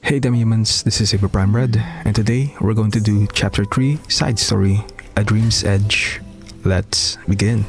Hey them humans, this is Cyberprime Red, and today we're going to do Chapter 3, Side Story, A Dream's Edge. Let's begin.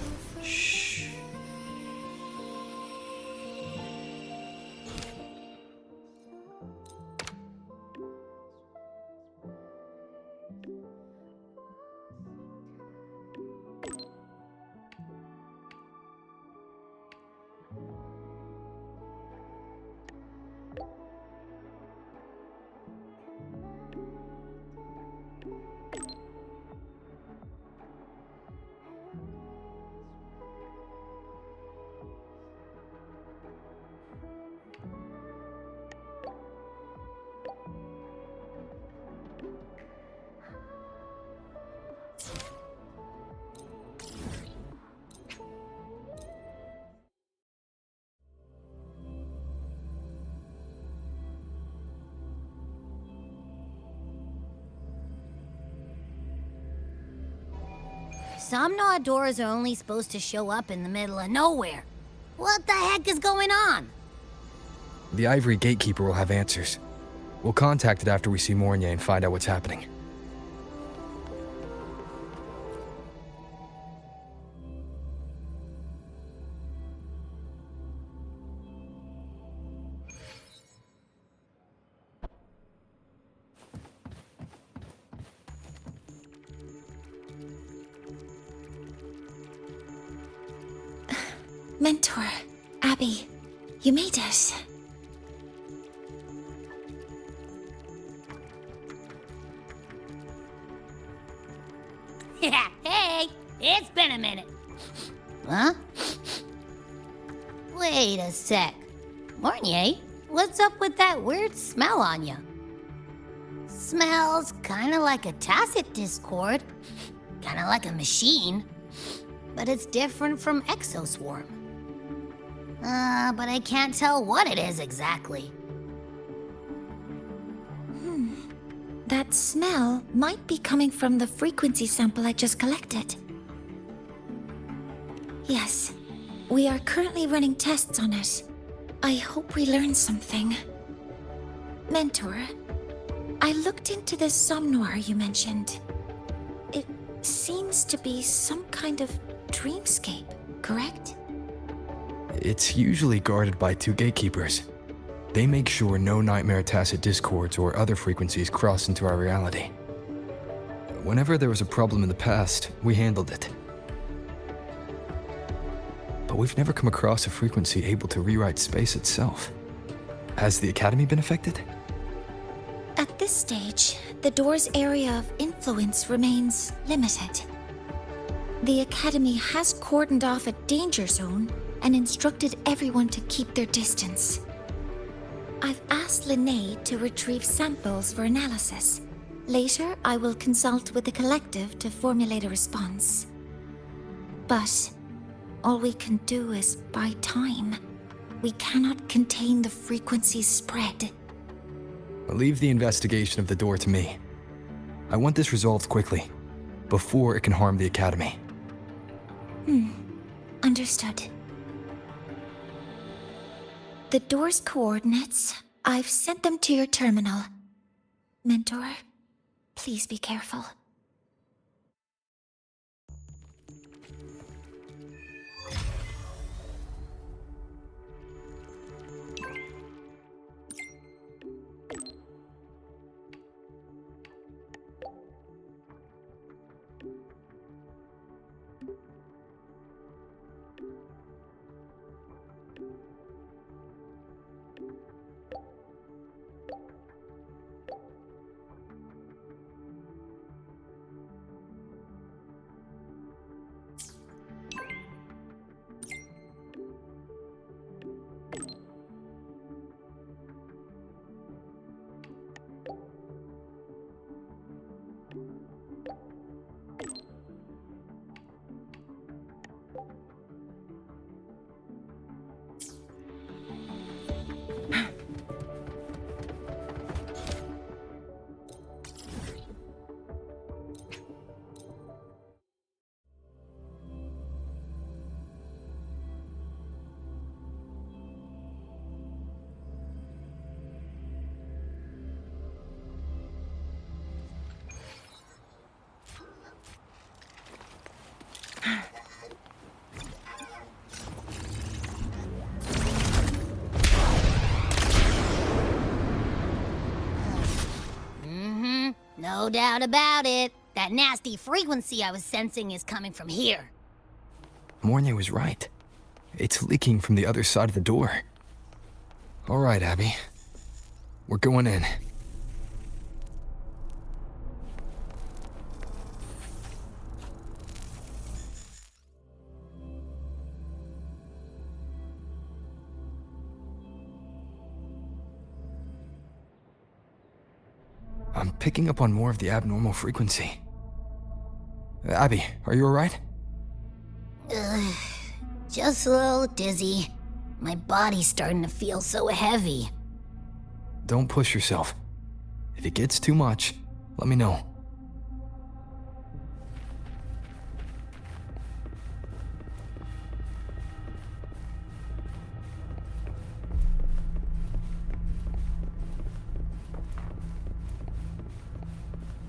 Some doors are only supposed to show up in the middle of nowhere. What the heck is going on? The Ivory Gatekeeper will have answers. We'll contact it after we see Mornier and find out what's happening. Mentor, Abby, you made it. Hey, it's been a minute. Huh? Wait a sec. Mornier, what's up with that weird smell on you? Smells kinda like a tacit discord. Kinda like a machine. But it's different from Exoswarm. But I can't tell what it is exactly. That smell might be coming from the frequency sample I just collected. Yes, we are currently running tests on it. I hope we learn something. Mentor, I looked into the somnoir you mentioned. It seems to be some kind of dreamscape, correct? It's usually guarded by two gatekeepers. They make sure no nightmare tacit discords or other frequencies cross into our reality. Whenever there was a problem in the past, we handled it. But we've never come across a frequency able to rewrite space itself. Has the Academy been affected? At this stage, the door's area of influence remains limited. The Academy has cordoned off a danger zone and instructed everyone to keep their distance. I've asked Linnae to retrieve samples for analysis. Later, I will consult with the collective to formulate a response. But all we can do is buy time. We cannot contain the frequency spread. Leave the investigation of the door to me. I want this resolved quickly, before it can harm the Academy. Understood. The door's coordinates, I've sent them to your terminal. Mentor, please be careful. No doubt about it. That nasty frequency I was sensing is coming from here. Mornay was right. It's leaking from the other side of the door. All right, Abby. We're going in. I'm picking up on more of the abnormal frequency. Abby, are you alright? Just a little dizzy. My body's starting to feel so heavy. Don't push yourself. If it gets too much, let me know.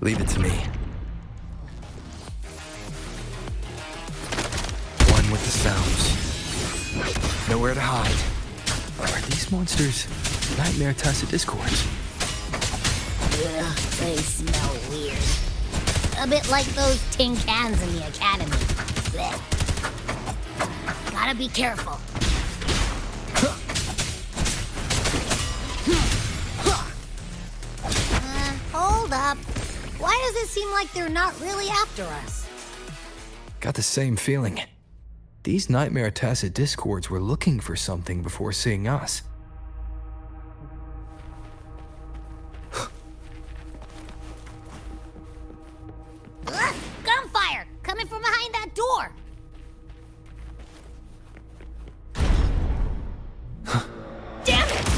Leave it to me. One with the sounds. Nowhere to hide. Are these monsters nightmare tacit discords? Ugh, they smell weird. A bit like those tin cans in the academy. Blech. Gotta be careful. Hold up. Why does it seem like they're not really after us? Got the same feeling. These nightmare tacit discords were looking for something before seeing us. Gunfire! Coming from behind that door! Damn it!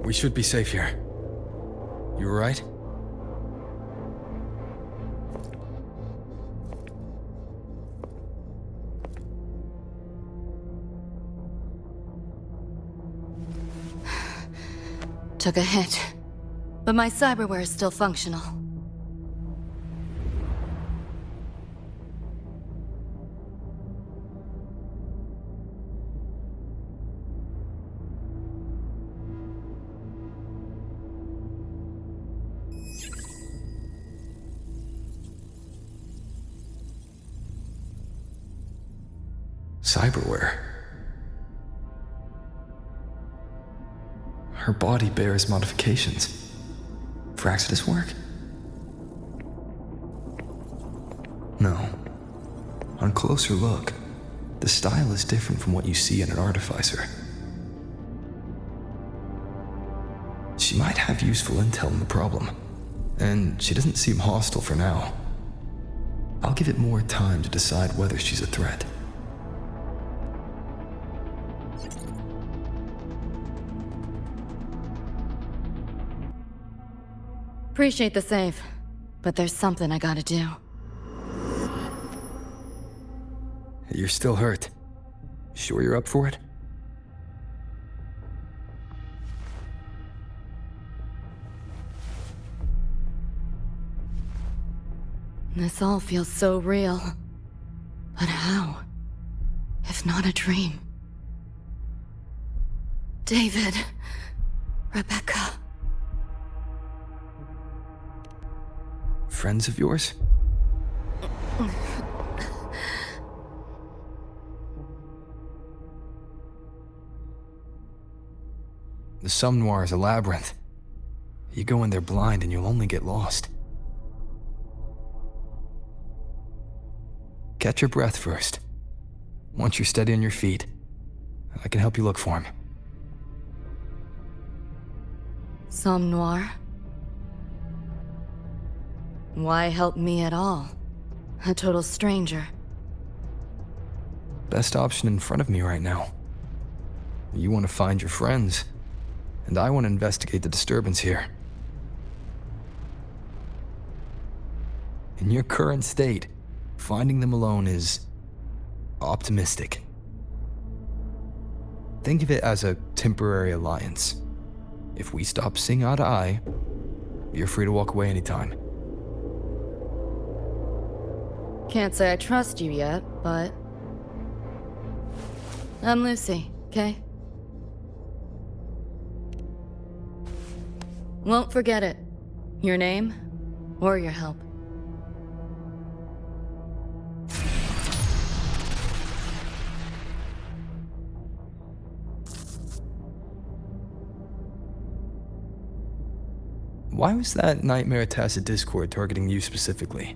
We should be safe here. You alright? Took a hit, but my cyberware is still functional. Cyberware. Her body bears modifications. For Exodus work? No. On closer look, the style is different from what you see in an artificer. She might have useful intel on the problem, and she doesn't seem hostile for now. I'll give it more time to decide whether she's a threat. Appreciate the save, but there's something I gotta do. You're still hurt. Sure you're up for it? This all feels so real. But how? If not a dream? David. Rebecca. Friends of yours? The Somme Noir is a labyrinth. You go in there blind and you'll only get lost. Catch your breath first. Once you're steady on your feet, I can help you look for him. Somme Noir? Why help me at all? A total stranger. Best option in front of me right now. You want to find your friends, and I want to investigate the disturbance here. In your current state, finding them alone is optimistic. Think of it as a temporary alliance. If we stop seeing eye to eye, you're free to walk away anytime. Can't say I trust you yet, but... I'm Lucy, okay? Won't forget it. Your name, or your help. Why was that Nightmare Tacit Discord targeting you specifically?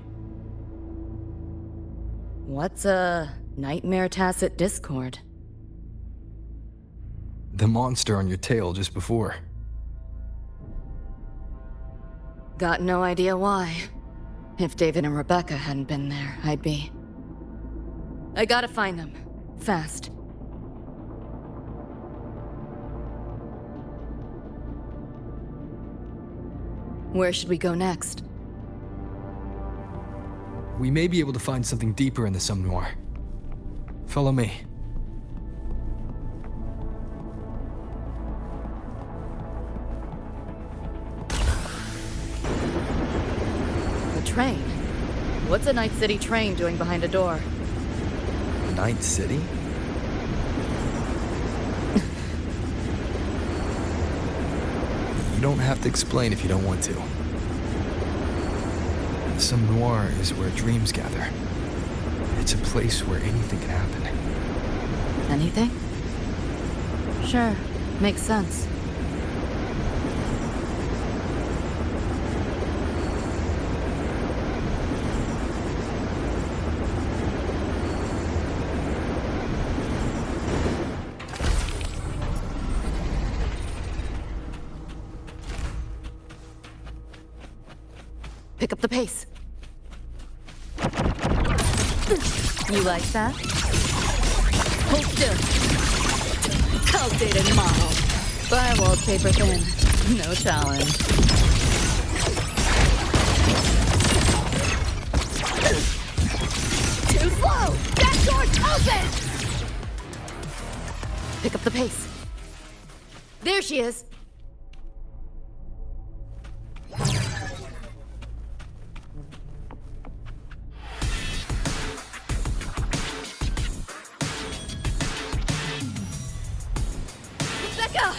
What's a Nightmare Tacit Discord? The monster on your tail just before. Got no idea why. If David and Rebecca hadn't been there, I'd be... I gotta find them. Fast. Where should we go next? We may be able to find something deeper in the Somme Noir. Follow me. The train? What's a Night City train doing behind a door? Night City? You don't have to explain if you don't want to. The Somme Noir is where dreams gather. It's a place where anything can happen. Anything? Sure, makes sense. Pick up the pace. You like that? Hold still. Outdated model. Firewall paper thin. No challenge. Too slow! That door's open! Pick up the pace. There she is. Rebecca!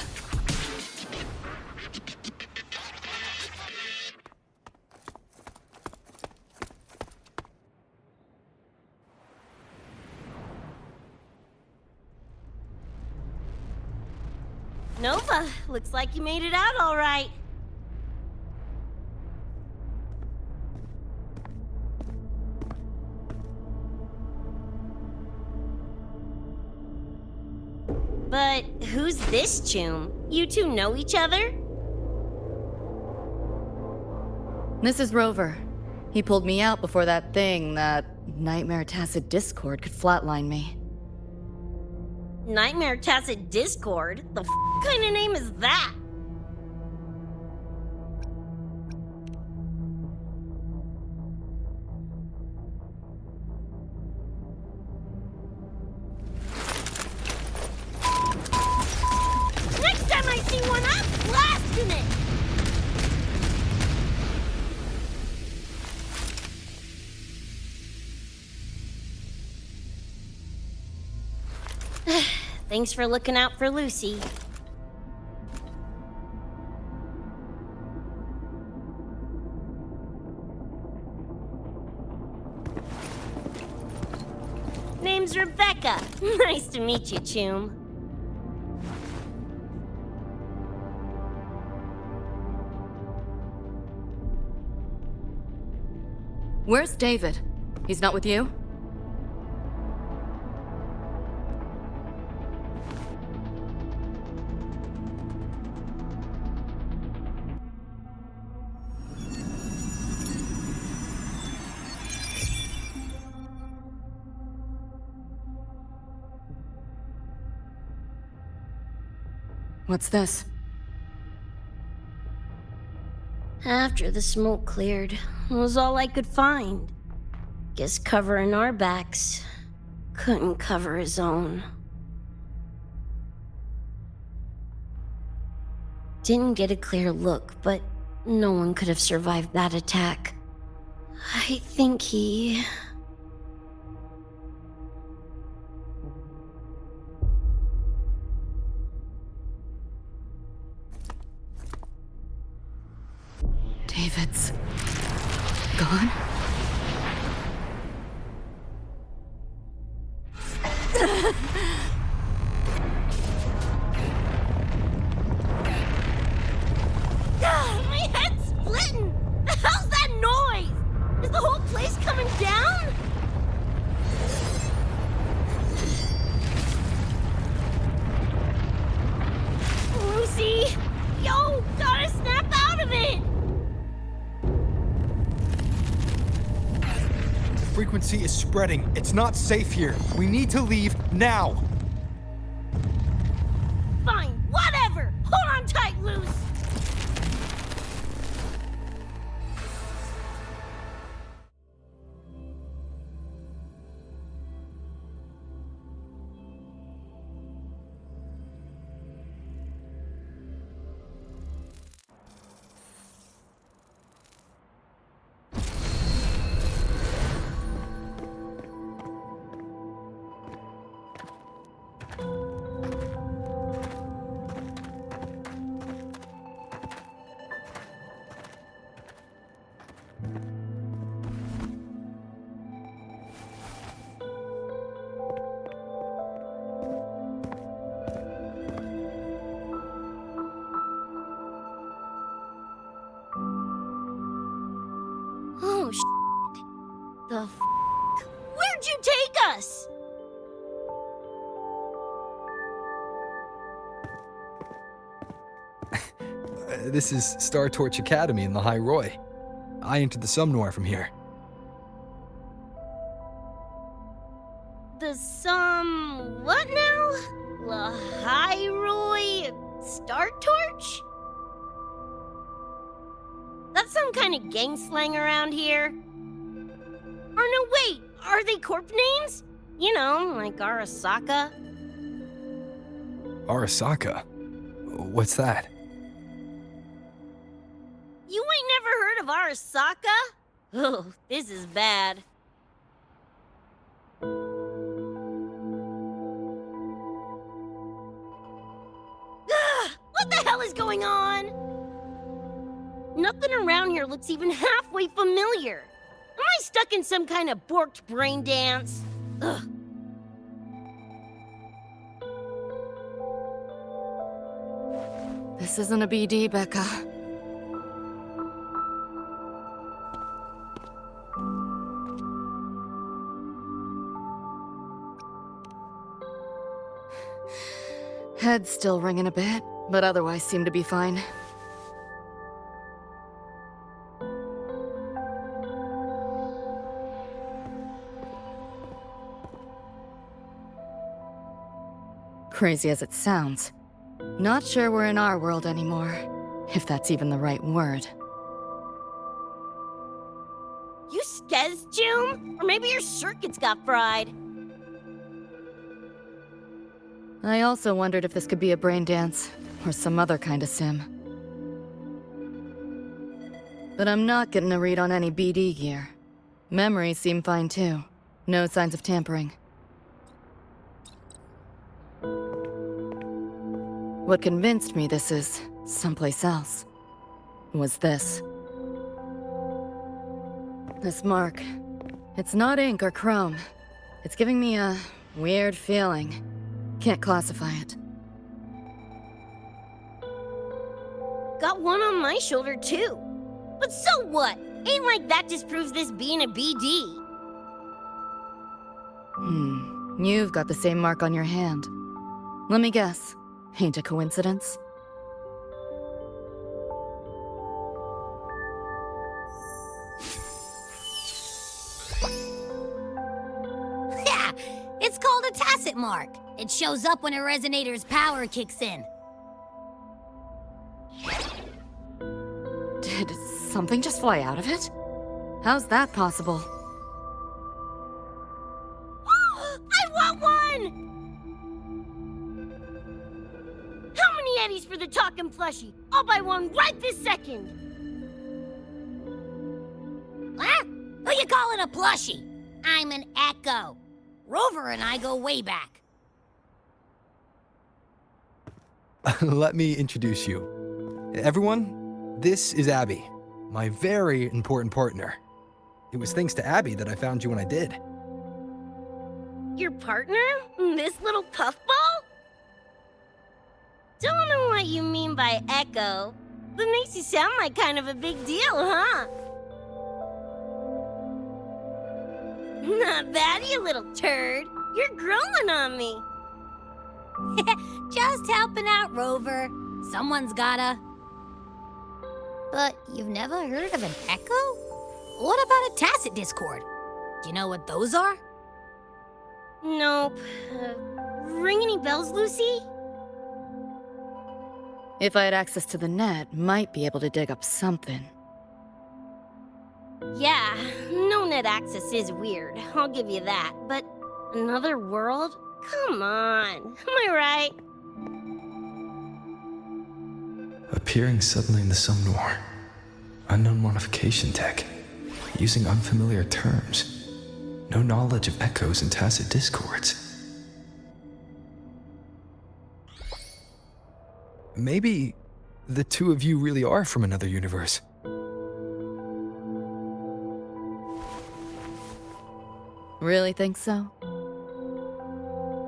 Nova, looks like you made it out all right. But who's this Choom? You two know each other? This is Rover. He pulled me out before that thing, that Nightmare Tacit Discord, could flatline me. Nightmare Tacit Discord? The kind of name is that? Next time I see one, I'm blasting it! Thanks for looking out for Lucy. Name's Rebecca. Nice to meet you, Choom. Where's David? He's not with you? What's this? After the smoke cleared, it was all I could find. Guess covering our backs couldn't cover his own. Didn't get a clear look, but no one could have survived that attack. I think he... David's gone? My head's splitting! The hell's that noise? Is the whole place coming down? Lucy! Yo, gotta snap out of it! The frequency is spreading. It's not safe here. We need to leave now. Fine, whatever! Hold on tight, Luce! Oh, shit. The f***? Where'd you take us? This is Star Torch Academy in the High Roy. I entered the Somnoir from here. The what now? Lahiroi Star Torch? That's some kind of gang slang around here. Or no, wait, are they corp names? You know, like Arasaka. Arasaka? What's that? You ain't never heard of Arasaka? Oh, this is bad. What the hell is going on? Nothing around here looks even halfway familiar. Am I stuck in some kind of borked brain dance? Ugh. This isn't a BD, Becca. Head's still ringing a bit, but otherwise seem to be fine. Crazy as it sounds, not sure we're in our world anymore, if that's even the right word. You skez, June? Or maybe your circuits got fried. I also wondered if this could be a brain dance, or some other kind of sim. But I'm not getting a read on any BD gear. Memories seem fine too. No signs of tampering. What convinced me this is someplace else was this. This mark. It's not ink or chrome. It's giving me a weird feeling. Can't classify it. Got one on my shoulder too. But so what? Ain't like that disproves this being a BD. You've got the same mark on your hand. Let me guess. Ain't a coincidence? Yeah, it's called a tacit mark. It shows up when a resonator's power kicks in. something just fly out of it? How's that possible? I want one! How many eddies for the talking plushie? I'll buy one right this second. Huh? Who you calling a plushie? I'm an Echo. Rover and I go way back. Let me introduce you. Everyone, this is Abby, my very important partner. It was thanks to Abby that I found you when I did. Your partner? This little puffball? Don't know what you mean by Echo. That makes you sound like kind of a big deal, huh? Not bad, you little turd. You're growing on me. Just helping out, Rover. Someone's gotta. But you've never heard of an Echo? What about a tacit discord? Do you know what those are? Nope. Ring any bells, Lucy? If I had access to the net, might be able to dig up something. Yeah, no net access is weird. I'll give you that. But another world? Come on. Am I right? Appearing suddenly in the Somnor. Unknown modification tech. Using unfamiliar terms. No knowledge of echoes and tacit discords. Maybe the two of you really are from another universe. Really think so?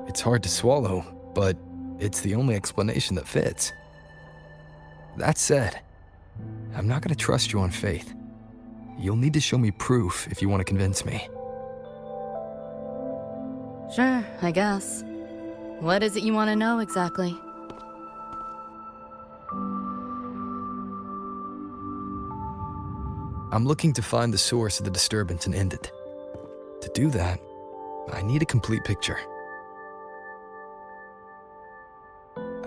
It's hard to swallow, but it's the only explanation that fits. That said, I'm not gonna trust you on faith. You'll need to show me proof if you want to convince me. Sure, I guess. What is it you want to know exactly? I'm looking to find the source of the disturbance and end it. To do that, I need a complete picture.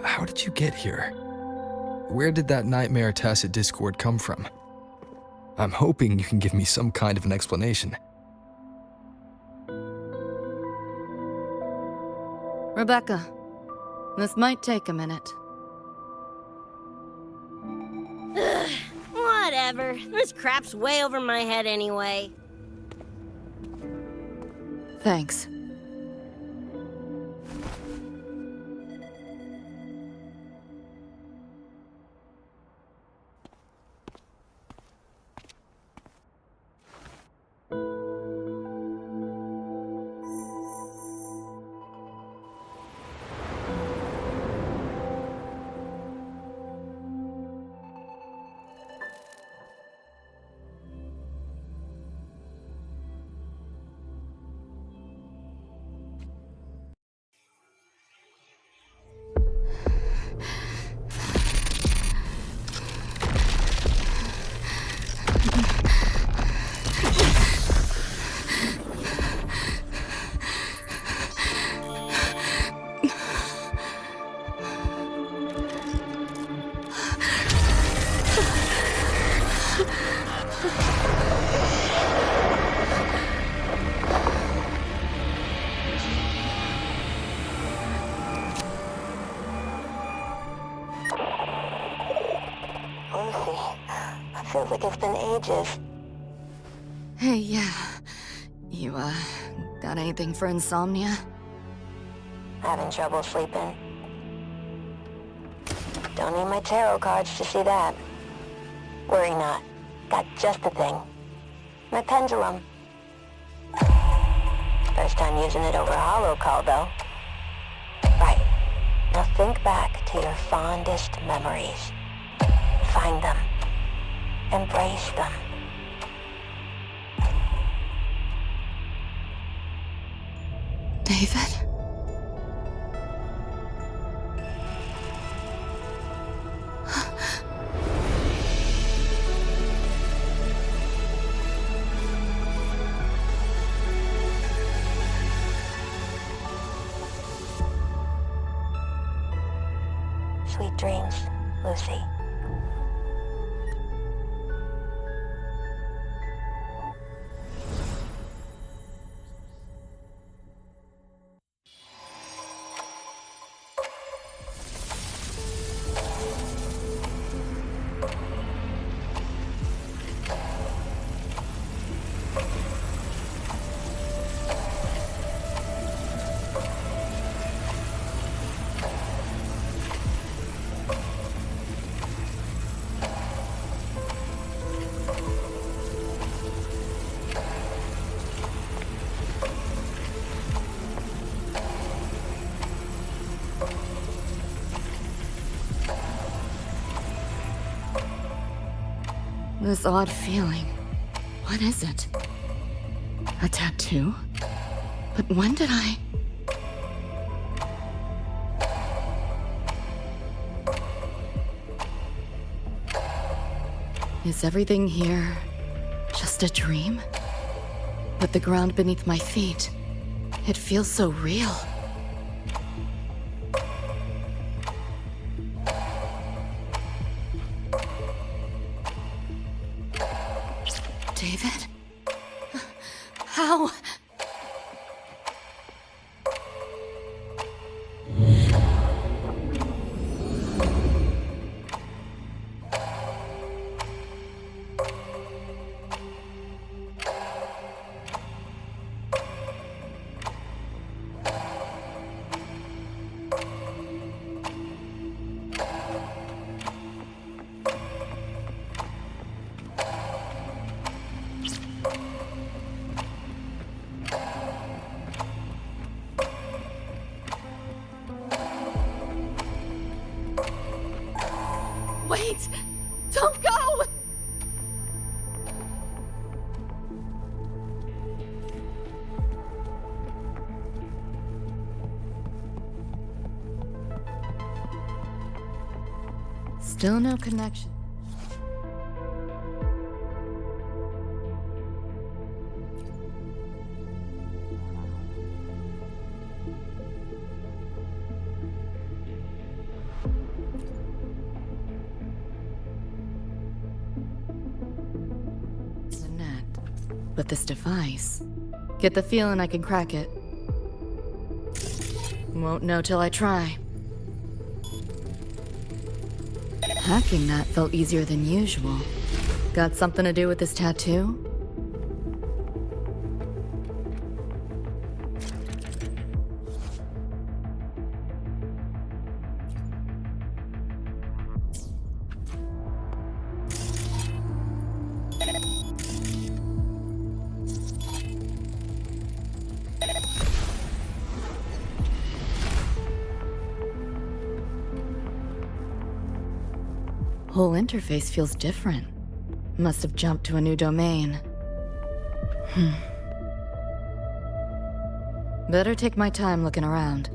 How did you get here? Where did that nightmare tacit discord come from? I'm hoping you can give me some kind of an explanation. Rebecca, this might take a minute. Whatever. This crap's way over my head anyway. Thanks. Feels like it's been ages. Hey, yeah. You, got anything for insomnia? Having trouble sleeping. Don't need my tarot cards to see that. Worry not. Got just the thing. My pendulum. First time using it over holo call, though. Right. Now think back to your fondest memories. Find them. Embrace them. David? Sweet dreams, Lucy. This odd feeling. What is it? A tattoo? But when did I... Is everything here just a dream? But the ground beneath my feet, it feels so real. David? How? Wait! Don't go! Still no connection. But this device... Get the feeling I can crack it. Won't know till I try. Hacking that felt easier than usual. Got something to do with this tattoo? Whole interface feels different. Must have jumped to a new domain. Better take my time looking around.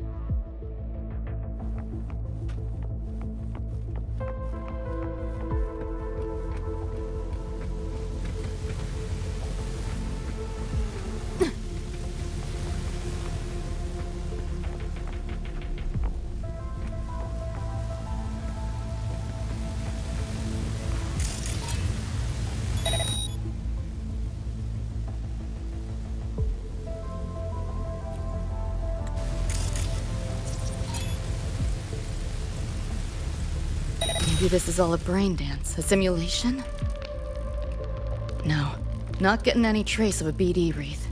Maybe this is all a brain dance, a simulation? No, not getting any trace of a BD wreath.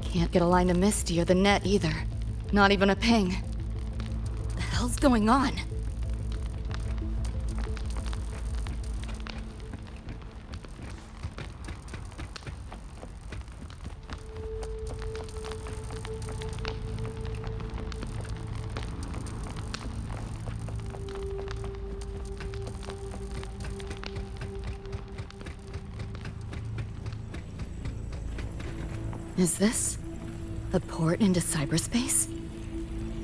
Can't get a line to Misty or the net either. Not even a ping. The hell's going on? Is this a port into cyberspace?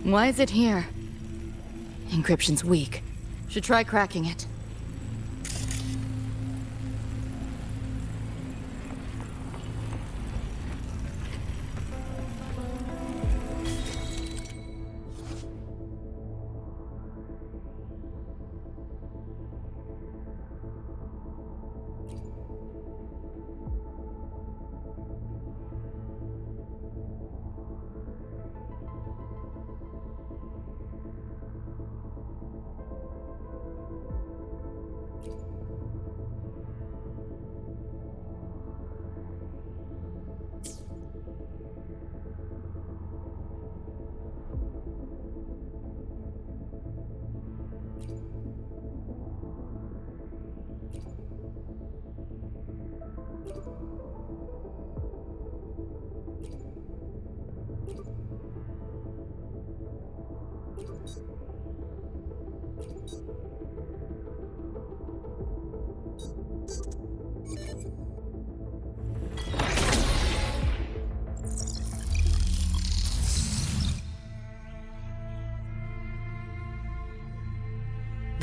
Why is it here? Encryption's weak. Should try cracking it.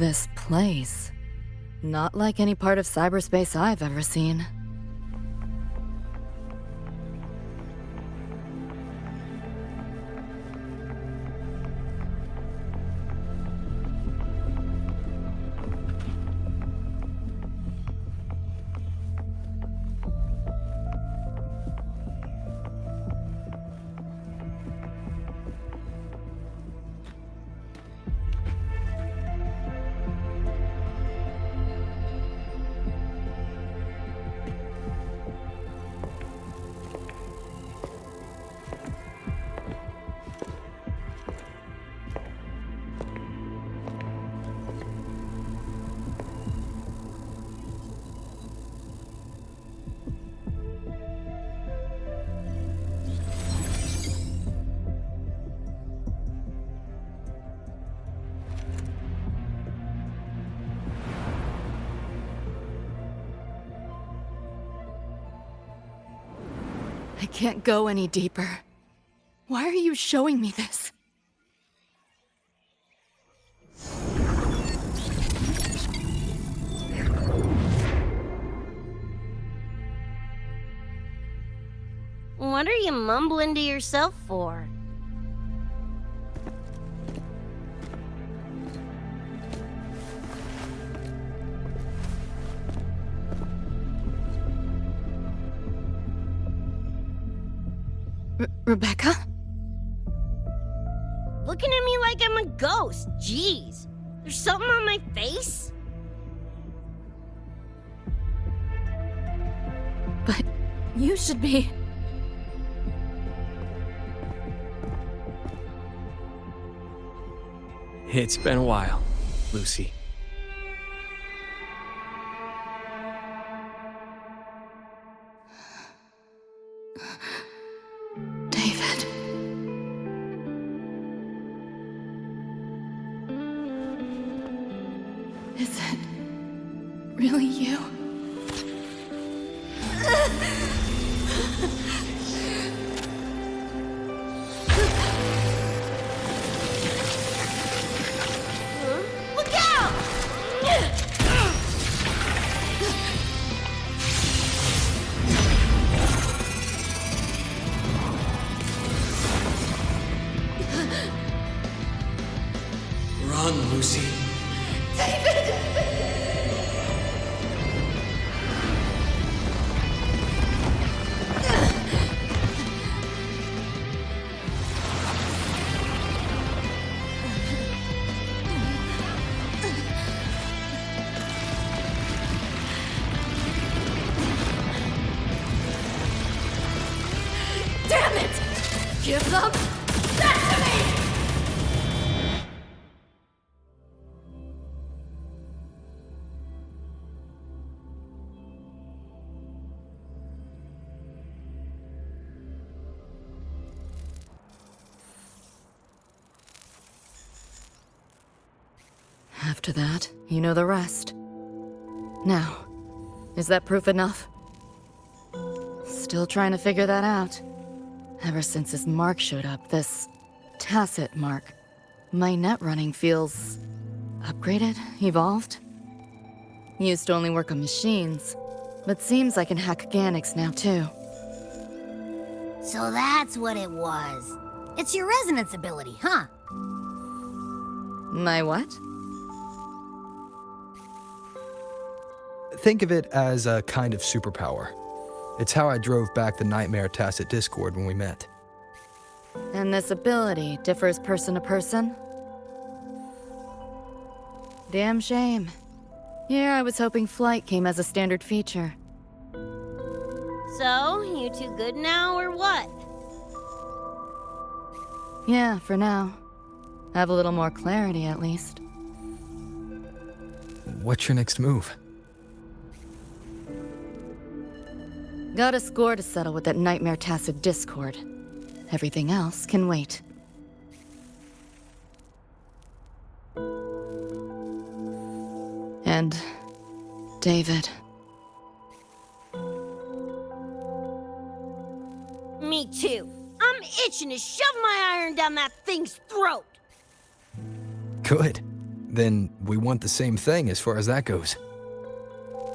This place. Not like any part of cyberspace I've ever seen. I can't go any deeper. Why are you showing me this? What are you mumbling to yourself for? Rebecca? Looking at me like I'm a ghost. Jeez. There's something on my face? But you should be... It's been a while, Lucy. David. Is it really you? Look out! Run, Lucy. Damn it! Give them that to me! After that, you know the rest. Now, is that proof enough? Still trying to figure that out. Ever since this mark showed up, this tacit mark, my net running feels upgraded, evolved. Used to only work on machines, but seems I can hack organics now too. So that's what it was. It's your resonance ability, huh? My what? Think of it as a kind of superpower. It's how I drove back the Nightmare Tacit Discord when we met. And this ability differs person to person? Damn shame. Here I was hoping flight came as a standard feature. So, you two good now, or what? Yeah, for now. Have a little more clarity, at least. What's your next move? Got a score to settle with that Nightmare Tacit Discord. Everything else can wait. And... David. Me too. I'm itching to shove my iron down that thing's throat. Good. then we want the same thing as far as that goes.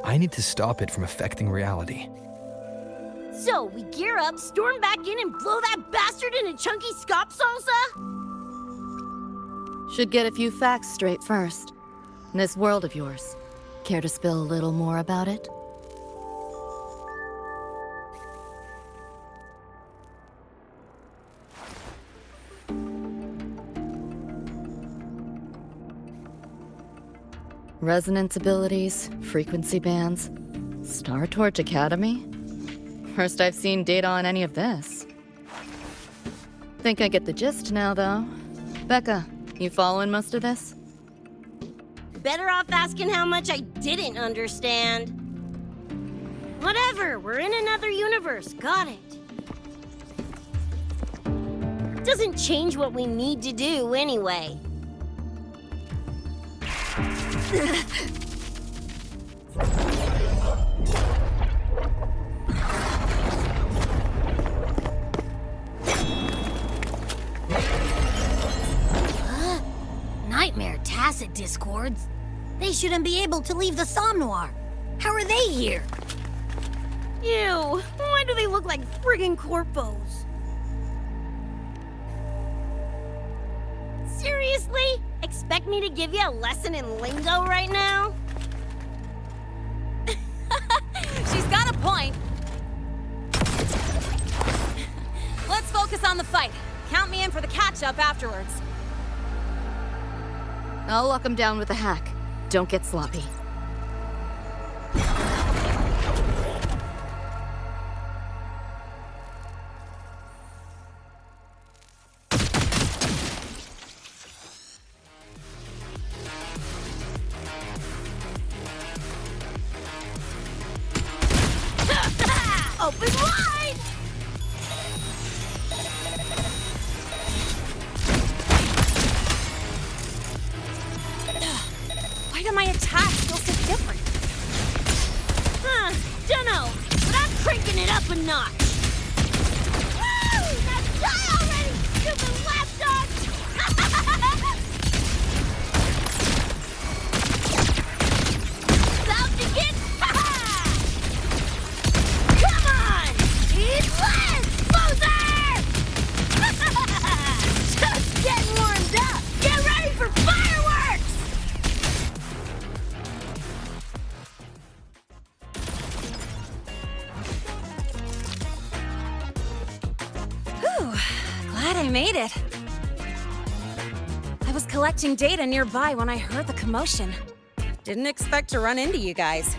I need to stop it from affecting reality. So, we gear up, storm back in, and blow that bastard in a chunky scop salsa? Should get a few facts straight first. This world of yours, care to spill a little more about it? Resonance abilities, frequency bands, Star Torch Academy? First I've seen data on any of this. Think I get the gist now, though. Becca, you following most of this? Better off asking how much I didn't understand. Whatever, we're in another universe, got it. Doesn't change what we need to do anyway. Nightmare tacit discords? They shouldn't be able to leave the Somnoir. How are they here? Ew, why do they look like friggin' corpos? Seriously? Expect me to give you a lesson in lingo right now? She's got a point. Let's focus on the fight. Count me in for the catch-up afterwards. I'll lock him down with a hack. Don't get sloppy. Open wide! Why do my attacks feel so different? Dunno, but I'm cranking it up a notch. Woo! Now die already, stupid lapdog! About to get... Come on! Eat less, loser! Just getting warmed up! Get ready for fireworks! Whew, glad I made it. I was collecting data nearby when I heard the commotion. Didn't expect to run into you guys.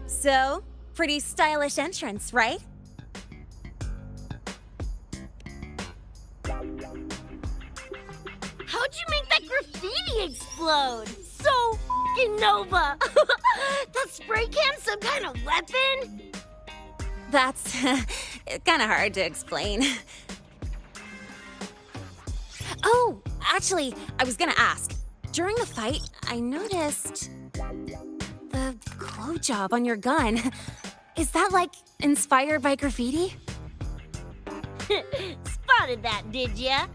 So, pretty stylish entrance, right? How'd you make that graffiti explode? So f***ing Nova! That spray can some kind of weapon? That's kind of hard to explain. Oh, actually, I was gonna ask. During the fight, I noticed the glow job on your gun. Is that, like, inspired by graffiti? Spotted that, did ya?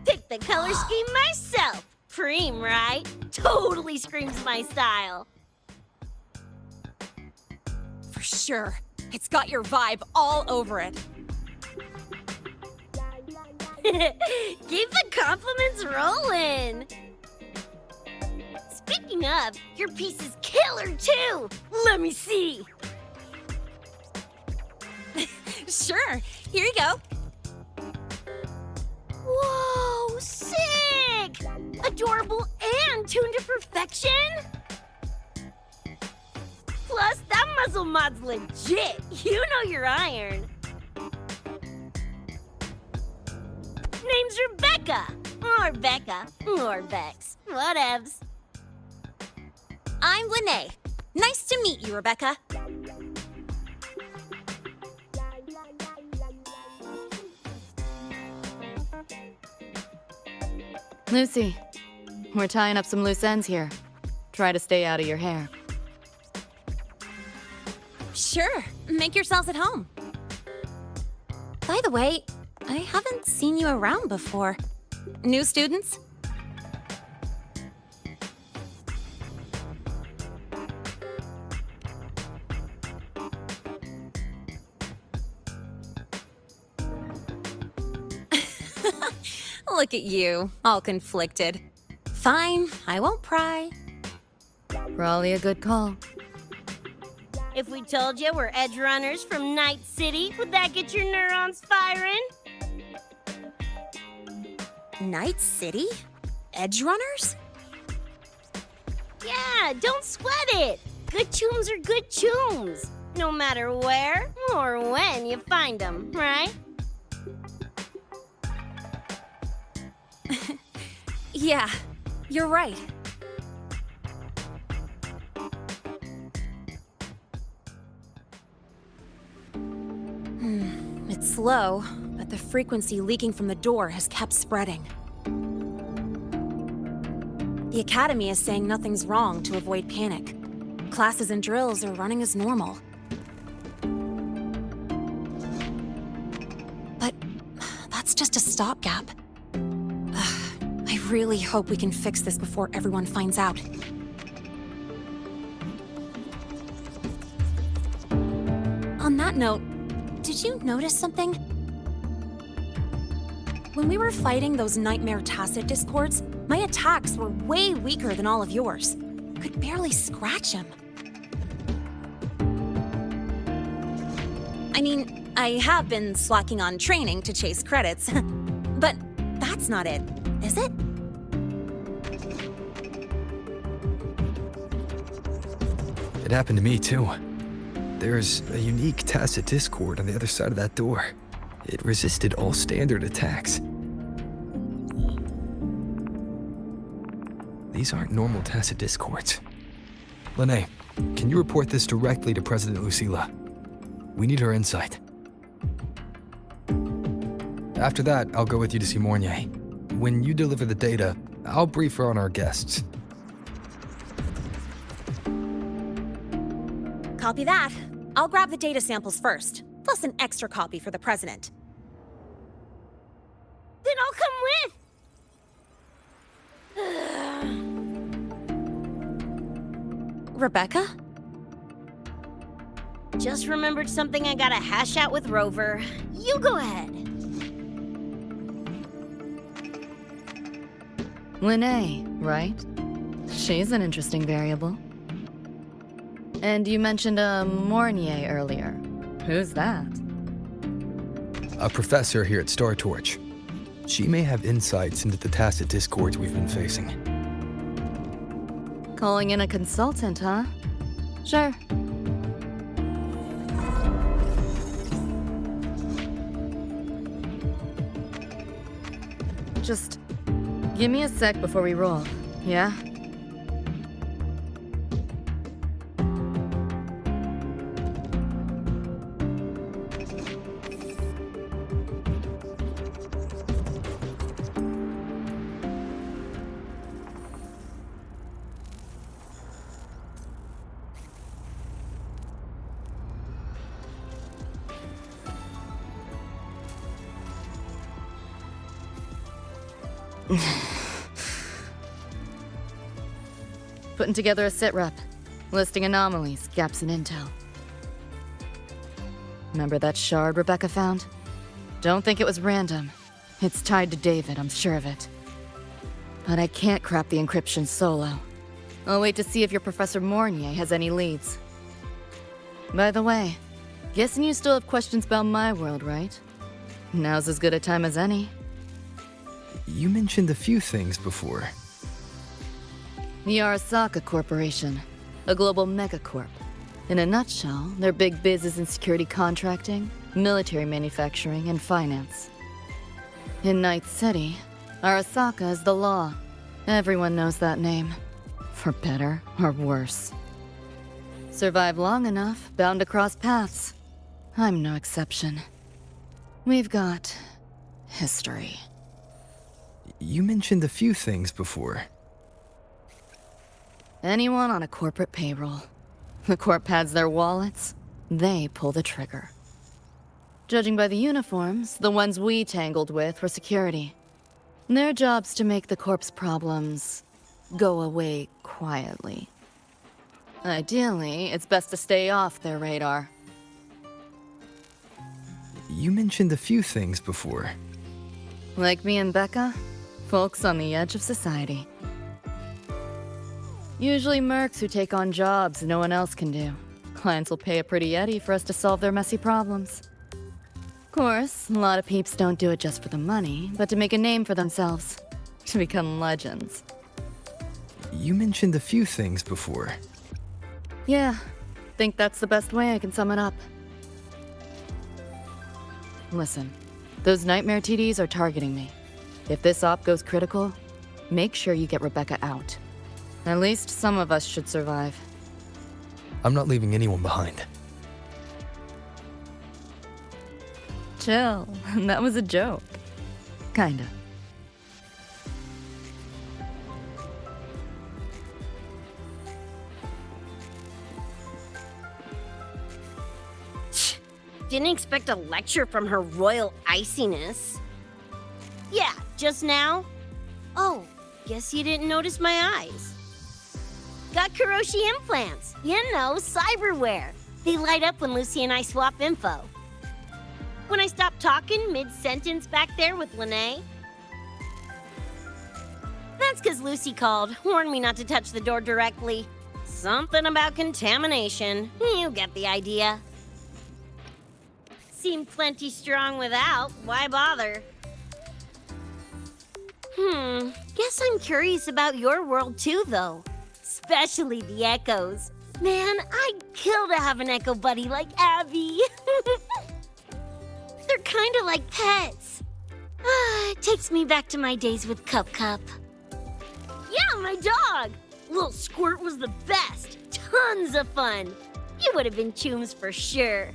Picked the color scheme myself. Preem, right? Totally screams my style. For sure. It's got your vibe all over it. Keep the compliments rolling. Speaking of, your piece is killer too. Let me see. Sure. Here you go. Whoa, sick! Adorable and tuned to perfection? Plus, that muzzle mod's legit. You know your iron. Name's Rebecca. Or Becca. Or Bex. Whatevs. I'm Lene. Nice to meet you, Rebecca. Lucy, we're tying up some loose ends here. Try to stay out of your hair. Sure. Make yourselves at home. By the way, I haven't seen you around before. New students? Look at you, all conflicted. Fine, I won't pry. Probably a good call. If we told you we're Edgerunners from Night City, would that get your neurons firing? Night City? Edgerunners? Yeah, don't sweat it. Good tunes are good tunes, no matter where or when you find them, right? Yeah, you're right. It's slow, but the frequency leaking from the door has kept spreading. The Academy is saying nothing's wrong to avoid panic. Classes and drills are running as normal. But that's just a stopgap. I really hope we can fix this before everyone finds out. On that note, did you notice something? When we were fighting those nightmare tacit discords, my attacks were way weaker than all of yours. Could barely scratch him. I mean, I have been slacking on training to chase credits, but that's not it, is it? It happened to me, too. There's a unique tacit discord on the other side of that door. It resisted all standard attacks. These aren't normal tacit discords. Lene, can you report this directly to President Lucilla? We need her insight. After that, I'll go with you to see Mornier. When you deliver the data, I'll brief her on our guests. Copy that. I'll grab the data samples first, plus an extra copy for the president. Then I'll come with. Rebecca? Just remembered something I gotta hash out with Rover. You go ahead. Lene, right? She's an interesting variable. And you mentioned a Mornier earlier. Who's that? A professor here at Star Torch. She may have insights into the tacit discords we've been facing. Calling in a consultant, huh? Sure. Just give me a sec before we roll, yeah? Putting together a sit rep, listing anomalies, gaps in intel. Remember that shard Rebecca found? Don't think it was random. It's tied to David, I'm sure of it. But I can't crack the encryption solo. I'll wait to see if your Professor Mornier has any leads. By the way, guessing you still have questions about my world, right? Now's as good a time as any. You mentioned a few things before. The Arasaka Corporation, a global megacorp. In a nutshell, their big biz is in security contracting, military manufacturing, and finance. In Night City, Arasaka is the law. Everyone knows that name, for better or worse. Survive long enough, bound to cross paths. I'm no exception. We've got history. You mentioned a few things before. Anyone on a corporate payroll. The corp pads their wallets, they pull the trigger. Judging by the uniforms, the ones we tangled with were security. Their job's to make the corpse problems go away quietly. Ideally, it's best to stay off their radar. You mentioned a few things before. Like me and Becca, folks on the edge of society. Usually mercs who take on jobs no one else can do. Clients will pay a pretty eddy for us to solve their messy problems. Of course, a lot of peeps don't do it just for the money, but to make a name for themselves. To become legends. You mentioned a few things before. Yeah, think that's the best way I can sum it up. Listen, those nightmare TDs are targeting me. If this op goes critical, make sure you get Rebecca out. At least some of us should survive. I'm not leaving anyone behind. Chill, that was a joke. Kinda. Didn't expect a lecture from her royal iciness. Yeah, just now? Oh, guess you didn't notice my eyes. Got Kuroshi implants. You know, cyberware. They light up when Lucy and I swap info. When I stop talking mid-sentence back there with Lene. That's because Lucy called, warned me not to touch the door directly. Something about contamination. You get the idea. Seemed plenty strong without. Why bother? Guess I'm curious about your world too, though. Especially the echoes. Man, I'd kill to have an echo buddy like Abby. They're kind of like pets. It takes me back to my days with Cup. Yeah, my dog. Little Squirt was the best. Tons of fun. You would have been chooms for sure.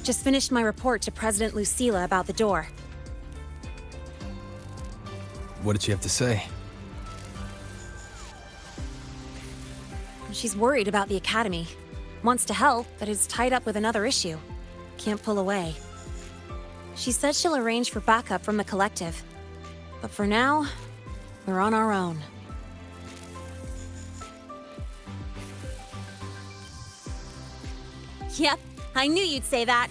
Just finished my report to President Lucilla about the door. What did she have to say? She's worried about the Academy. Wants to help, but is tied up with another issue. Can't pull away. She said she'll arrange for backup from the collective. But for now, we're on our own. Yep, I knew you'd say that.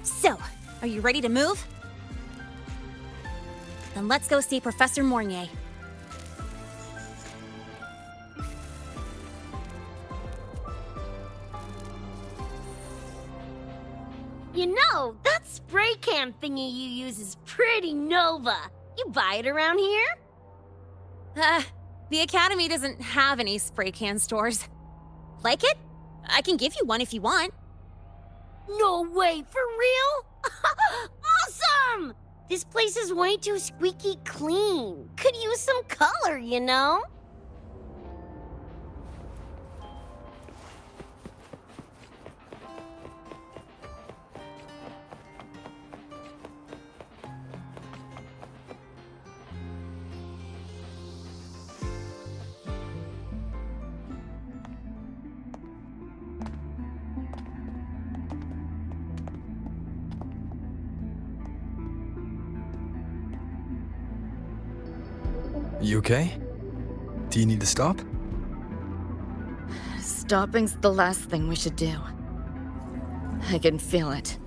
So, are you ready to move? Then let's go see Professor Mornier. You know, that spray can thingy you use is pretty Nova. You buy it around here? The Academy doesn't have any spray can stores. Like it? I can give you one if you want. No way, for real? Awesome! This place is way too squeaky clean. Could use some color, you know? You okay? Do you need to stop? Stopping's the last thing we should do. I can feel it.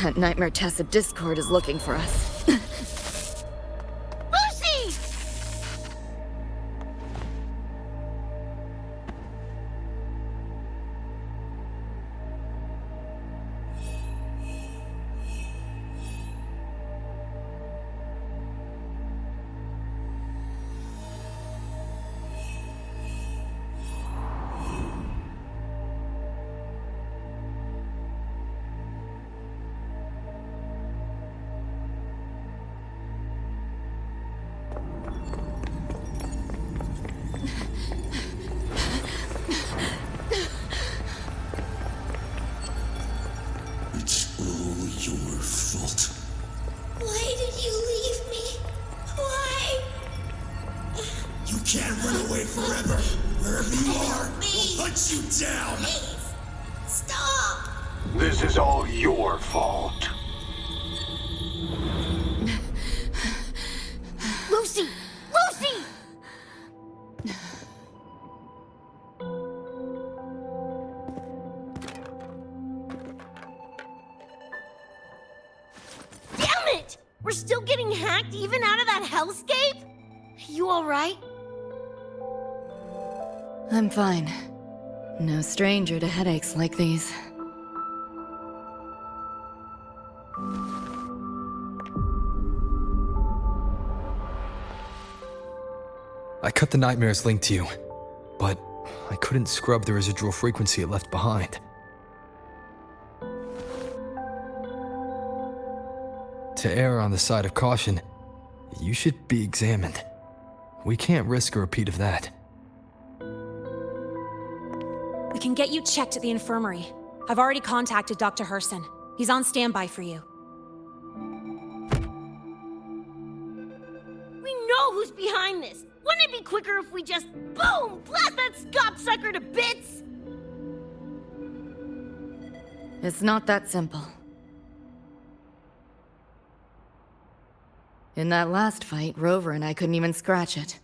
That Nightmare Tacit Discord is looking for us. Lucy! It's all your fault. Why did you leave me? Why? You can't run away forever. wherever you are, we'll hunt you down! Please, stop! This is all your fault. Lucy! Lucy! Damn it! We're still getting hacked even out of that hellscape? You alright? I'm fine. No stranger to headaches like these. I cut the nightmares linked to you, but I couldn't scrub the residual frequency it left behind. To err on the side of caution, you should be examined. We can't risk a repeat of that. We can get you checked at the infirmary. I've already contacted Dr. Herson. He's on standby for you. We know who's behind this! Wouldn't it be quicker if we just, boom, blast that gobsucker to bits? It's not that simple. In that last fight, Rover and I couldn't even scratch it.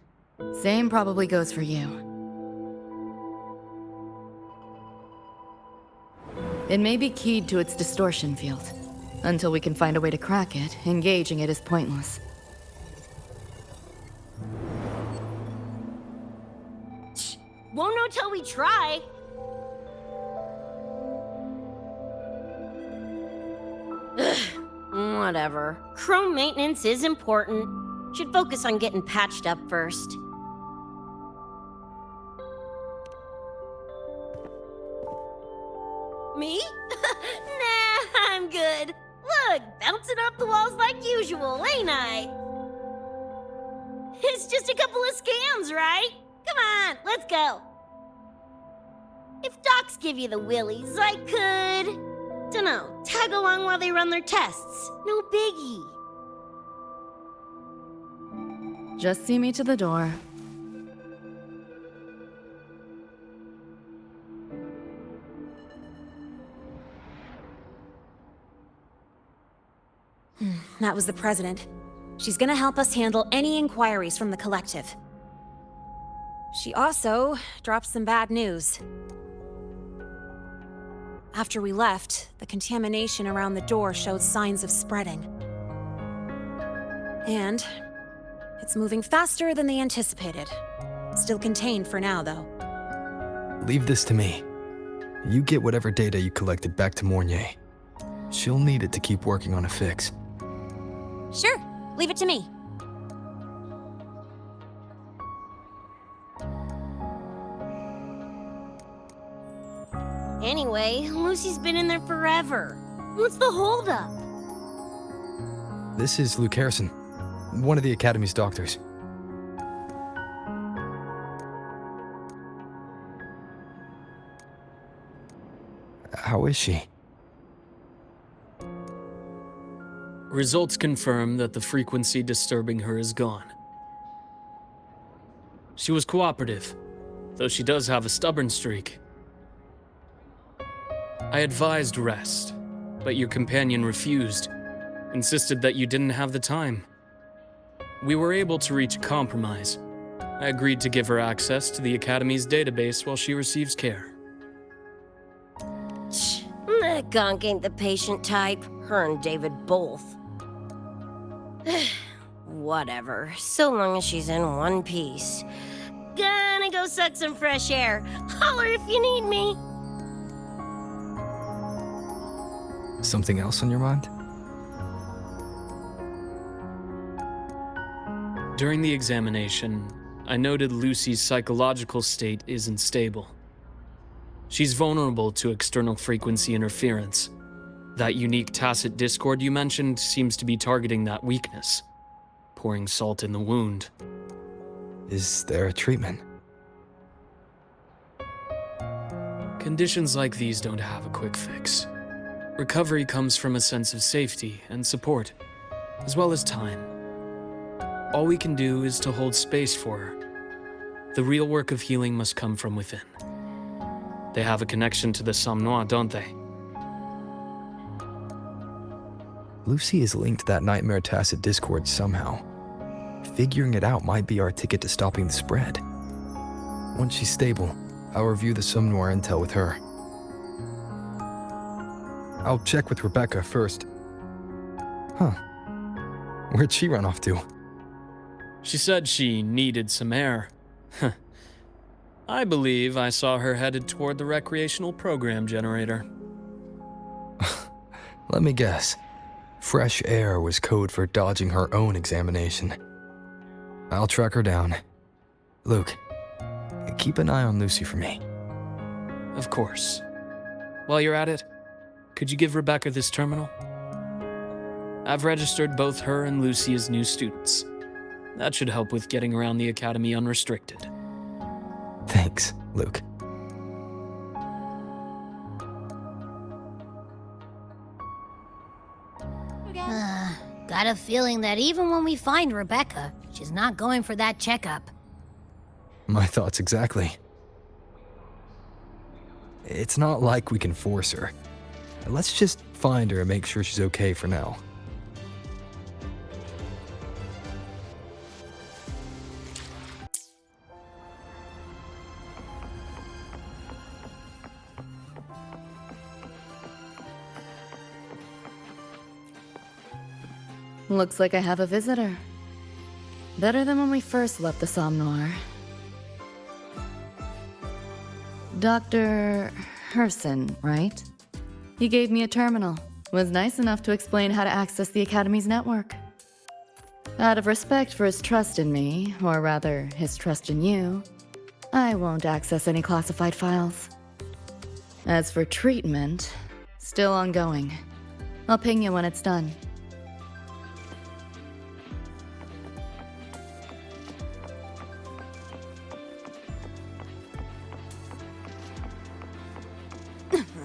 Same probably goes for you. It may be keyed to its distortion field. Until we can find a way to crack it, engaging it is pointless. Won't know till we try. Whatever. Chrome maintenance is important. Should focus on getting patched up first. Me? Nah, I'm good. Look, bouncing off the walls like usual, ain't I? It's just a couple of scans, right? Come on, let's go. If docs give you the willies, I could... dunno, tag along while they run their tests. No biggie. Just see me to the door. That was the President. She's gonna help us handle any inquiries from the Collective. She also dropped some bad news. After we left, the contamination around the door showed signs of spreading. And it's moving faster than they anticipated. Still contained for now, though. Leave this to me. You get whatever data you collected back to Mornier. She'll need it to keep working on a fix. Sure, leave it to me. Anyway, Lucy's been in there forever. What's the holdup? This is Luke Harrison, one of the Academy's doctors. How is she? Results confirm that the frequency disturbing her is gone. She was cooperative, though she does have a stubborn streak. I advised rest, but your companion refused, insisted that you didn't have the time. We were able to reach a compromise. I agreed to give her access to the Academy's database while she receives care. That gonk ain't the patient type. Her and David both. Whatever, so long as she's in one piece. Gonna go suck some fresh air. Holler if you need me. Something else on your mind? During the examination, I noted Lucy's psychological state isn't stable. She's vulnerable to external frequency interference. That unique tacit discord you mentioned seems to be targeting that weakness, pouring salt in the wound. Is there a treatment? Conditions like these don't have a quick fix. Recovery comes from a sense of safety and support, as well as time. All we can do is to hold space for her, The real work of healing must come from within. They have a connection to the Somme Noir, don't they? Lucy is linked to that Nightmare Tacit Discord somehow. Figuring it out might be our ticket to stopping the spread. Once she's stable, I'll review the Somme Noir intel with her. I'll check with Rebecca first. Huh. Where'd she run off to? She said she needed some air. I believe I saw her headed toward the recreational program generator. Let me guess. Fresh air was code for dodging her own examination. I'll track her down. Luke, keep an eye on Lucy for me. Of course. While you're at it, could you give Rebecca this terminal? I've registered both her and Lucy as new students. That should help with getting around the academy unrestricted. Thanks, Luke. Got a feeling that even when we find Rebecca, she's not going for that checkup. My thoughts exactly. It's not like we can force her. Let's just find her and make sure she's okay for now. Looks like I have a visitor. Better than when we first left the Somme Noir. Dr. Herson, right? He gave me a terminal. Was nice enough to explain how to access the Academy's network. Out of respect for his trust in me, or rather, his trust in you, I won't access any classified files. As for treatment, still ongoing. I'll ping you when it's done.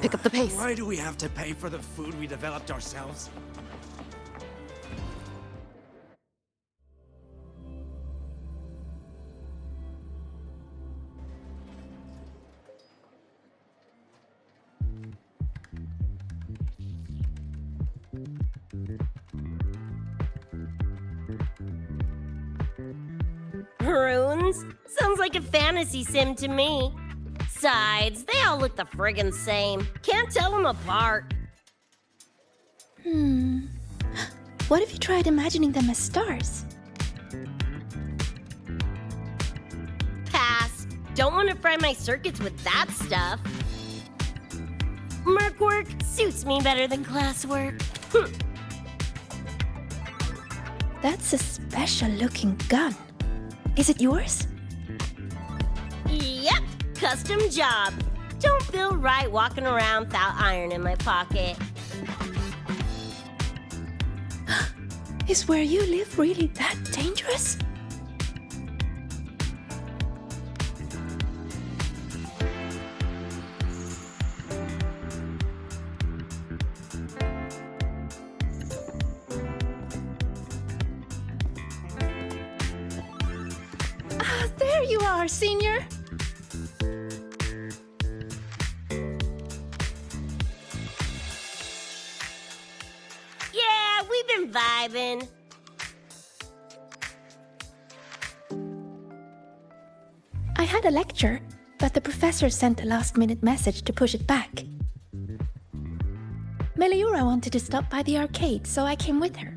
Pick up the pace. Why do we have to pay for the food we developed ourselves? Runes? Sounds like a fantasy sim to me. Besides, they all look the friggin' same. Can't tell them apart. What if you tried imagining them as stars? Pass. Don't want to fry my circuits with that stuff. Merc work suits me better than classwork. That's a special-looking gun. Is it yours? Yep, custom job. Don't feel right walking around without iron in my pocket. Is where you live really that dangerous? Ah, there you are, Senior. Yeah, we've been vibing. I had a lecture, but the professor sent a last-minute message to push it back. Meliora wanted to stop by the arcade, so I came with her.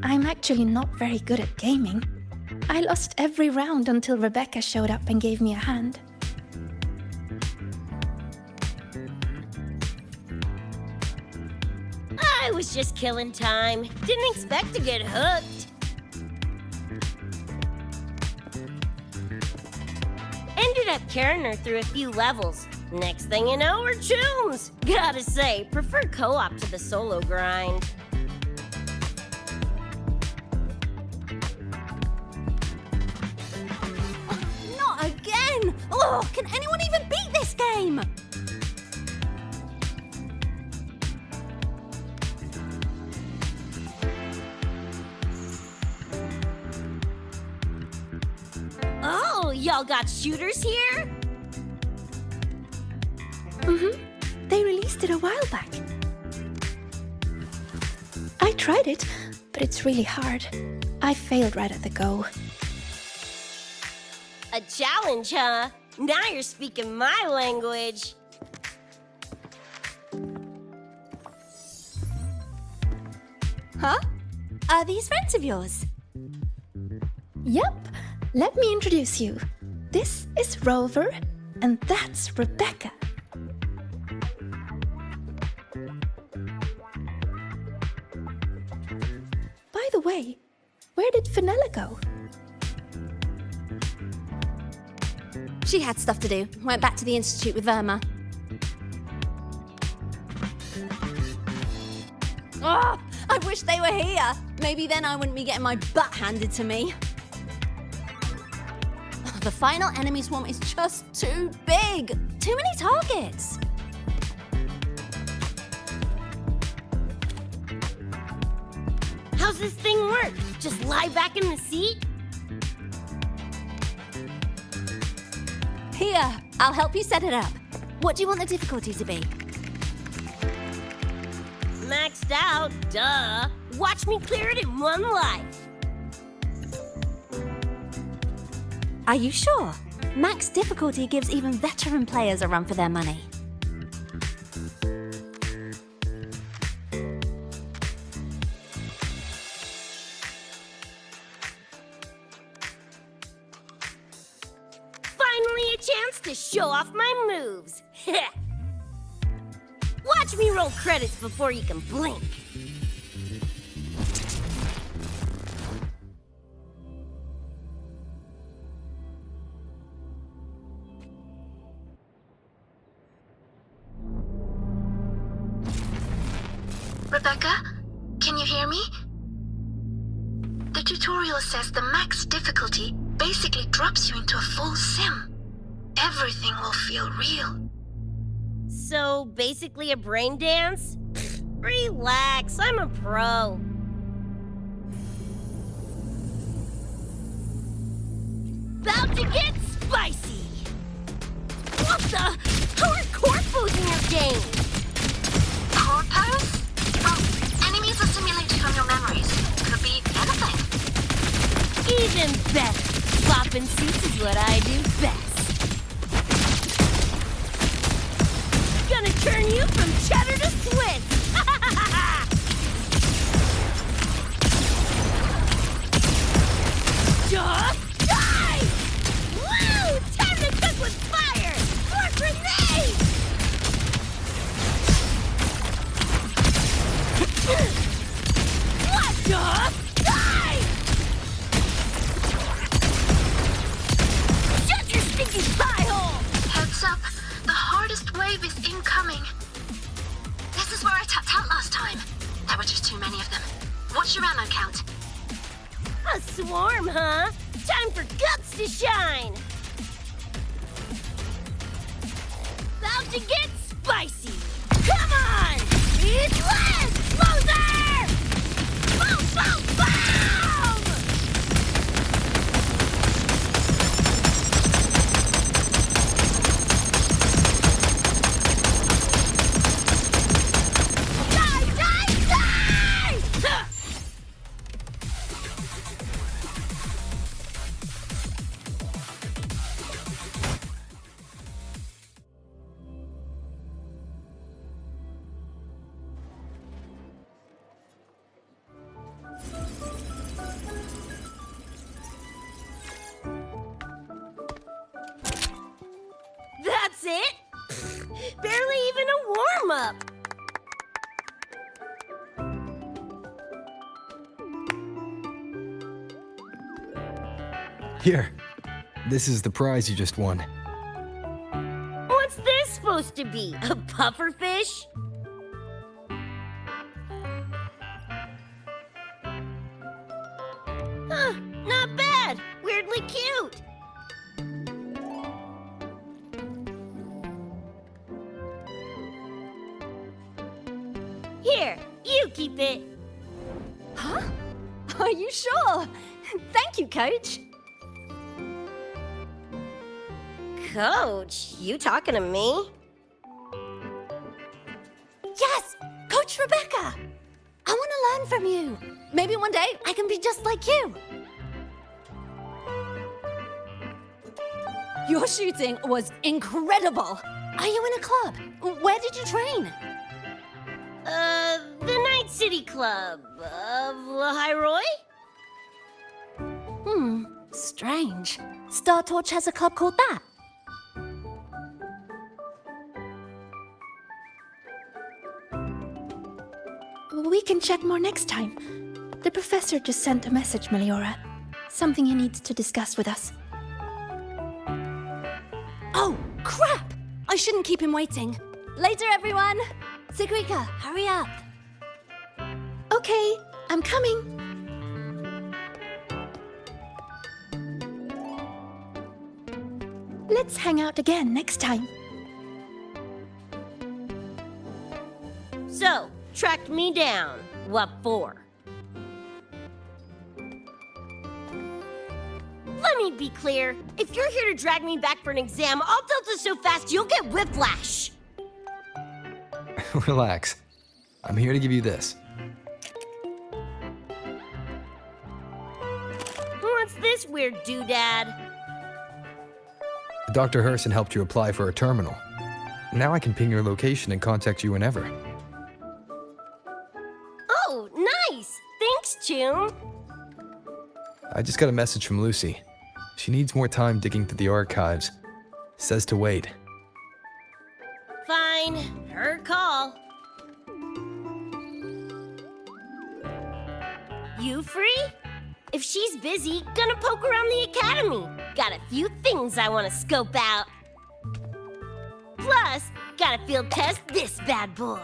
I'm actually not very good at gaming. I lost every round until Rebecca showed up and gave me a hand. I was just killing time. Didn't expect to get hooked. Ended up carrying her through a few levels. Next thing you know, we're chooms. Gotta say, prefer co-op to the solo grind. Not again! Oh, can anyone even beat this game? Y'all got shooters here? They released it a while back. I tried it, but it's really hard. I failed right at the go. A challenge, huh? Now you're speaking my language. Huh? Are these friends of yours? Yep, let me introduce you. This is Rover, and that's Rebecca. By the way, where did Fenella go? She had stuff to do. Went back to the Institute with Verma. Oh, I wish they were here. Maybe then I wouldn't be getting my butt handed to me. The final enemy swarm is just too big. Too many targets. How's this thing work? Just lie back in the seat? Here, I'll help you set it up. What do you want the difficulty to be? Maxed out, duh. Watch me clear it in one life. Are you sure? Max difficulty gives even veteran players a run for their money. Finally a chance to show off my moves. Watch me roll credits before you can blink. Rebecca, can you hear me? The tutorial says the max difficulty basically drops you into a full sim. Everything will feel real. So, basically a brain dance? Relax, I'm a pro. About to get spicy! What the? How are corpos in your game? Corpos? Well, enemies are simulated from your memories. Could be anything. Even better. Flopping seats is what I do best. Gonna turn you from cheddar to Swiss! Just die! Woo! Time to cook with fire! More grenades! What the? Die! Shut your stinky pie hole! Heads up, the hardest wave is incoming. This is where I tapped out last time. There were just too many of them. What's your ammo count? A swarm, huh? Time for guts to shine! About to get spicy! Come on! It's less! Loser! Boom, boom, boom! Die, die, die! Huh. That's it? Barely even a warm-up. Here. This is the prize you just won. What's this supposed to be? A pufferfish? Huh, not bad. Weirdly cute. Here, you keep it. Huh? Are you sure? Thank you, Coach. Coach, you talking to me? Yes! Coach Rebecca! I want to learn from you. Maybe one day I can be just like you. Your shooting was incredible. Are you in a club? Where did you train? The Night City Club of Lahiroy? Strange. Star Torch has a club called that. We can chat more next time. The professor just sent a message, Meliora. Something he needs to discuss with us. Oh, crap! I shouldn't keep him waiting. Later, everyone! Sigrika, hurry up. Okay, I'm coming. Let's hang out again next time. So, tracked me down. What for? Let me be clear. If you're here to drag me back for an exam, I'll delta so fast you'll get whiplash. Relax. I'm here to give you this. What's this weird doodad? Dr. Herson helped you apply for a terminal. Now I can ping your location and contact you whenever. Oh, nice! Thanks, Chum. I just got a message from Lucy. She needs more time digging through the archives. Says to wait. Fine, her call. You free? If she's busy, gonna poke around the academy. Got a few things I want to scope out. Plus, gotta field test this bad boy.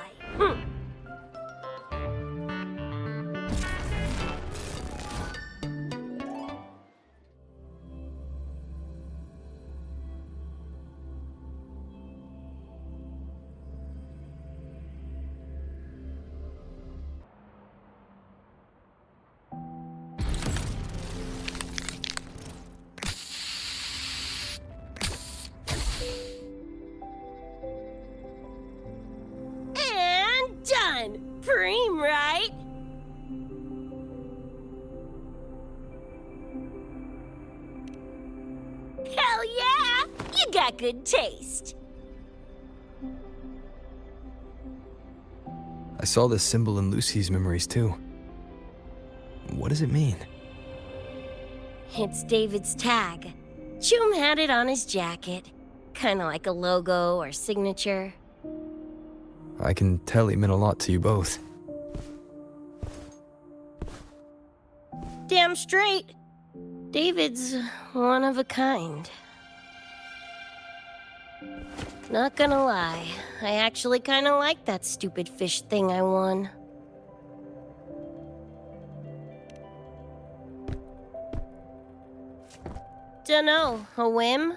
And done! Preem, right? Hell yeah! You got good taste. I saw this symbol in Lucy's memories too. What does it mean? It's David's tag. Chum had it on his jacket. Kinda like a logo or signature. I can tell he meant a lot to you both. Damn straight. David's one of a kind. Not gonna lie, I actually kinda like that stupid fish thing I won. Dunno, a whim?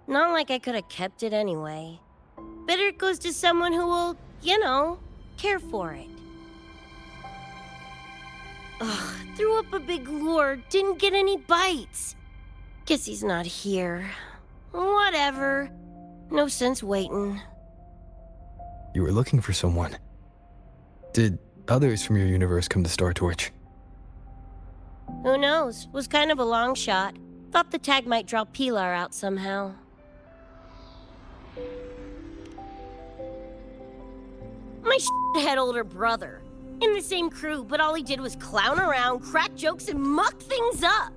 Not like I could have kept it anyway. Better it goes to someone who will, care for it. Ugh, threw up a big lure, didn't get any bites. Guess he's not here. Whatever. No sense waiting. You were looking for someone. Did others from your universe come to Star Torch? Who knows? Was kind of a long shot. Thought the tag might draw Pilar out somehow. My shithead older brother. In the same crew, but all he did was clown around, crack jokes, and muck things up.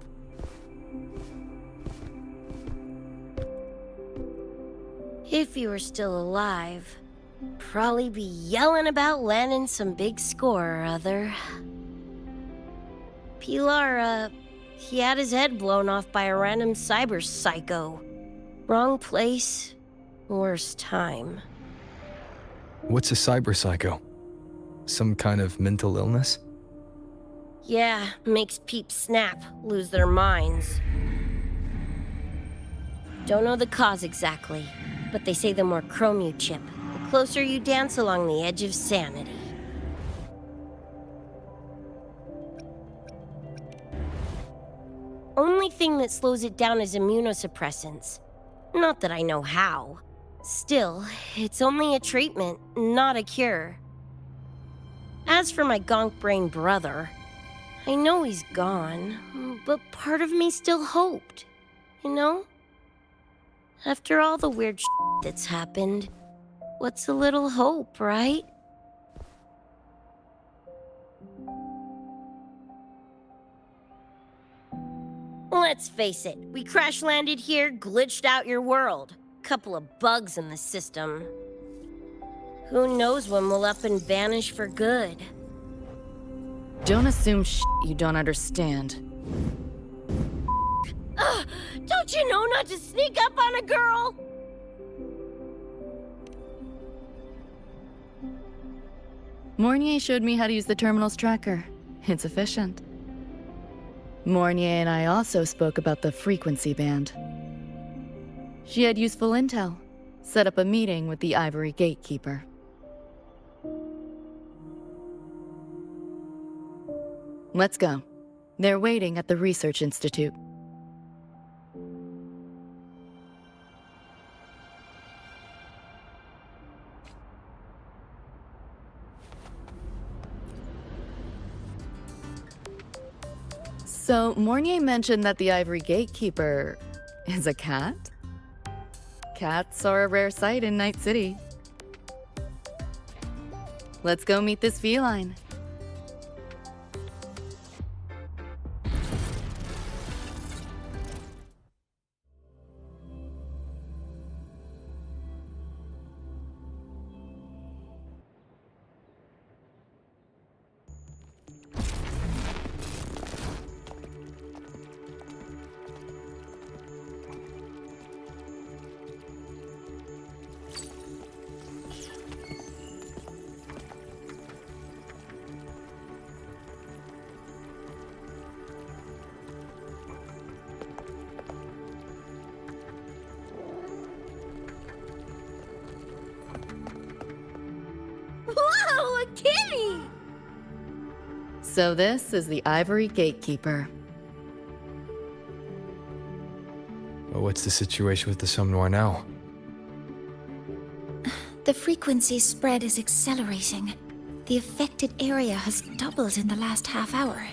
If he were still alive, probably be yelling about landing some big score or other. Pilar, he had his head blown off by a random cyber psycho. Wrong place, worst time. What's a cyber psycho? Some kind of mental illness? Yeah, makes peeps snap, lose their minds. Don't know the cause exactly, but they say the more chrome you chip, the closer you dance along the edge of sanity. Only thing that slows it down is immunosuppressants. Not that I know how. Still, it's only a treatment, not a cure. As for my gonk-brain brother, I know he's gone, but part of me still hoped, you know? After all the weird that's happened, what's a little hope, right? Let's face it, we crash-landed here, glitched out your world. Couple of bugs in the system. Who knows when we'll up and vanish for good? Don't assume you don't understand. Don't you know not to sneak up on a girl? Mornier showed me how to use the terminal's tracker. It's efficient. Mornier and I also spoke about the frequency band. She had useful intel. Set up a meeting with the Ivory Gatekeeper. Let's go. They're waiting at the Research Institute. So, Mornier mentioned that the Ivory Gatekeeper is a cat? Cats are a rare sight in Night City. Let's go meet this feline. Whoa, a kitty! So this is the Ivory Gatekeeper. Well, what's the situation with the Somme Noir now? The frequency spread is accelerating. The affected area has doubled in the last half hour.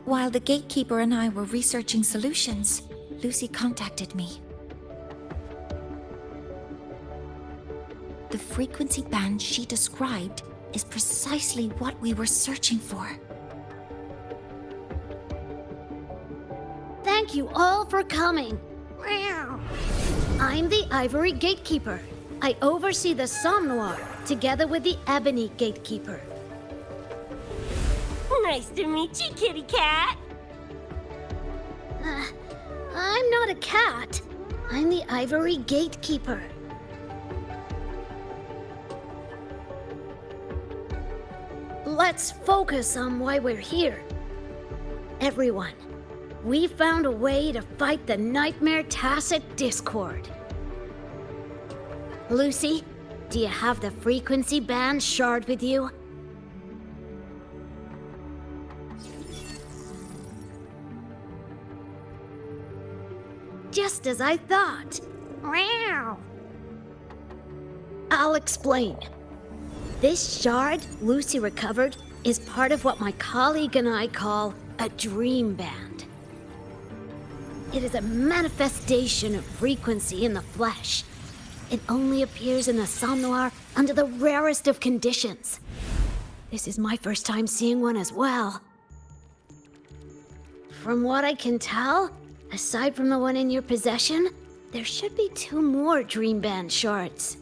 While the Gatekeeper and I were researching solutions, Lucy contacted me. The frequency band she described is precisely what we were searching for. Thank you all for coming. I'm the Ivory Gatekeeper. I oversee the Somme Noir, together with the Ebony Gatekeeper. Nice to meet you, kitty cat. I'm not a cat. I'm the Ivory Gatekeeper. Let's focus on why we're here. Everyone, we found a way to fight the Nightmare Tacit Discord. Lucy, do you have the frequency band shard with you? Just as I thought. I'll explain. This shard Lucy recovered is part of what my colleague and I call a dream band. It is a manifestation of frequency in the flesh. It only appears in the Somme Noir under the rarest of conditions. This is my first time seeing one as well. From what I can tell, aside from the one in your possession, there should be 2 more dream band shards.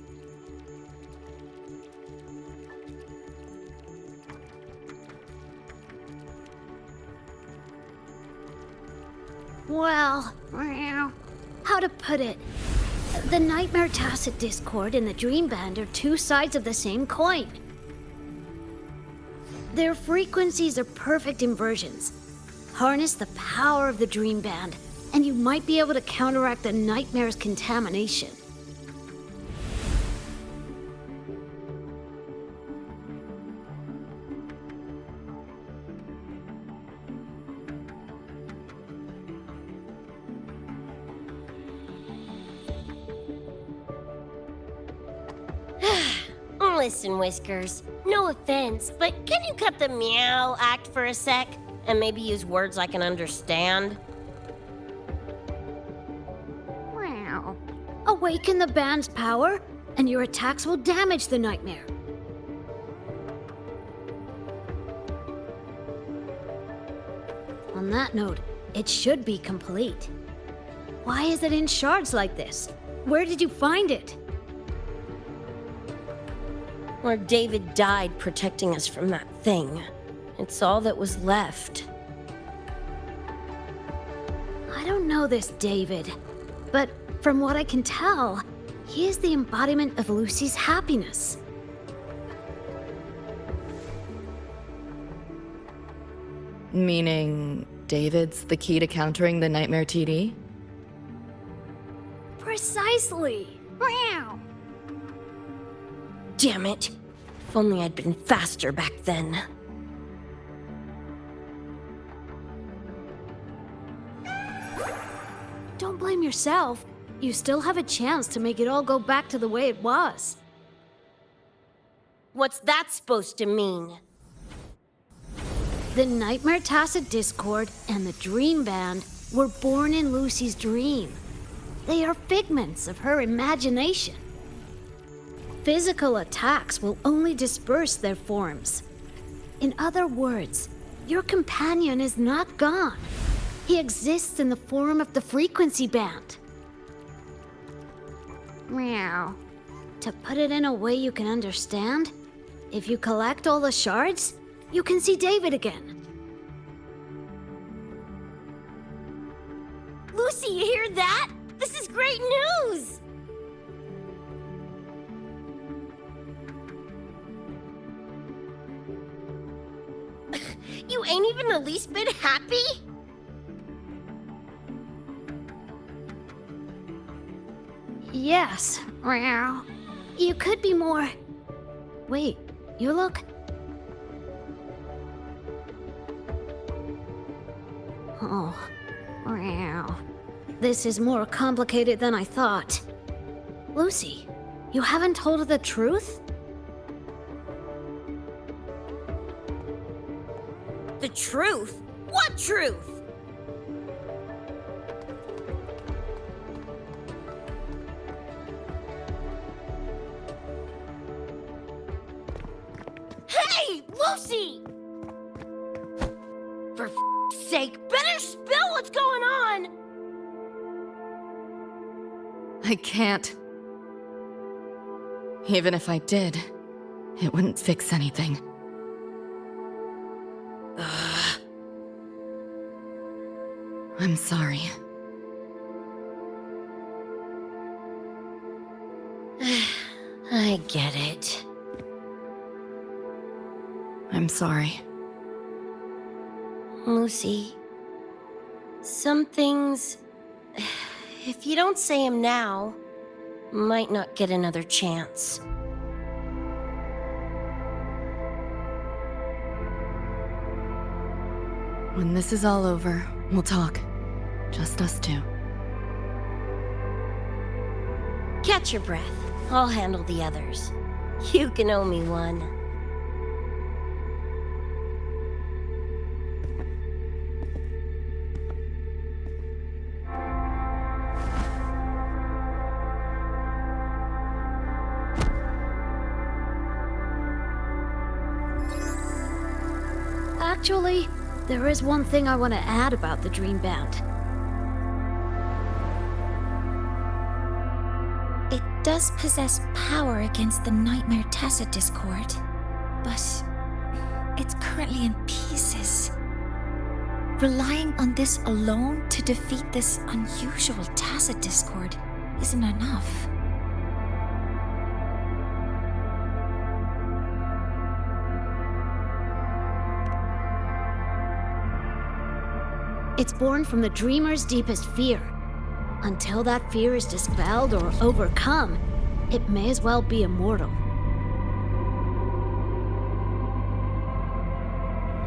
Well, how to put it? The Nightmare Tacit Discord and the Dream Band are 2 sides of the same coin. Their frequencies are perfect inversions. Harness the power of the Dream Band, and you might be able to counteract the Nightmare's contamination. Listen, Whiskers, no offense, but can you cut the meow act for a sec? And maybe use words I can understand? Wow. Awaken the band's power, and your attacks will damage the nightmare. On that note, it should be complete. Why is it in shards like this? Where did you find it? Where David died protecting us from that thing. It's all that was left. I don't know this David, but from what I can tell, he is the embodiment of Lucy's happiness. Meaning, David's the key to countering the Nightmare TD? Precisely! Meow! Damn it. If only I'd been faster back then. Don't blame yourself. You still have a chance to make it all go back to the way it was. What's that supposed to mean? The Nightmare Tacit Discord and the Dream Band were born in Lucy's dream. They are figments of her imagination. Physical attacks will only disperse their forms. In other words, your companion is not gone. He exists in the form of the frequency band. Meow. To put it in a way you can understand, if you collect all the shards, you can see David again. Lucy, you hear that? This is great news! You ain't even the least bit happy? Yes, meow. You could be more... Wait, you look... Oh, meow. This is more complicated than I thought. Lucy, you haven't told her the truth? The truth? What truth? Hey, Lucy! For f***'s sake, better spill what's going on! I can't. Even if I did, it wouldn't fix anything. I'm sorry. I get it. I'm sorry. Lucy, some things, if you don't say them now, might not get another chance. When this is all over, we'll talk. Just us two. Catch your breath. I'll handle the others. You can owe me one. Actually, there is one thing I want to add about the Dream Band. It does possess power against the Nightmare Tacit Discord, but it's currently in pieces. Relying on this alone to defeat this unusual Tacit Discord isn't enough. It's born from the dreamer's deepest fear. Until that fear is dispelled or overcome, it may as well be immortal.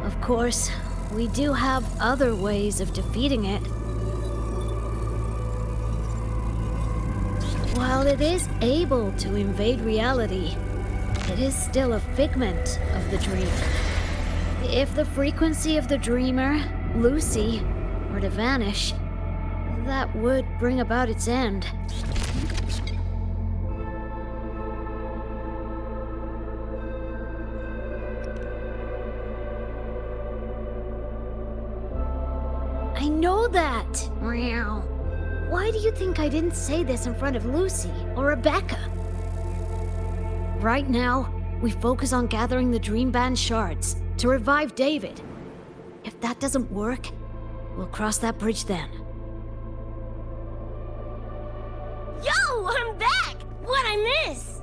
Of course, we do have other ways of defeating it. While it is able to invade reality, it is still a figment of the dreamer. If the frequency of the dreamer, Lucy, were to vanish, that would bring about its end. I know that! Meow. Why do you think I didn't say this in front of Lucy or Rebecca? Right now, we focus on gathering the Dream Band shards to revive David. If that doesn't work, we'll cross that bridge then. Yo, I'm back! What'd I miss?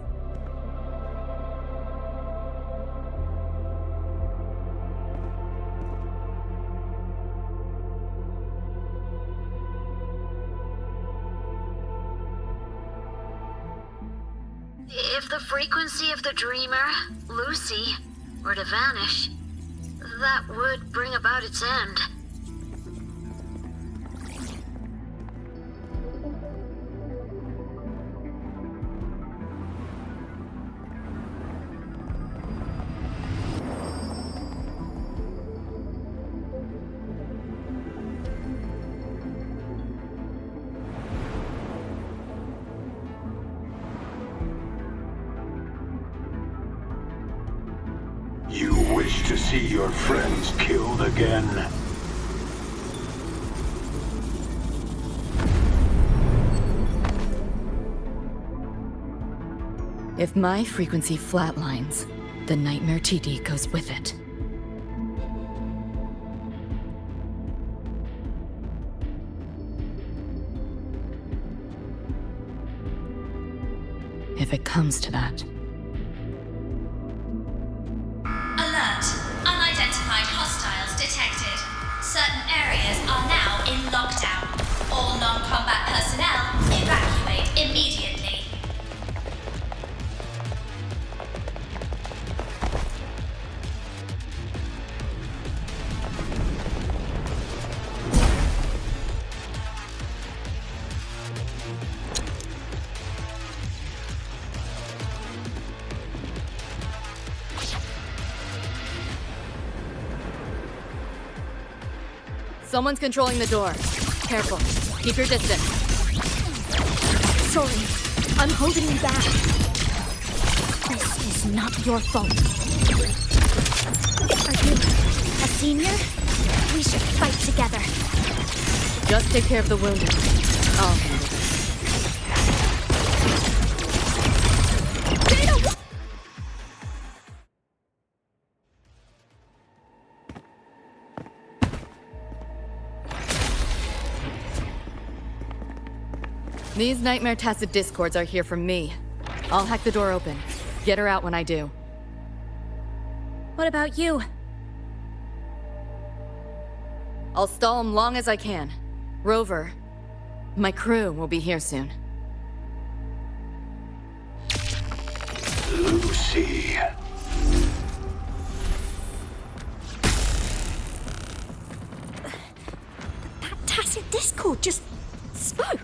If the frequency of the dreamer, Lucy, were to vanish, that would bring about its end. You wish to see your friends killed again? If my frequency flatlines, the Nightmare TD goes with it. If it comes to that. Alert! Unidentified hostiles detected. Certain areas are now in lockdown. All non-combat personnel, evacuate immediately. Someone's controlling the door. Careful. Keep your distance. Sorry, I'm holding you back. This is not your fault. Are you a senior? We should fight together. Just take care of the wounded. I'll handle this. These Nightmare Tacit Discords are here from me. I'll hack the door open. Get her out when I do. What about you? I'll stall them long as I can. Rover, my crew will be here soon. Lucy. That Tacit Discord just spoke.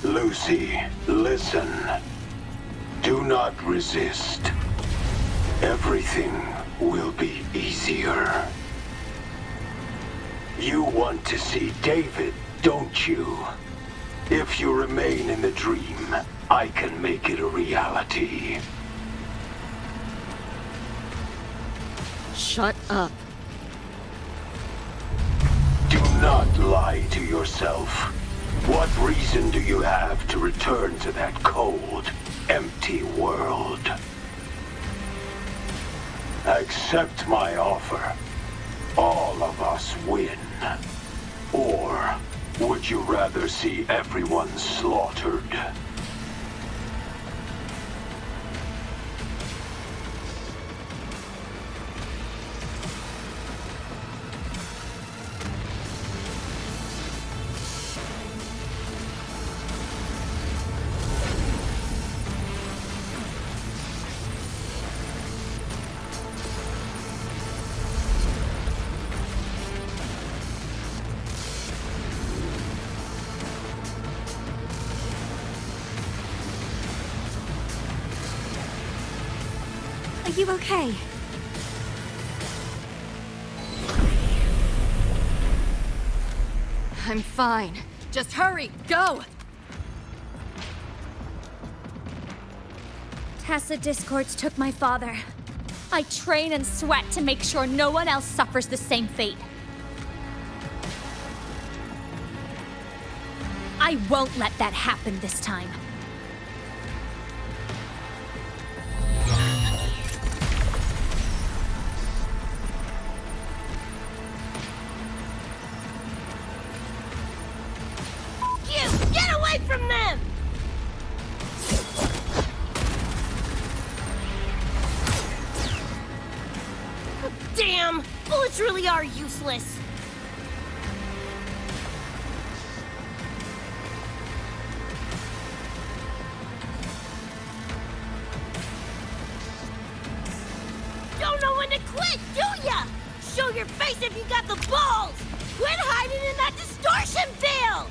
Lucy, listen. Do not resist. Everything will be easier. You want to see David, don't you? If you remain in the dream, I can make it a reality. Shut up. Do not lie to yourself. What reason do you have to return to that cold, empty world? Accept my offer. All of us win. Or would you rather see everyone slaughtered? Are you okay? I'm fine. Just hurry, go! Tacit discords took my father. I train and sweat to make sure no one else suffers the same fate. I won't let that happen this time. You! Get away from them! Damn! Bullets really are useless! Don't know when to quit, do ya? Show your face if you got the balls! Quit hiding in that distortion field!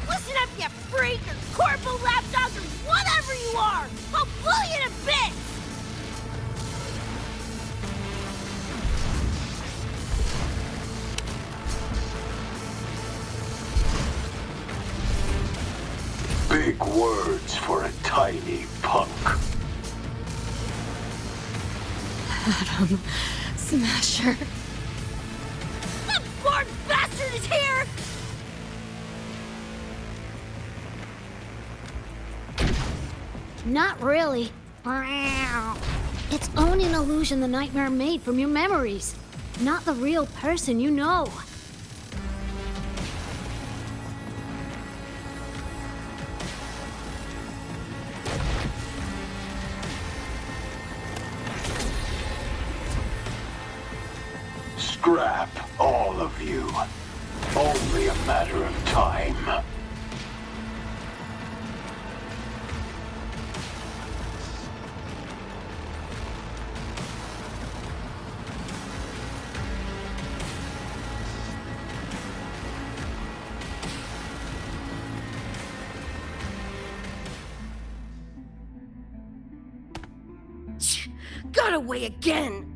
Listen up, you freak, or corporal lapdog, or whatever you are! I'll blow you to bits! Big words for a tiny punk. Adam Smasher. That born bastard is here! Not really. It's only an illusion the nightmare made from your memories, not the real person you know. Scrap, all of you. Only a matter of time. Got away again!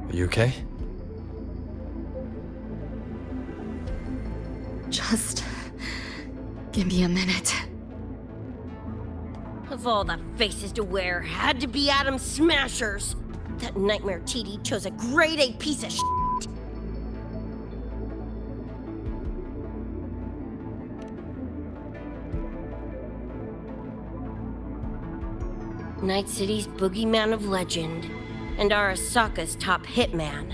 Are you okay? Just give me a minute. Of all the faces to wear, had to be Adam Smasher's. That nightmare TD chose a grade A piece of shit. Night City's boogeyman of legend, and Arasaka's top hitman.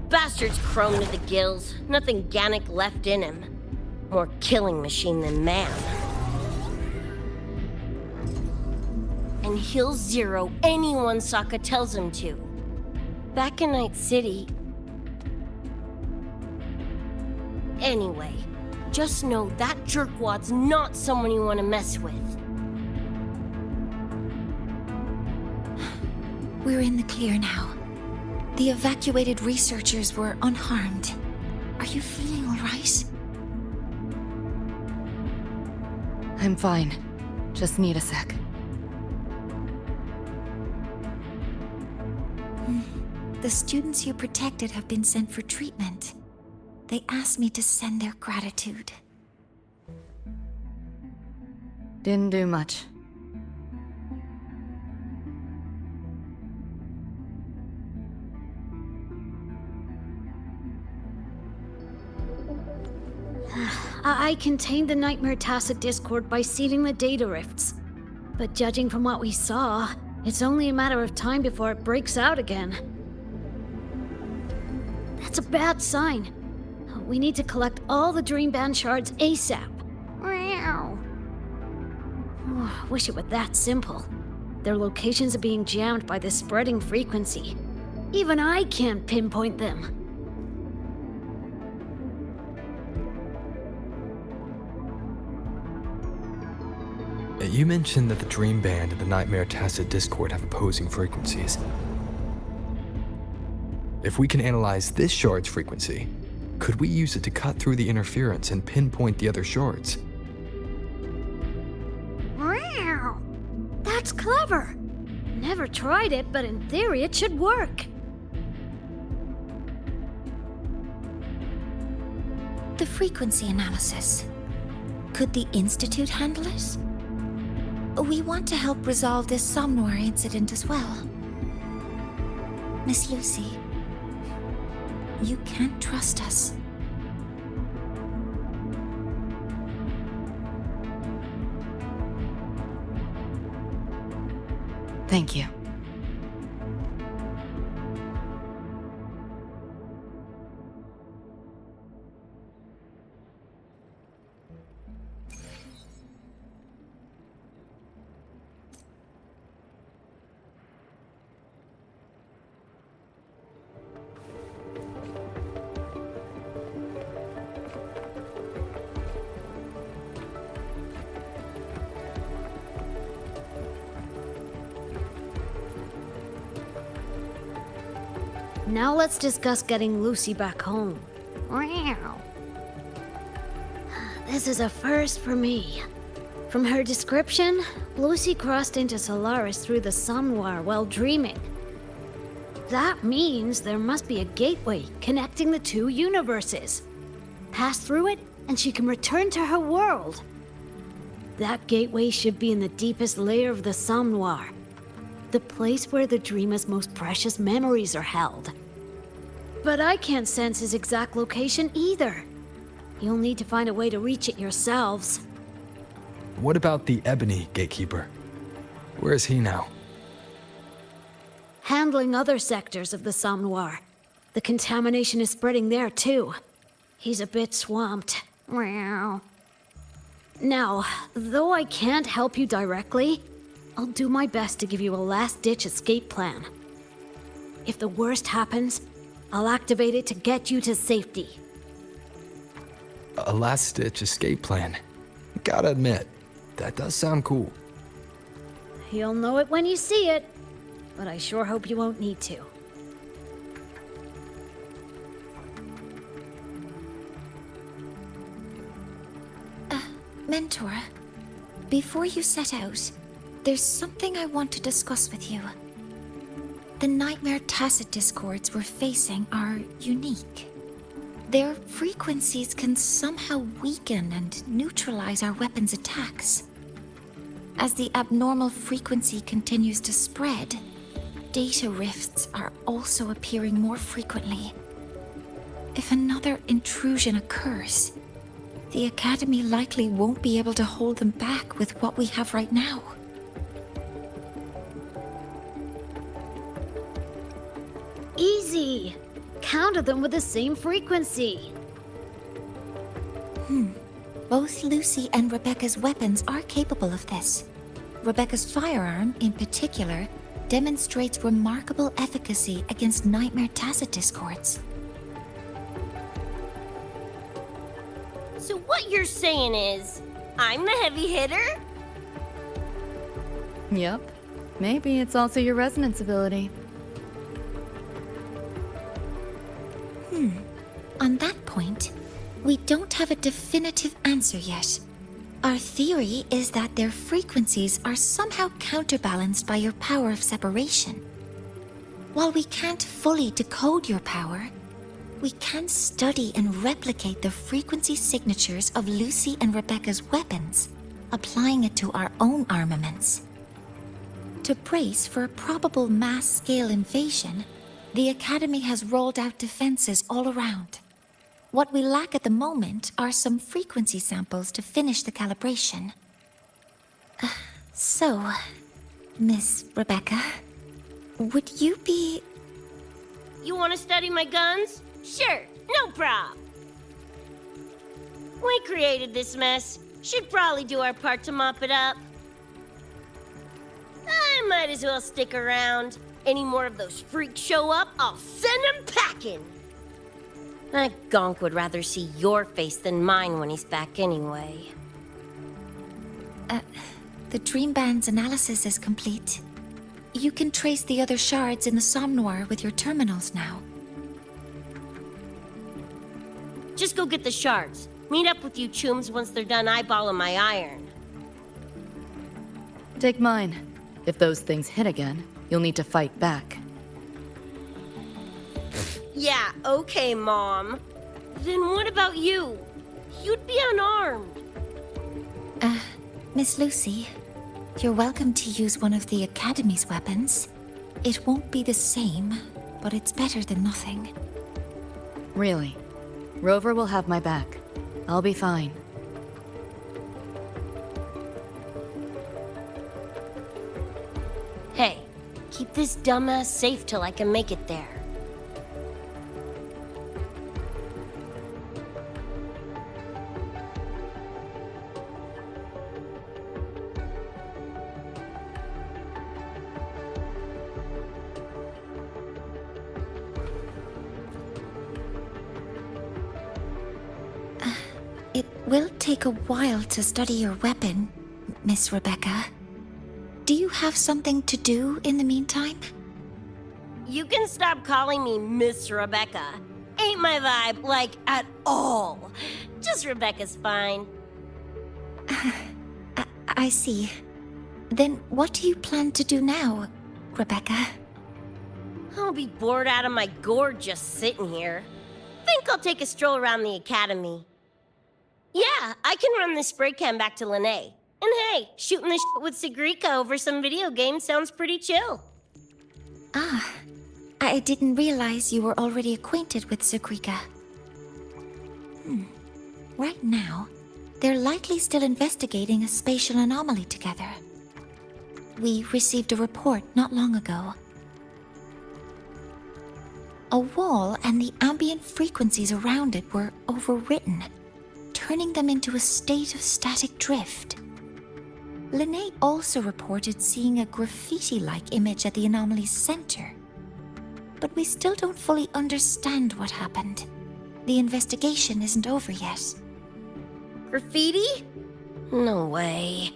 Bastard's chrome to the gills, nothing Gannic left in him. More killing machine than man. And he'll zero anyone Sokka tells him to. Back in Night City... Anyway, just know that jerkwad's not someone you want to mess with. We're in the clear now. The evacuated researchers were unharmed. Are you feeling all right? I'm fine. Just need a sec. The students you protected have been sent for treatment. They asked me to send their gratitude. Didn't do much. I contained the Nightmare Tacit Discord by sealing the data rifts. But judging from what we saw, it's only a matter of time before it breaks out again. That's a bad sign. We need to collect all the Dream Band shards ASAP. Wish it were that simple. Their locations are being jammed by the spreading frequency. Even I can't pinpoint them. You mentioned that the Dream Band and the Nightmare Tacit Discord have opposing frequencies. If we can analyze this shard's frequency, could we use it to cut through the interference and pinpoint the other shards? Wow! That's clever! Never tried it, but in theory it should work. The frequency analysis. Could the Institute handle it? We want to help resolve this Somnoir incident as well. Miss Lucy, you can't trust us. Thank you. Now let's discuss getting Lucy back home. Wow. This is a first for me. From her description, Lucy crossed into Solaris through the Somnoir while dreaming. That means there must be a gateway connecting the two universes. Pass through it, and she can return to her world. That gateway should be in the deepest layer of the Somnoir, the place where the dreamer's most precious memories are held. But I can't sense his exact location either. You'll need to find a way to reach it yourselves. What about the Ebony Gatekeeper? Where is he now? Handling other sectors of the Somnoir. The contamination is spreading there too. He's a bit swamped. Now, though I can't help you directly, I'll do my best to give you a last-ditch escape plan. If the worst happens, I'll activate it to get you to safety. A last-ditch escape plan. Gotta admit, that does sound cool. You'll know it when you see it, but I sure hope you won't need to. Mentor, before you set out, there's something I want to discuss with you. The Nightmare Tacit Discords we're facing are unique. Their frequencies can somehow weaken and neutralize our weapons' attacks. As the abnormal frequency continues to spread, data rifts are also appearing more frequently. If another intrusion occurs, the Academy likely won't be able to hold them back with what we have right now. Easy! Counter them with the same frequency. Both Lucy and Rebecca's weapons are capable of this. Rebecca's firearm, in particular, demonstrates remarkable efficacy against Nightmare Tacit Discords. So what you're saying is, I'm the heavy hitter? Yep. Maybe it's also your resonance ability. On that point, we don't have a definitive answer yet. Our theory is that their frequencies are somehow counterbalanced by your power of separation. While we can't fully decode your power, we can study and replicate the frequency signatures of Lucy and Rebecca's weapons, applying it to our own armaments. To brace for a probable mass-scale invasion, the Academy has rolled out defenses all around. What we lack at the moment are some frequency samples to finish the calibration. So, Miss Rebecca, would you be... You want to study my guns? Sure, no prob. We created this mess. Should probably do our part to mop it up. I might as well stick around. Any more of those freaks show up, I'll send them packing. That gonk would rather see your face than mine when he's back anyway. The Dream Band's analysis is complete. You can trace the other shards in the Somnoir with your terminals now. Just go get the shards. Meet up with you chooms once they're done eyeballing my iron. Take mine. If those things hit again, you'll need to fight back. Yeah, okay, Mom. Then what about you? You'd be unarmed. Miss Lucy, you're welcome to use one of the Academy's weapons. It won't be the same, but it's better than nothing. Really? Rover will have my back. I'll be fine. Hey, keep this dumbass safe till I can make it there. It will take a while to study your weapon, Miss Rebecca. Do you have something to do in the meantime? You can stop calling me Miss Rebecca. Ain't my vibe, like, at all. Just Rebecca's fine. I see. Then what do you plan to do now, Rebecca? I'll be bored out of my gourd just sitting here. Think I'll take a stroll around the academy. Yeah, I can run this spray can back to Lene. And hey, shooting the shit with Sigrika over some video games sounds pretty chill. Ah, I didn't realize you were already acquainted with Sigrika. Right now, they're likely still investigating a spatial anomaly together. We received a report not long ago. A wall and the ambient frequencies around it were overwritten, turning them into a state of static drift. Lene also reported seeing a graffiti-like image at the anomaly's center. But we still don't fully understand what happened. The investigation isn't over yet. Graffiti? No way.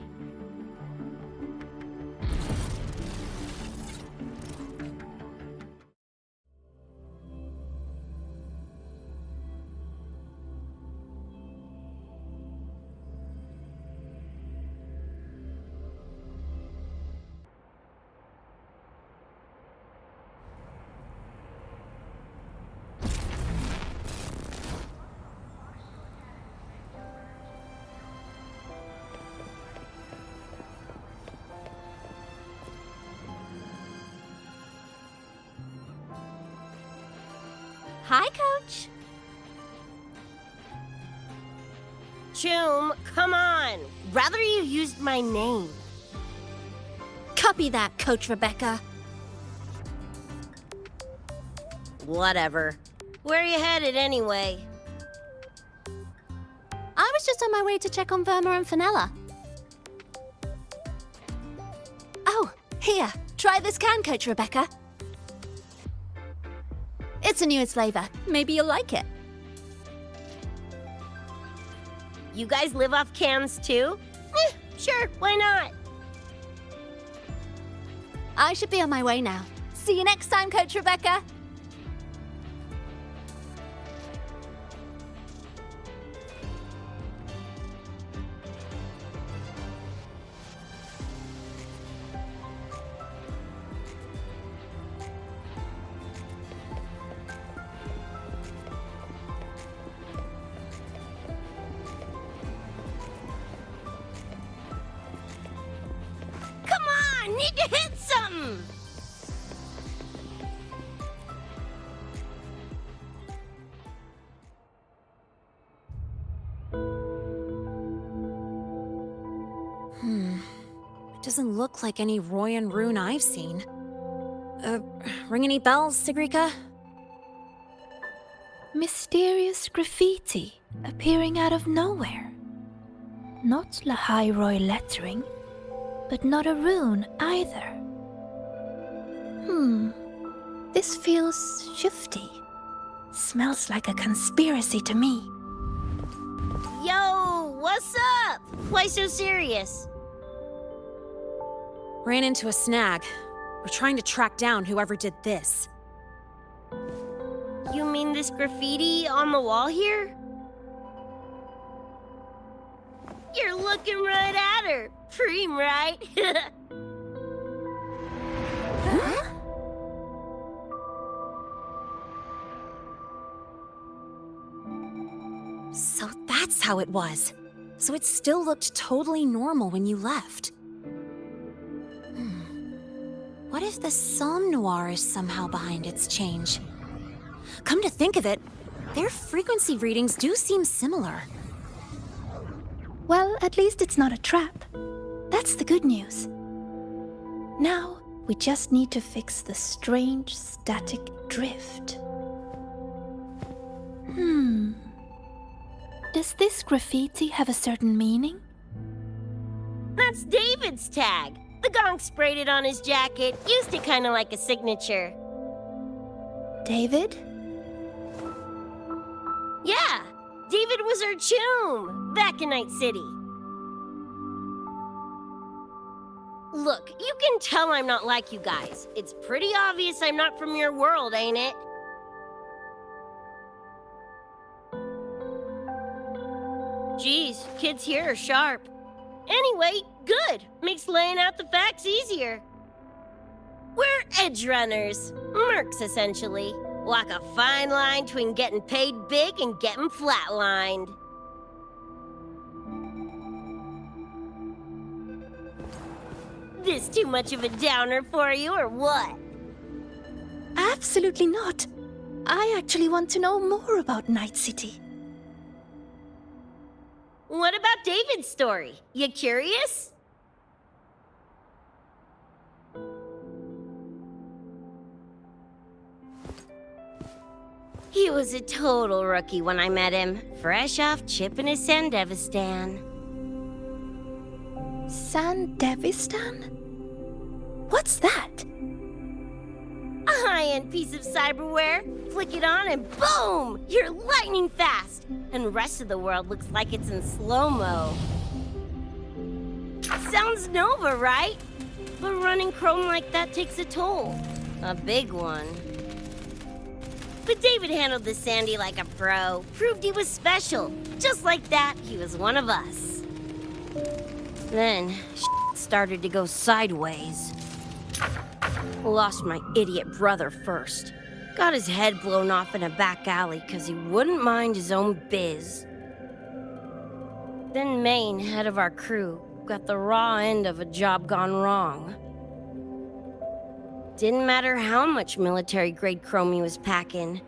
Hi, Coach. Choom, come on. Rather you used my name. Copy that, Coach Rebecca. Whatever. Where are you headed anyway? I was just on my way to check on Verma and Fenella. Oh, here. Try this can, Coach Rebecca. It's the newest flavor. Maybe you'll like it. You guys live off cans too? Sure, why not? I should be on my way now. See you next time, Coach Rebecca. Need to hit something! It doesn't look like any Royan rune I've seen. Ring any bells, Sigrika? Mysterious graffiti appearing out of nowhere. Not Lahai Roy lettering, but not a rune either. This feels shifty. Smells like a conspiracy to me. Yo, what's up? Why so serious? Ran into a snag. We're trying to track down whoever did this. You mean this graffiti on the wall here? You're looking right at her. Preem, right? Huh? So that's how it was. So it still looked totally normal when you left. What if the Somme Noir is somehow behind its change? Come to think of it, their frequency readings do seem similar. Well, at least it's not a trap. That's the good news. Now, we just need to fix the strange static drift. Does this graffiti have a certain meaning? That's David's tag. The gonk sprayed it on his jacket, used it kind of like a signature. David? Yeah, David was our choom back in Night City. Look, you can tell I'm not like you guys. It's pretty obvious I'm not from your world, ain't it? Geez, kids here are sharp. Anyway, good. Makes laying out the facts easier. We're Edgerunners. Mercs, essentially. Walk a fine line between getting paid big and getting flatlined. This too much of a downer for you, or what? Absolutely not. I actually want to know more about Night City. What about David's story? You curious? He was a total rookie when I met him, fresh off chipping his Sandevistan. Sandevistan? What's that? A high-end piece of cyberware. Flick it on and boom! You're lightning fast! And the rest of the world looks like it's in slow-mo. Sounds Nova, right? But running chrome like that takes a toll. A big one. But David handled the Sandy like a pro. Proved he was special. Just like that, he was one of us. Then, started to go sideways. Lost my idiot brother first. Got his head blown off in a back alley because he wouldn't mind his own biz. Then Maine, head of our crew, got the raw end of a job gone wrong. Didn't matter how much military-grade chrome he was packing.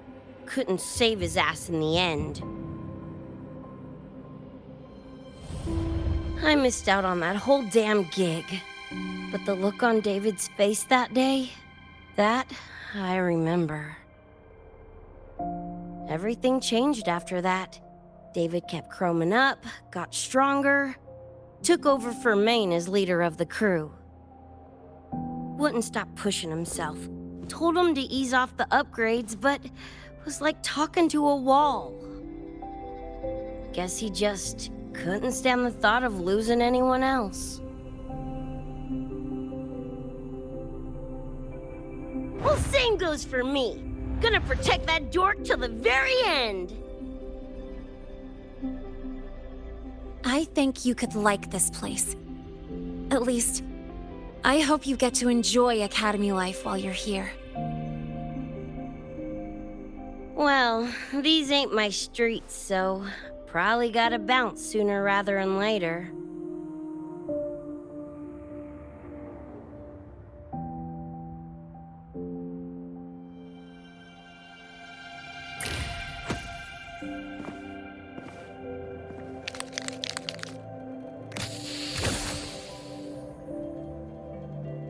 Couldn't save his ass in the end. I missed out on that whole damn gig. But the look on David's face that day, that I remember. Everything changed after that. David kept chroming up, got stronger, took over for Maine as leader of the crew. Wouldn't stop pushing himself. Told him to ease off the upgrades, but was like talking to a wall. Guess he just couldn't stand the thought of losing anyone else. Well, same goes for me. Gonna protect that dork till the very end. I think you could like this place. At least, I hope you get to enjoy Academy life while you're here. Well, these ain't my streets, so probably gotta bounce sooner rather than later.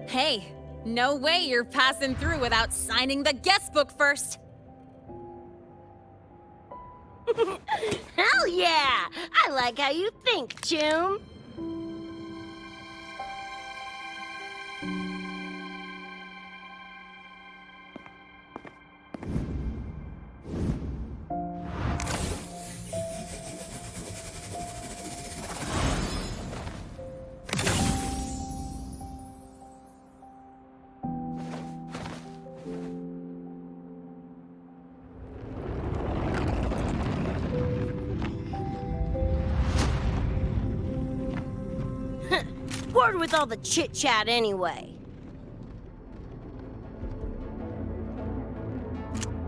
Hey, no way you're passing through without signing the guest book first. Hell yeah! I like how you think, Choom. bored with all the chit-chat anyway.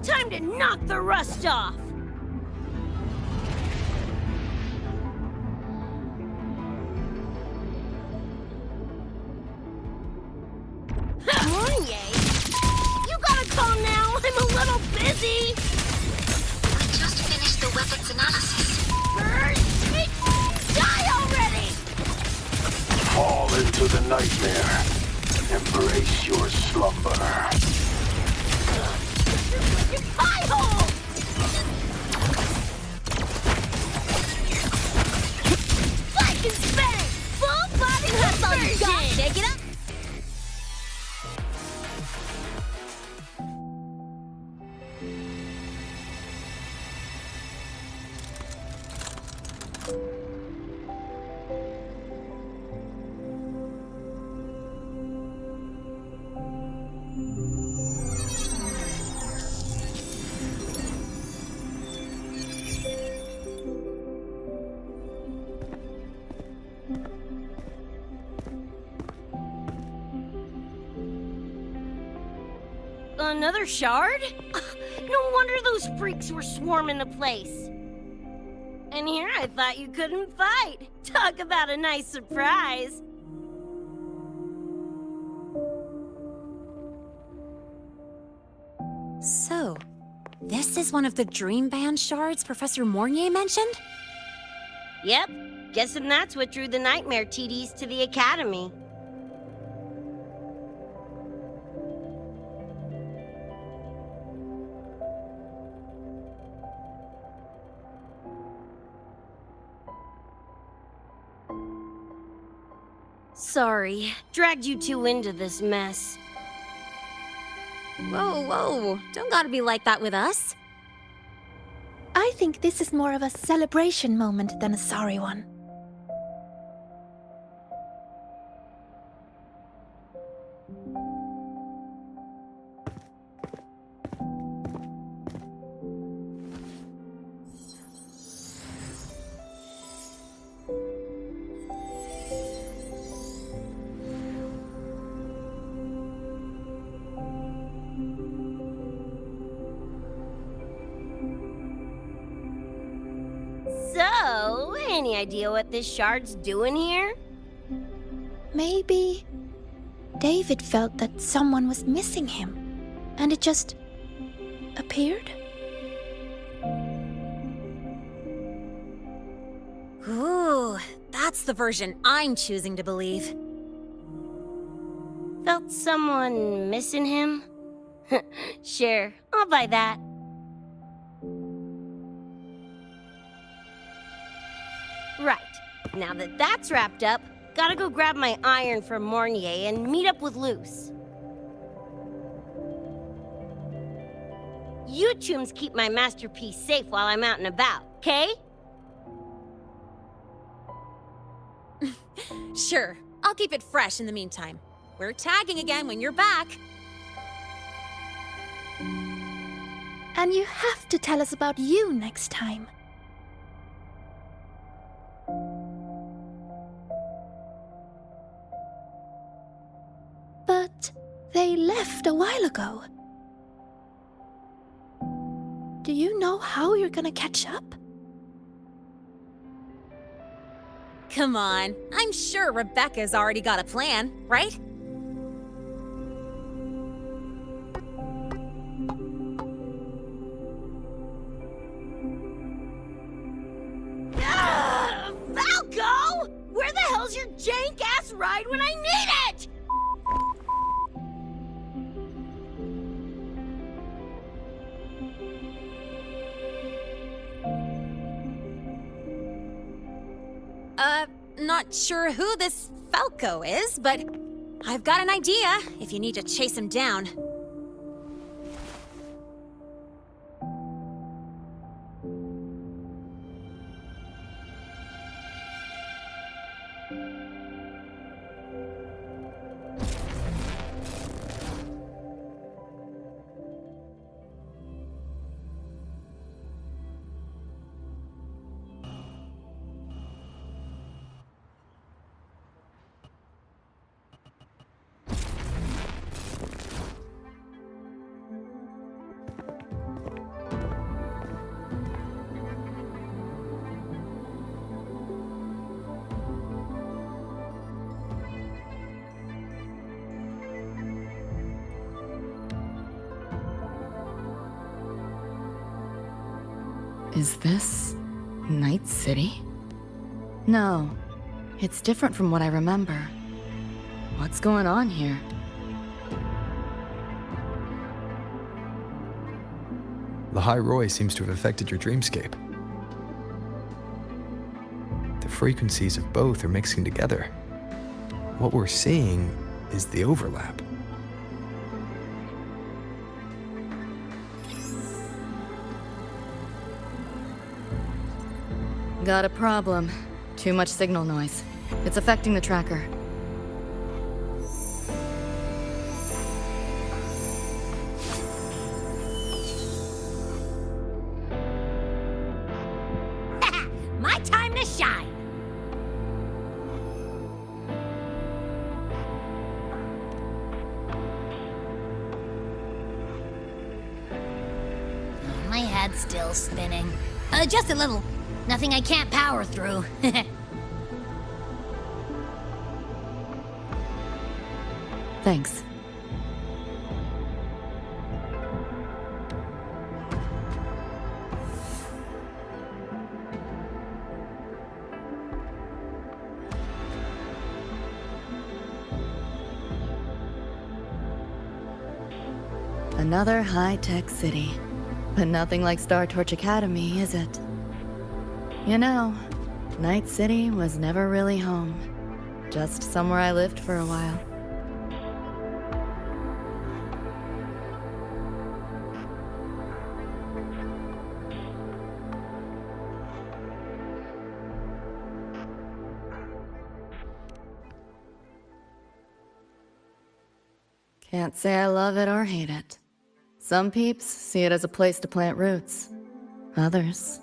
Time to knock the rust off! Mornier! You gotta calm now! I'm a little busy! We just finished the weapons analysis. Die already! Fall into the nightmare. Embrace your slumber. Pie hole! Flank and spank! Full body That's all you got! Shake it up! Another shard? No wonder those freaks were swarming the place. And here I thought you couldn't fight. Talk about a nice surprise. So, this is one of the Dream Band shards Professor Mornier mentioned? Yep. Guessing that's what drew the Nightmare TDs to the Academy. Sorry, dragged you two into this mess. Whoa, whoa, don't gotta be like that with us. I think this is more of a celebration moment than a sorry one. So, any idea what this shard's doing here? Maybe David felt that someone was missing him, and it just appeared? Ooh, that's the version I'm choosing to believe. Felt someone missing him? Sure, I'll buy that. Right, now that that's wrapped up, gotta go grab my iron from Mornier and meet up with Luce. You chums keep my masterpiece safe while I'm out and about, okay? Sure, I'll keep it fresh in the meantime. We're tagging again when you're back. And you have to tell us about you next time. But they left a while ago. Do you know how you're gonna catch up? Come on, I'm sure Rebecca's already got a plan, right? Falco! Where the hell's your jank-ass ride when I need it? Not sure who this Falco is, but I've got an idea if you need to chase him down. Is this Night City? No, it's different from what I remember. What's going on here? Lahai Roy seems to have affected your dreamscape. The frequencies of both are mixing together. What we're seeing is the overlap. Got a problem. Too much signal noise. It's affecting the tracker. My time to shine! My head's still spinning. Just a little. Nothing I can't power through. Thanks. Another high-tech city. But nothing like Star Torch Academy, is it? You know, Night City was never really home. Just somewhere I lived for a while. Can't say I love it or hate it. Some peeps see it as a place to plant roots. Others,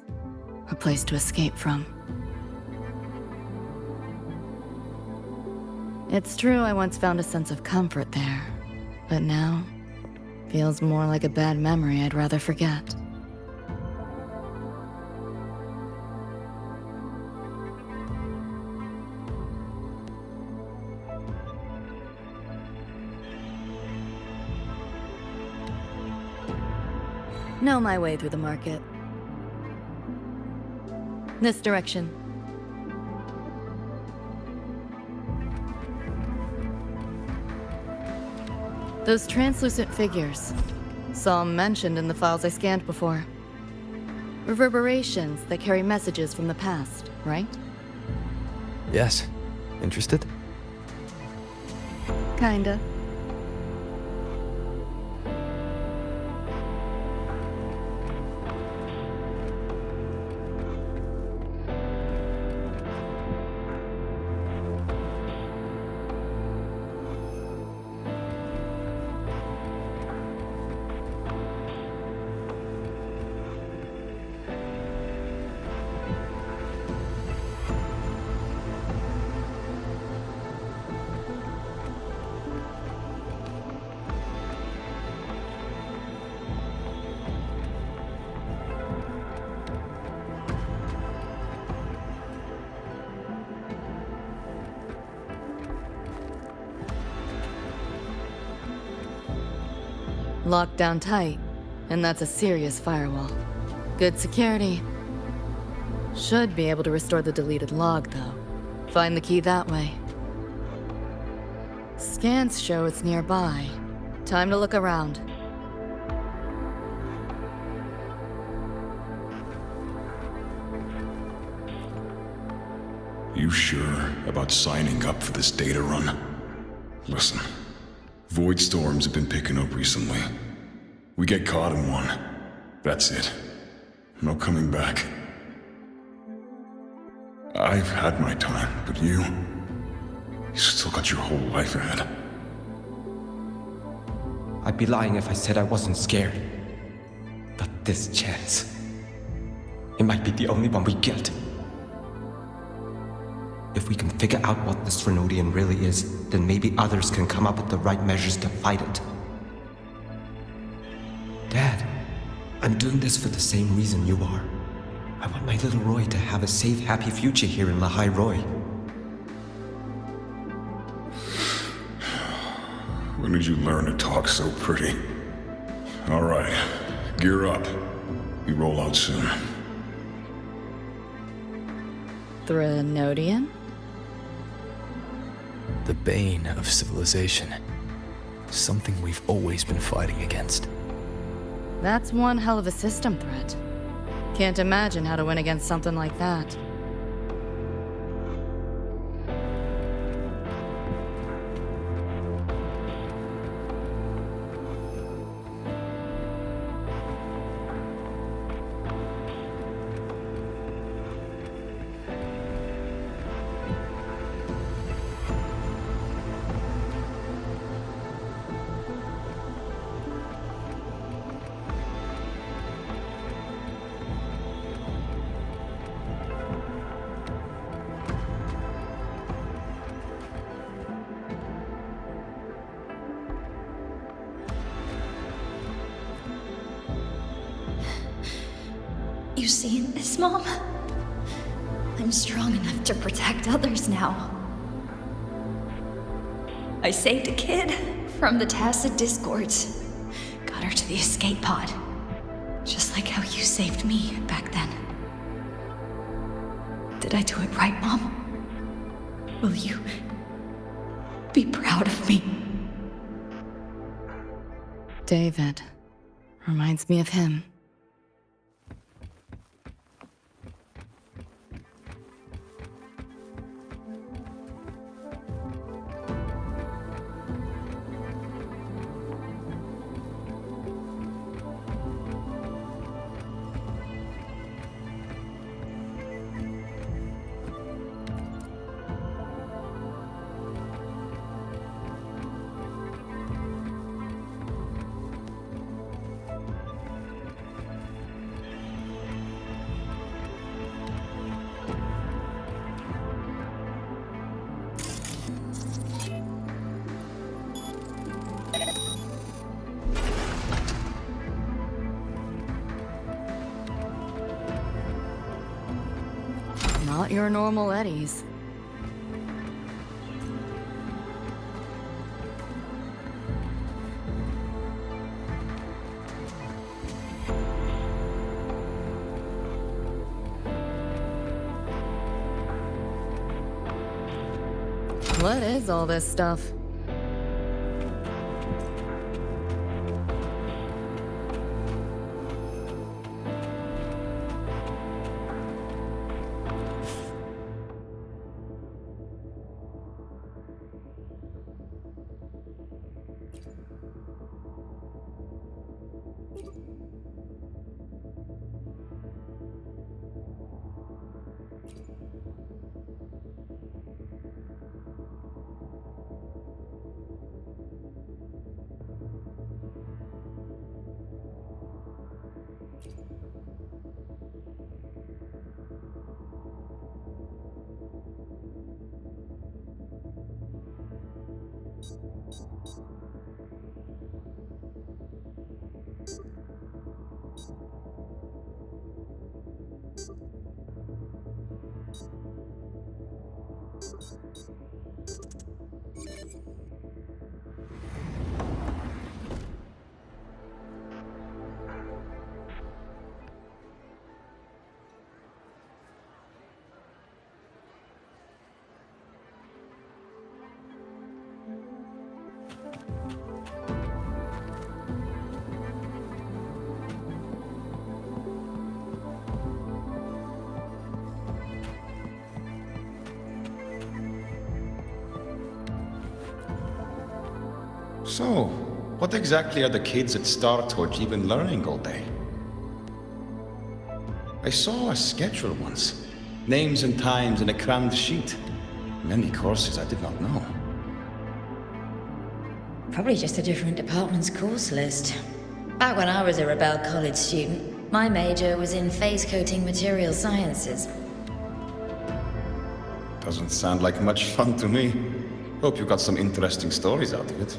a place to escape from. It's true I once found a sense of comfort there, but now feels more like a bad memory I'd rather forget. Know my way through the market. This direction. Those translucent figures. Saw 'em mentioned in the files I scanned before. Reverberations that carry messages from the past, right? Yes. Interested? Kinda. Locked down tight, and that's a serious firewall. Good security. Should be able to restore the deleted log, though. Find the key that way. Scans show it's nearby. Time to look around. You sure about signing up for this data run? Listen, void storms have been picking up recently. We get caught in one. That's it. No coming back. I've had my time, but you still got your whole life ahead. I'd be lying if I said I wasn't scared. But this chance, it might be the only one we get. If we can figure out what this Renodian really is, then maybe others can come up with the right measures to fight it. Dad, I'm doing this for the same reason you are. I want my little Roy to have a safe, happy future here in Lahai Roy. When did you learn to talk so pretty? All right, gear up. We roll out soon. Threnodian? The bane of civilization. Something we've always been fighting against. That's one hell of a system threat. Can't imagine how to win against something like that. You seeing this, Mom? I'm strong enough to protect others now. I saved a kid from the Tacit Discords. Got her to the escape pod. Just like how you saved me back then. Did I do it right, Mom? Will you be proud of me? David. Reminds me of him. Not your normal Eddies. What is all this stuff? So, what exactly are the kids at Star Torch even learning all day? I saw a schedule once. Names and times in a crammed sheet. Many courses I did not know. Probably just a different department's course list. Back when I was a Rebel College student, my major was in phase coating material sciences. Doesn't sound like much fun to me. Hope you got some interesting stories out of it.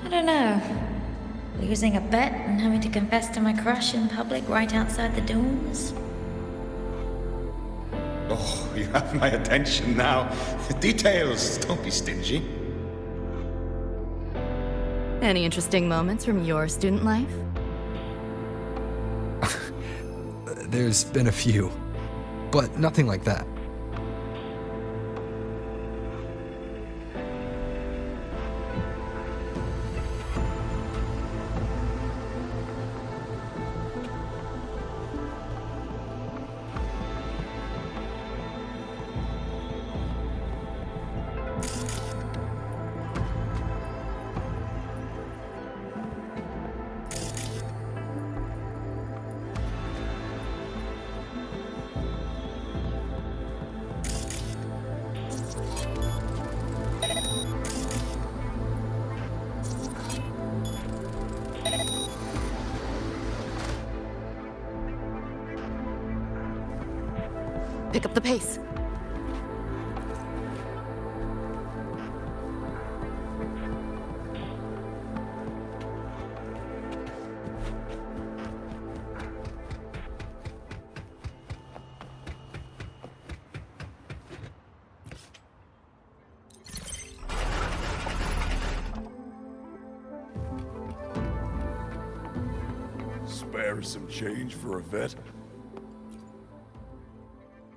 I don't know. Losing a bet and having to confess to my crush in public right outside the doors. Oh, you have my attention now. Details, don't be stingy. Any interesting moments from your student life? There's been a few. but nothing like that. Pick up the pace. Spare some change for a vet?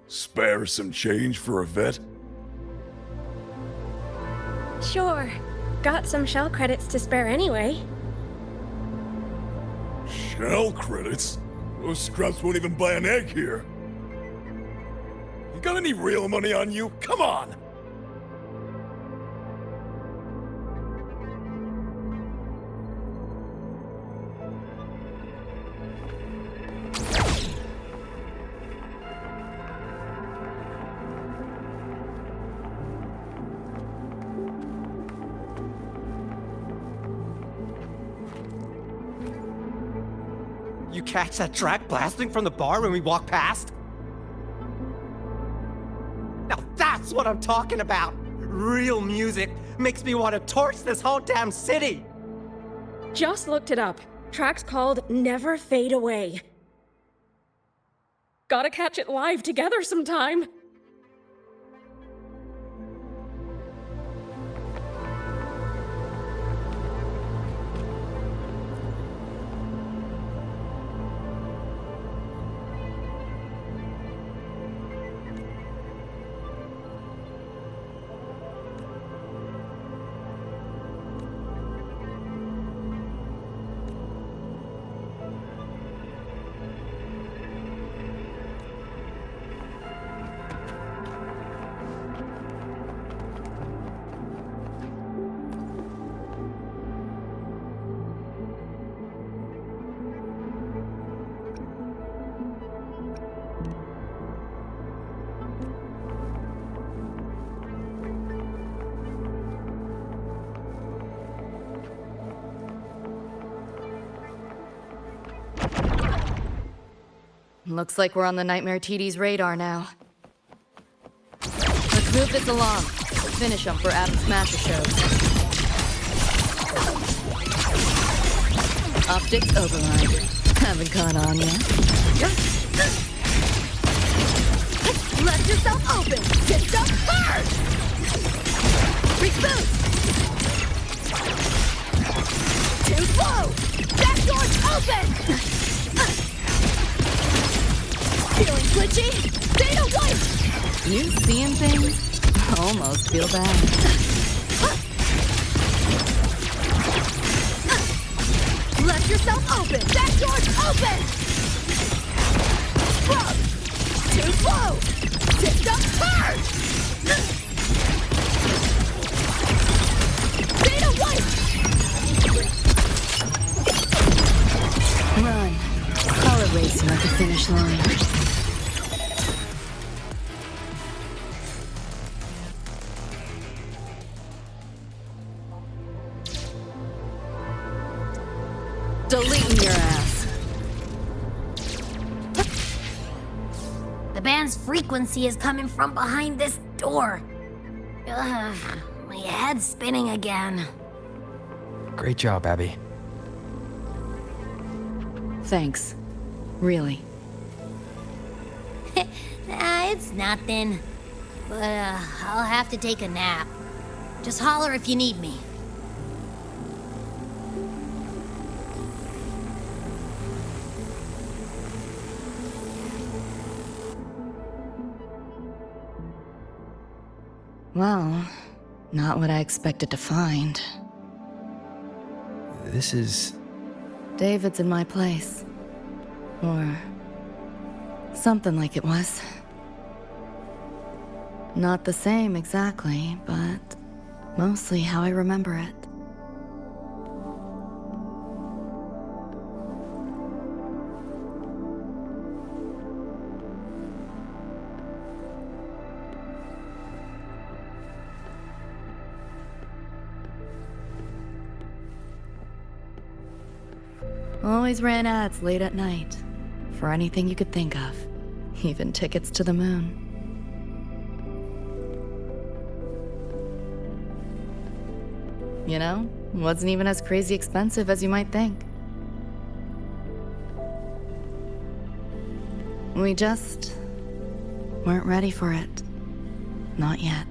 Spare some change for a vet? Sure. Got some shell credits to spare anyway. Shell credits? Those scraps won't even buy an egg here. You got any real money on you? Come on! You catch that track blasting from the bar when we walk past? Now that's what I'm talking about! Real music makes me want to torch this whole damn city! Just looked it up. Track's called Never Fade Away. Gotta catch it live together sometime. Looks like we're on the Nightmare TD's radar now. Let's move this along. Finish them for Adam Smasher shows. Optics override. Haven't caught on yet. Left yourself open! Tipped up hard! Reboot! Too slow! Back door's open! Feeling glitchy? Data wipe! You seeing things? I almost feel bad. Left yourself open! Back door's open! Scrub! Too slow! Tipped up hard! Data wipe! Run. Call it racing at the finish line. Deleting your ass. The band's frequency is coming from behind this door. Ugh, my head's spinning again. Great job, Abby. Thanks. Really. It's nothing. But I'll have to take a nap. Just holler if you need me. Well, not what I expected to find. This is... David's in my place. Or... something like it was. Not the same exactly, but mostly how I remember it. Always ran ads late at night, for anything you could think of, even tickets to the moon. You know, wasn't even as crazy expensive as you might think. We just weren't ready for it. Not yet.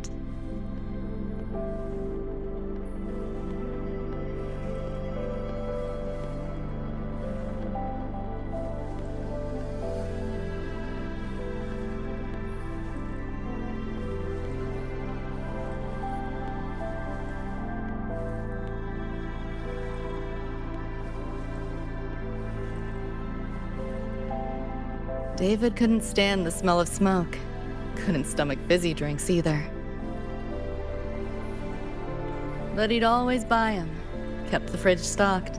David couldn't stand the smell of smoke. Couldn't stomach fizzy drinks either. But he'd always buy them. Kept the fridge stocked.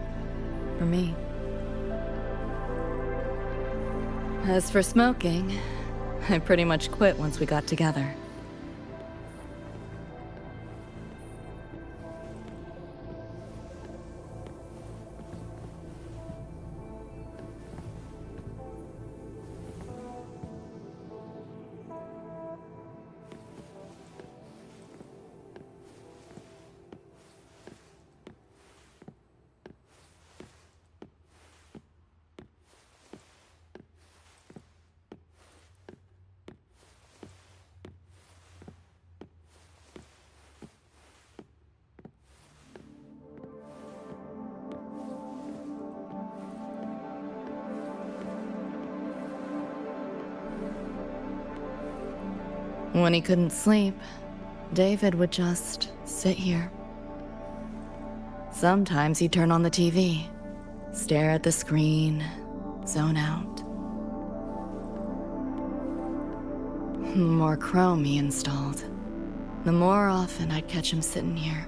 For me. As for smoking, I pretty much quit once we got together. When he couldn't sleep, David would just sit here. Sometimes he'd turn on the TV, stare at the screen, zone out. The more Chrome he installed, the more often I'd catch him sitting here.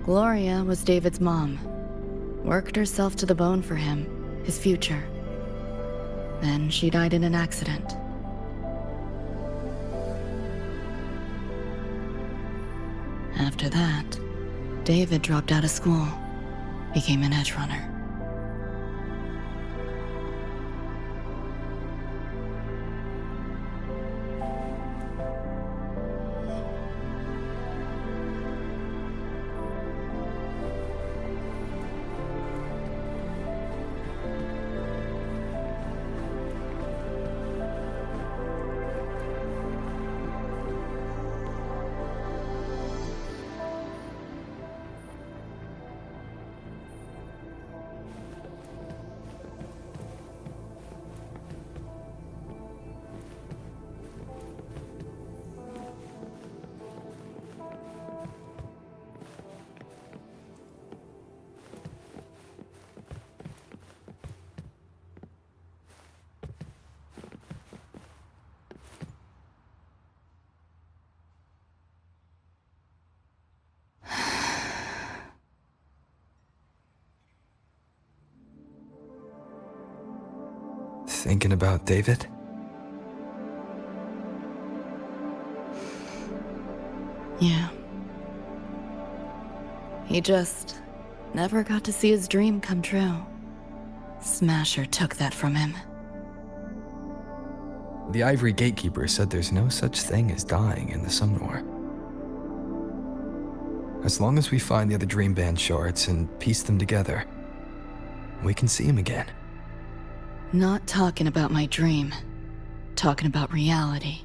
Gloria was David's mom. Worked herself to the bone for him, his future. Then she died in an accident. After that, David dropped out of school, became an Edgerunner. Thinking about David? Yeah. He just never got to see his dream come true. Smasher took that from him. The Ivory Gatekeeper said there's no such thing as dying in the Sumnor. As long as we find the other Dream Band shards and piece them together, we can see him again. Not talking about my dream. Talking about reality.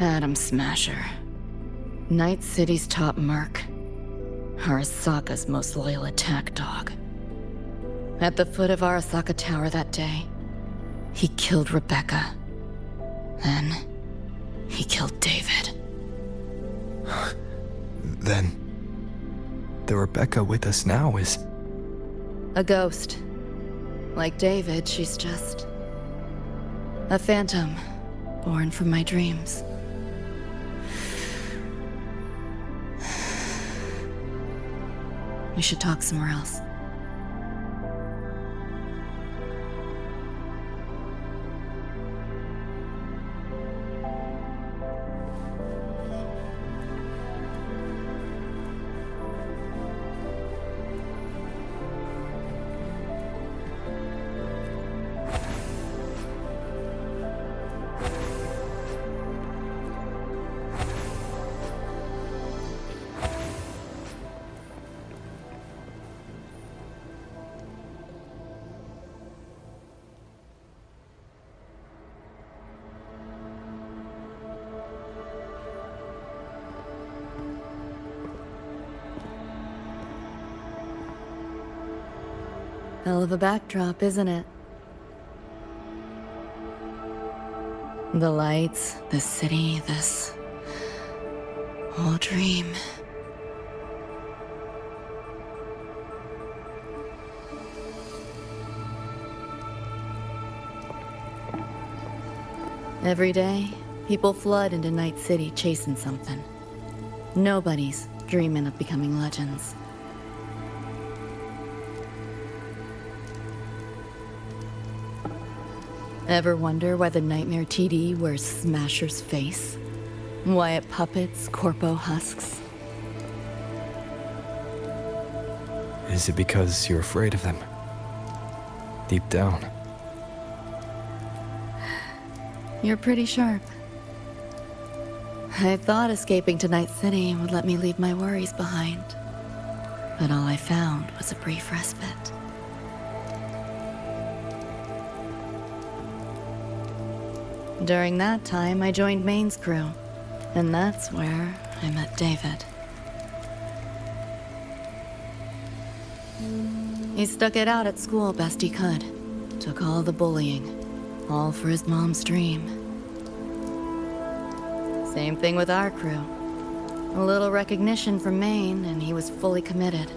Atom Smasher. Night City's top merc. Arasaka's most loyal attack dog. At the foot of Arasaka Tower that day, he killed Rebecca. Then, he killed David. Then, the Rebecca with us now is... A ghost. Like David, she's just... a phantom, born from my dreams. We should talk somewhere else. Hell of a backdrop, isn't it? The lights, the city, this whole dream. Every day, people flood into Night City chasing something. Nobody's dreaming of becoming legends. Ever wonder why the Nightmare TD wears Smasher's face? Why it puppets Corpo husks? Is it because you're afraid of them? Deep down. You're pretty sharp. I thought escaping to Night City would let me leave my worries behind. But all I found was a brief respite. During that time, I joined Maine's crew, and that's where I met David. He stuck it out at school best he could, took all the bullying, all for his mom's dream. Same thing with our crew. A little recognition from Maine, and he was fully committed.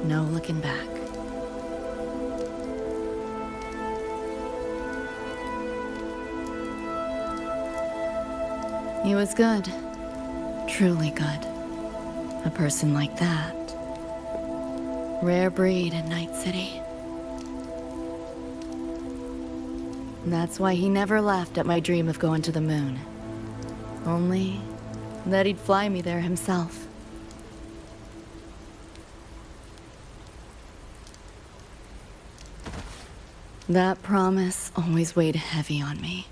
No looking back. He was good. Truly good. A person like that. Rare breed in Night City. That's why he never laughed at my dream of going to the moon. Only that he'd fly me there himself. That promise always weighed heavy on me.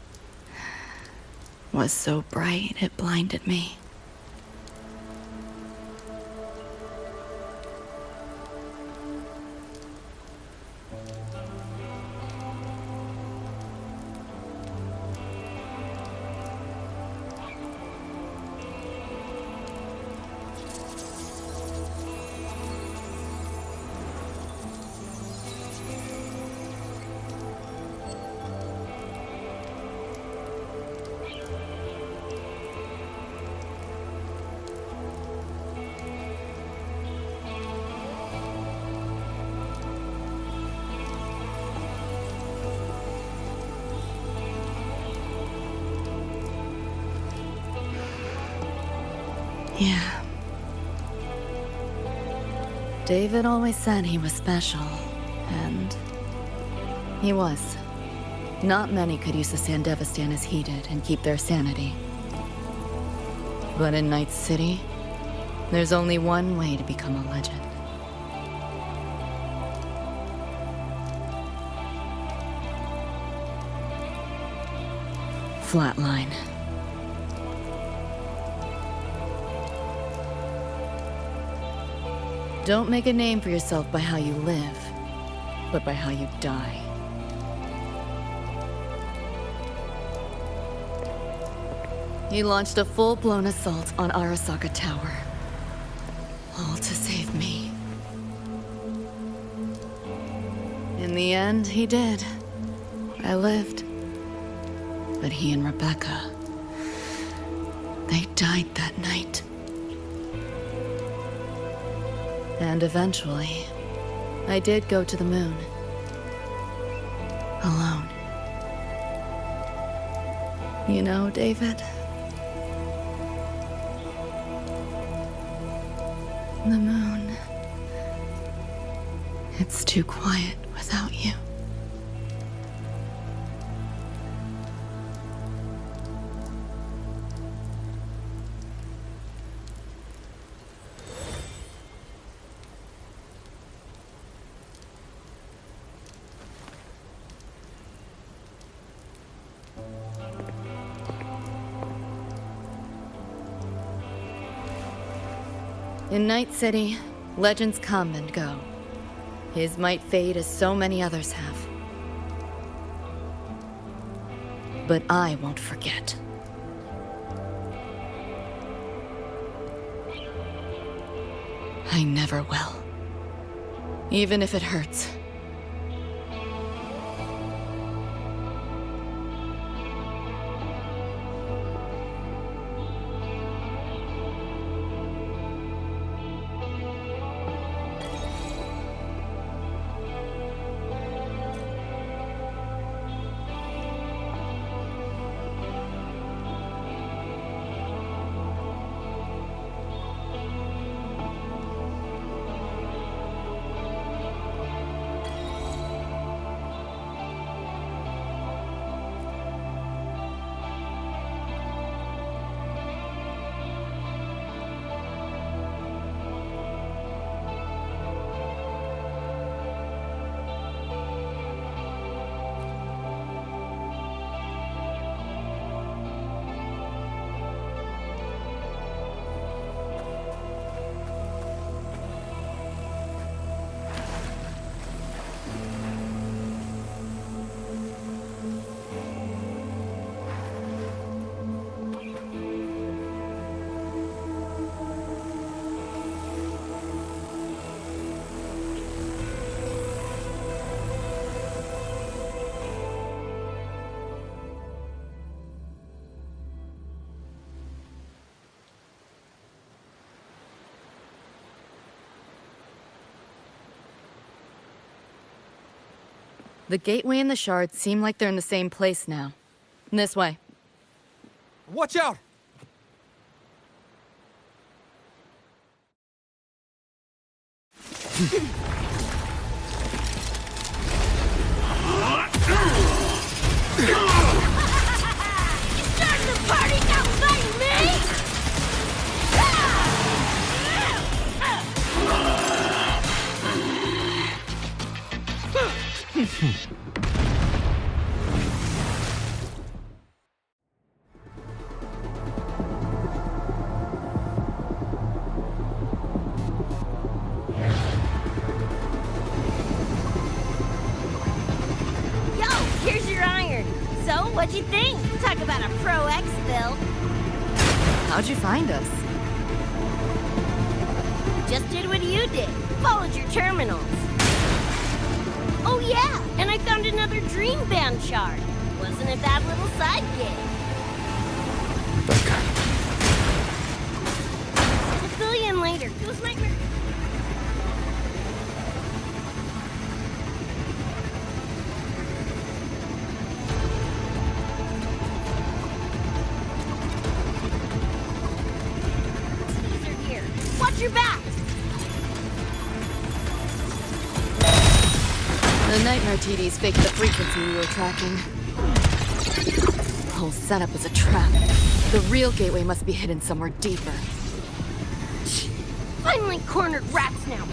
Was so bright it blinded me. Yeah. David always said he was special, and he was. Not many could use the Sandevistan as he did and keep their sanity. But in Night City, there's only one way to become a legend. Flatline. Don't make a name for yourself by how you live, but by how you die. He launched a full-blown assault on Arasaka Tower. All to save me. In the end, he did. I lived. But he and Rebecca, they died that night. And eventually, I did go to the moon. Alone. You know, David? The moon. It's too quiet without you. In Night City, legends come and go. His might fade as so many others have. But I won't forget. I never will. Even if it hurts. The gateway and the shards seem like they're in the same place now. This way. Watch out! Starting the party, not fighting me! Yo, here's your iron. So, what'd you think? Talk about a pro X build. How'd you find us? Just did what you did. Followed your terminals. Oh yeah, and I found another dream band shard. Wasn't it that little side gig? Rebecca. I'll fill you in later. Goes my... Here. Watch your back! The Nightmare TDs faked the frequency we were tracking. The whole setup was a trap. The real gateway must be hidden somewhere deeper. Finally cornered rats now.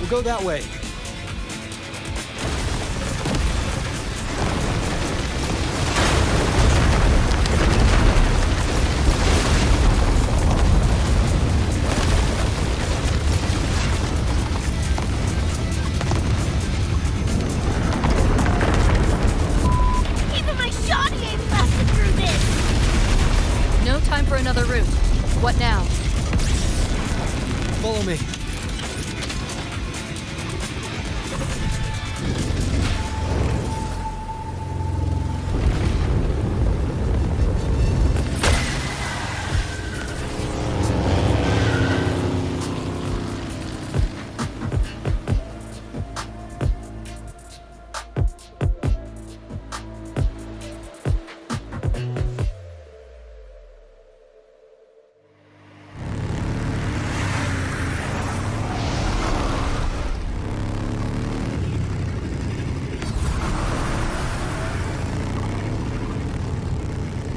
We'll go that way. Even my shoddy ain't blasted through this! No time for another route. What now? Follow me.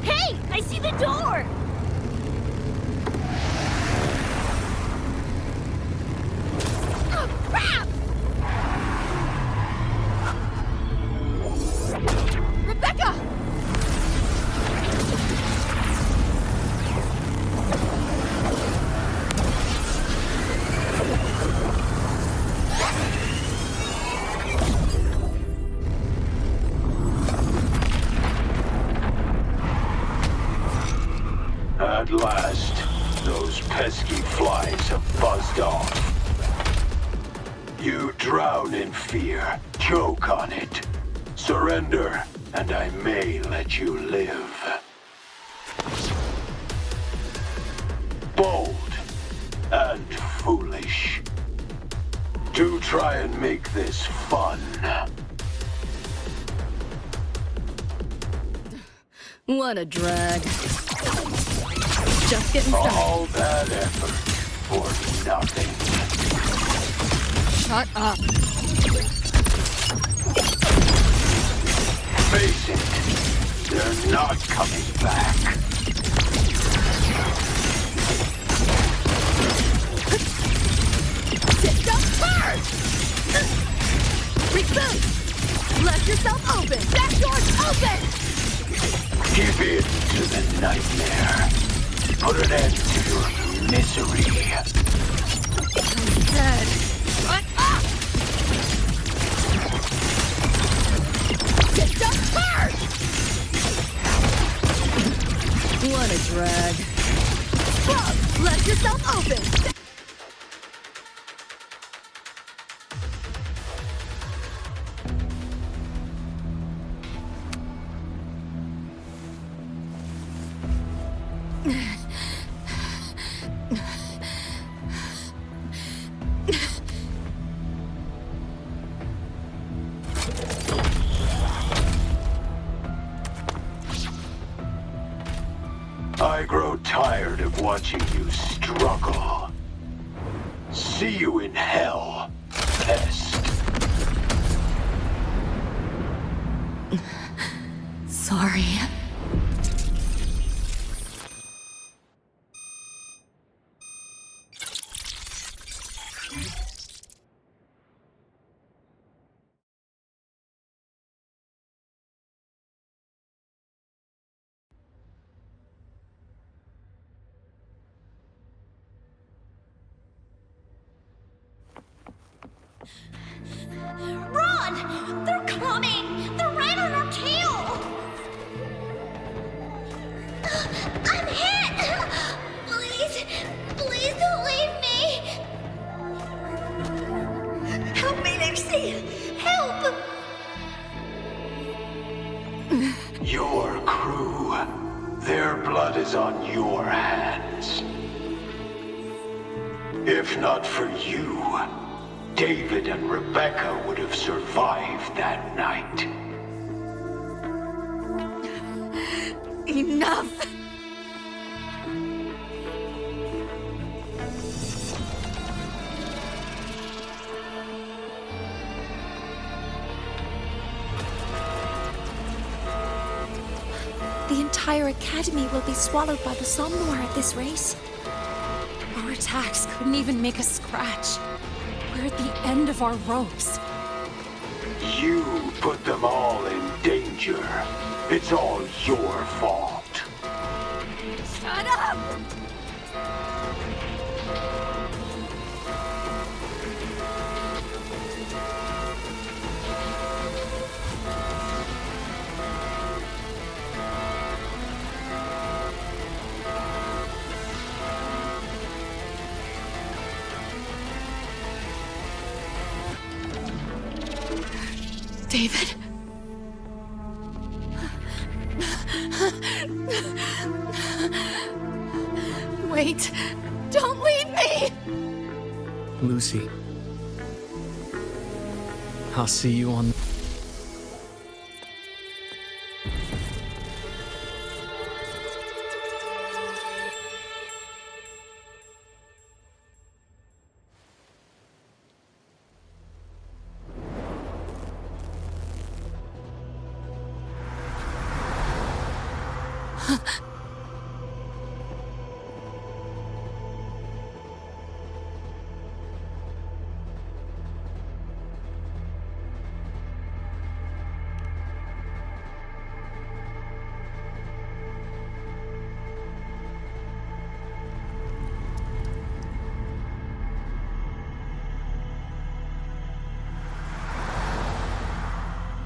Hey! I see the door! Oh, crap! Rebecca! At last, those pesky flies have buzzed off. You drown in fear, choke on it. Surrender, and I may let you live. Bold and foolish. Do try and make this fun. What a drag. Just getting started. All that effort for nothing. Shut up. Face it, they're not coming back. System first! Reboot! Left yourself open! Back door's open! Give in to the nightmare. Put an end to your misery. I'm dead. Shut up! System first! What a drag. Whoa! Left yourself open! I grow tired of watching you struggle. See you in hell, pest. Sorry. Run! They're coming! They're right on our tail! I'm hit! Please, please don't leave me! Help me, Nixie! Help! Your crew. Their blood is on your hands. If not for you, David and Rebecca would have survived that night. Enough! The entire academy will be swallowed by the Somnoir at this race. Our attacks couldn't even make a scratch. We're at the end of our ropes. You put them all in danger. It's all your fault. Shut up! David? Wait! Don't leave me! Lucy. I'll see you on...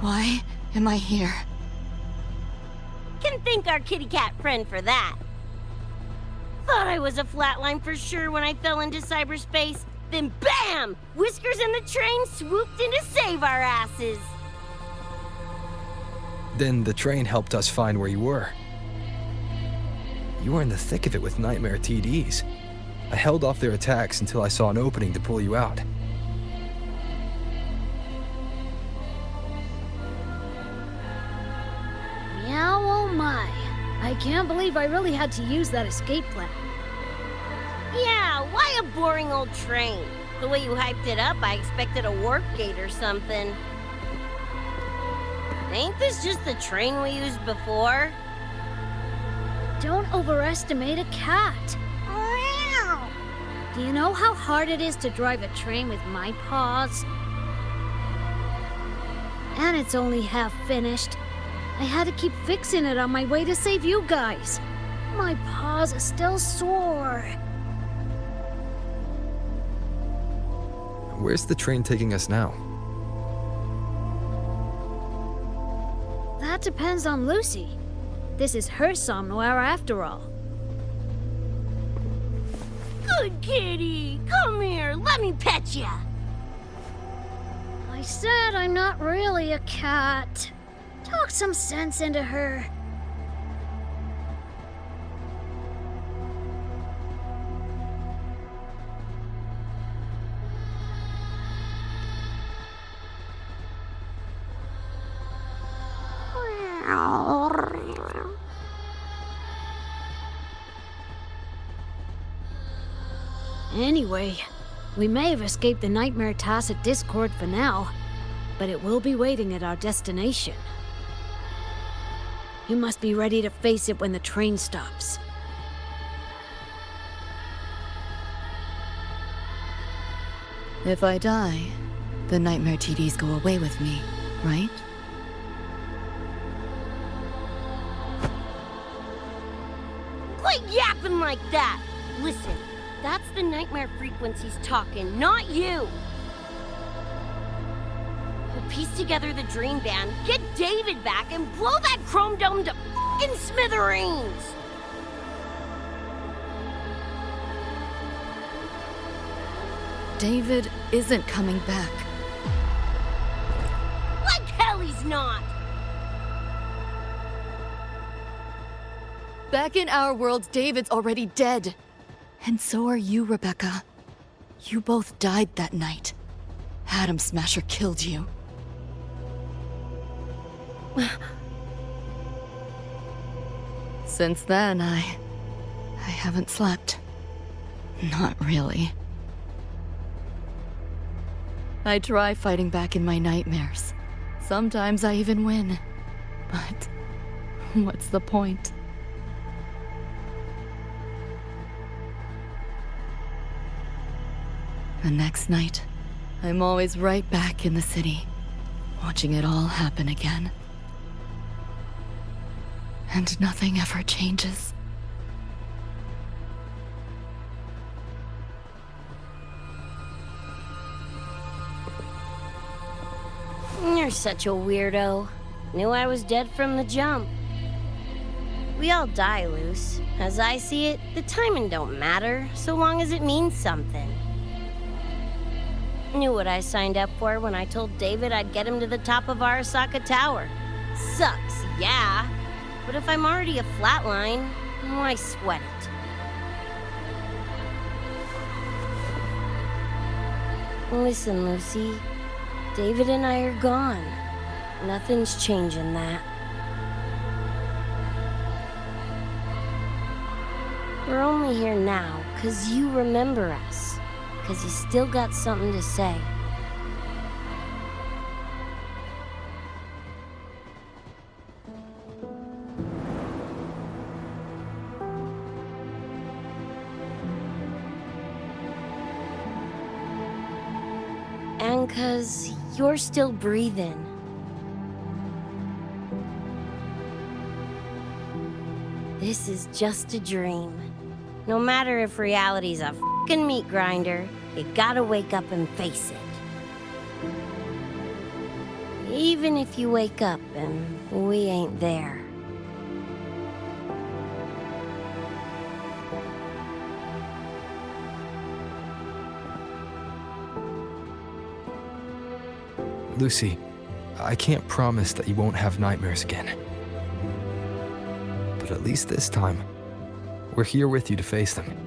Why am I here? Can thank our kitty cat friend for that. Thought I was a flatline for sure when I fell into cyberspace. Then BAM! Whiskers and the train swooped in to save our asses. Then the train helped us find where you were. You were in the thick of it with Nightmare TDs. I held off their attacks until I saw an opening to pull you out. Meow, oh my. I can't believe I really had to use that escape plan. Yeah, why a boring old train? The way you hyped it up, I expected a warp gate or something. Ain't this just the train we used before? Don't overestimate a cat. Do you know how hard it is to drive a train with my paws? And it's only half finished. I had to keep fixing it on my way to save you guys. My paws are still sore. Where's the train taking us now? That depends on Lucy. This is her somewhere after all. Good kitty! Come here, let me pet ya! I said I'm not really a cat. Talk some sense into her. Anyway, we may have escaped the Nightmare Tacit Discord for now, but it will be waiting at our destination. You must be ready to face it when the train stops. If I die, the Nightmare TDs go away with me, right? Quit yapping like that! Listen, that's the nightmare frequencies talking, not you! We'll piece together the dream band, get David back, and blow that chrome dome to f***ing smithereens! David isn't coming back. Like hell he's not! Back in our world, David's already dead. And so are you, Rebecca. You both died that night. Atom Smasher killed you. Since then, I haven't slept. Not really. I try fighting back in my nightmares. Sometimes I even win. But what's the point? The next night, I'm always right back in the city, watching it all happen again. And nothing ever changes. You're such a weirdo. Knew I was dead from the jump. We all die, Luce. As I see it, the timing don't matter, so long as it means something. Knew what I signed up for when I told David I'd get him to the top of Arasaka Tower. Sucks, yeah. But if I'm already a flatline, why sweat it? Listen, Lucy. David and I are gone. Nothing's changing that. We're only here now because you remember us. Because you still got something to say. And 'cause you're still breathing. This is just a dream. No matter if reality's a f***ing meat grinder, you gotta wake up and face it. Even if you wake up and we ain't there. Lucy, I can't promise that you won't have nightmares again. But at least this time, we're here with you to face them.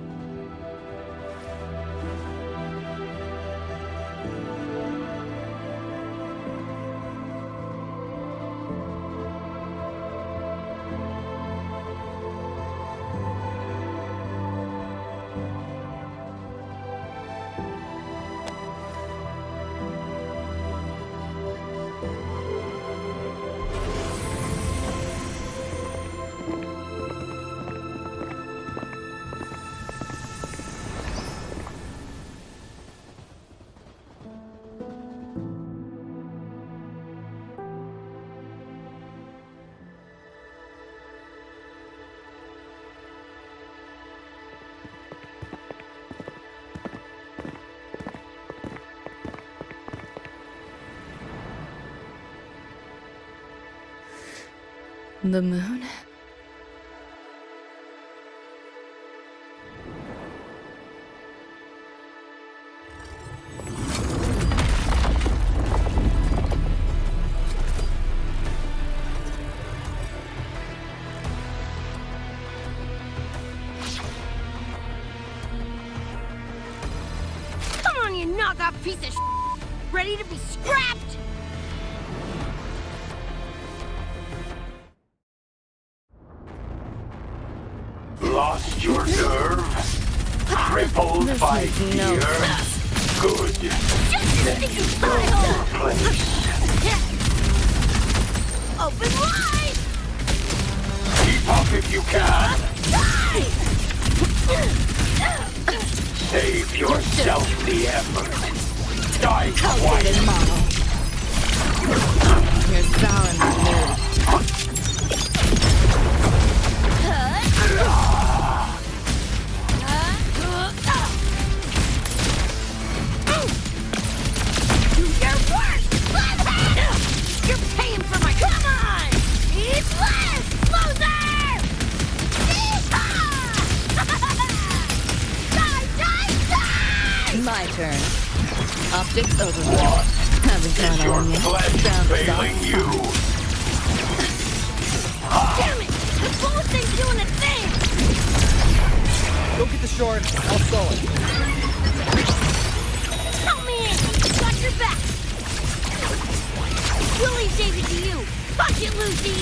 The moon? Come on, you knock-off piece of shit! Ready to be scrapped? Lost your nerve? Crippled by fear? Good. Next place. Open wide! Keep up if you can. Save yourself the effort. Die quiet. You're souring my mood. You're paying for my... Come on! It's less! Loser! Die! My turn. Optics overload. Haven't gone on me. Sound Failing you. Damn it! The bullet thing's doing a thing! Go get the shard. I'll sew it. Help me in! Got your back! We'll leave David to you! Fuck it, Lucy!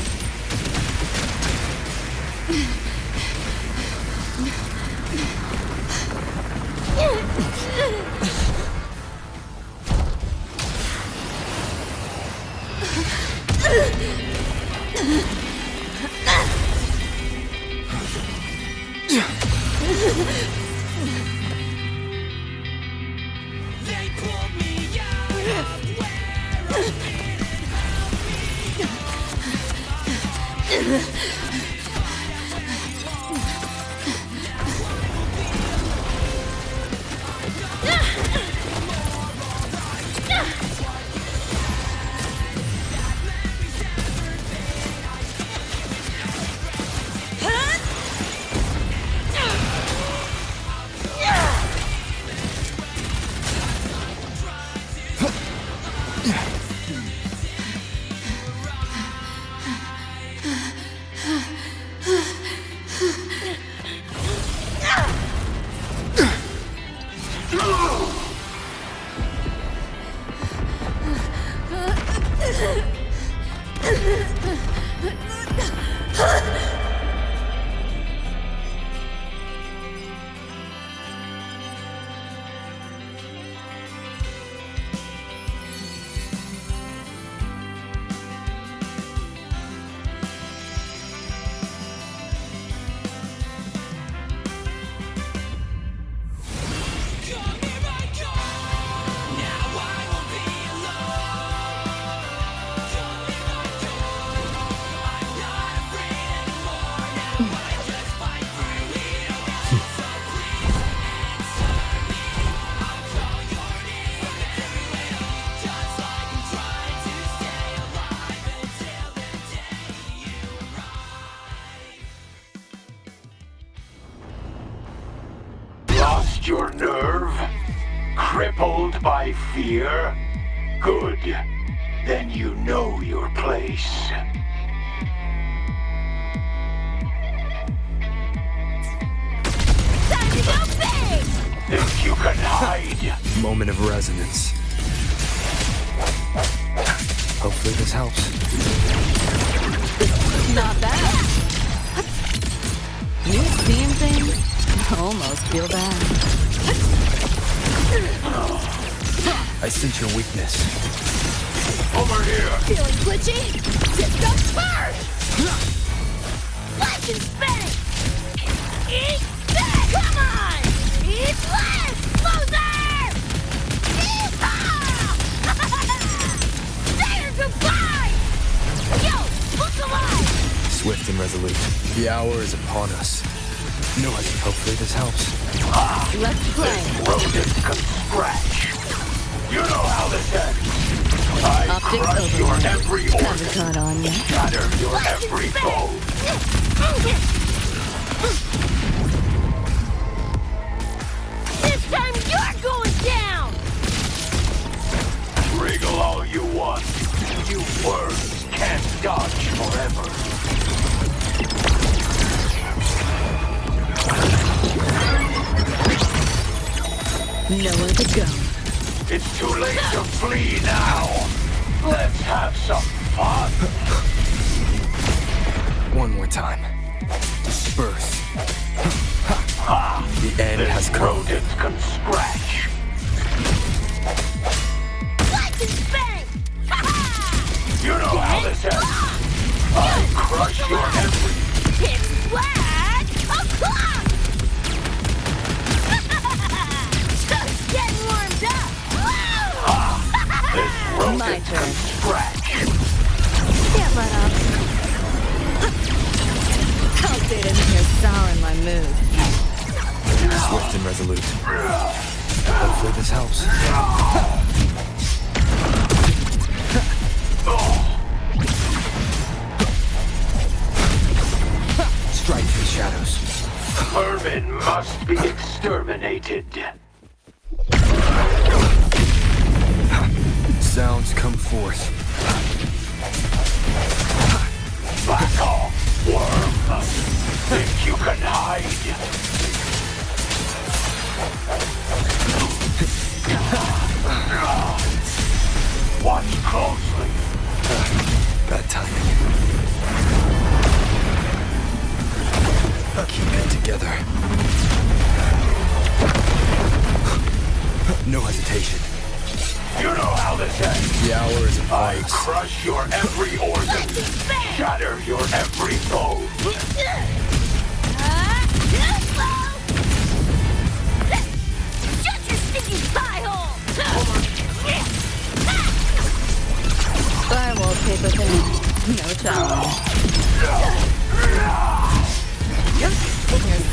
They pulled me out. Your nerve? Crippled by fear? Good. Then you know your place. Time to go big! Think you can hide? Moment of resonance. Hopefully this helps. Not bad. You seeing things? Almost feel bad. I sense your weakness. Over here! Feeling glitchy? Disco charge! Let's spin! Eat that! Come on! Eat less! Loser! Yeehaw! There, goodbye! Yo, look alive! Swift and resolute. The hour is upon us. No, hopefully this helps. Let's play. Rodent can scratch. You know how this ends. I crush your every organ. Caught on you. Shatter your every bone. This time you're going down! Wriggle all you want. You worms can't dodge forever. Nowhere to go. It's too late to flee now. Let's have some fun. One more time. Disperse. The end has come. Rodents can scratch. Let's spin! You know how this ends. I crush your every... It's flat o'clock! Just getting warmed up! This rodent My can turn. scratch. Get right up. I'll sit in here souring my mood. Swift and resolute. Hopefully this helps. Strike through the shadows. Vermin must be exterminated. Sounds come forth. Back off, worm. Think you can hide? Watch closely. Bad timing. Keep it together. No hesitation. You know how this ends. The hour is upon I us. crush your every organ. Shatter your every bone. Shut your sticky pie hole! Firewall paper thing. No challenge. You're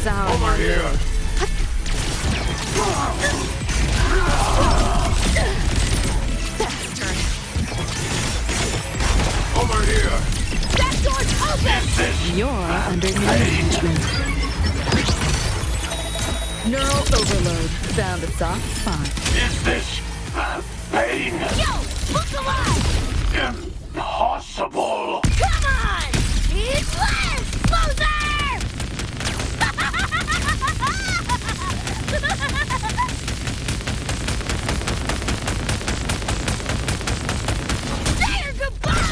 sour. Over here! Bastard. Over here! That door's open! You're under management. Neural overload. Found a soft spot. Is this pain? Yo, look alive! Impossible! Come on! It's less! Loser! There, goodbye!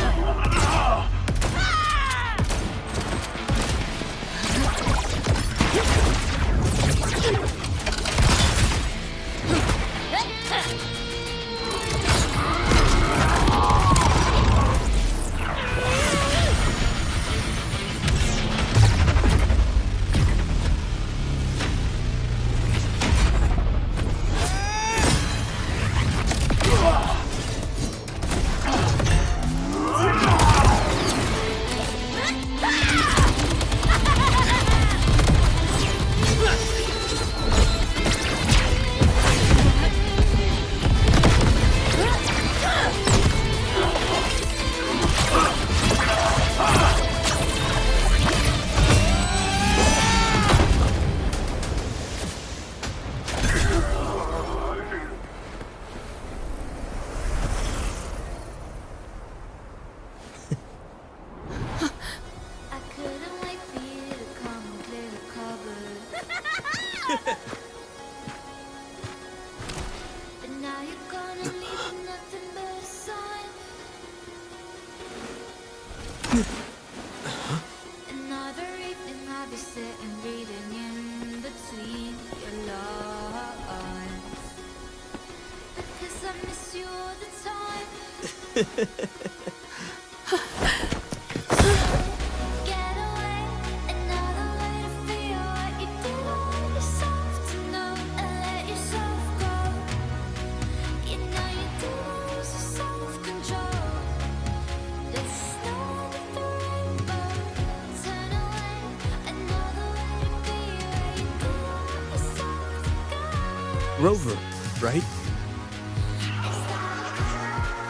Rover, right?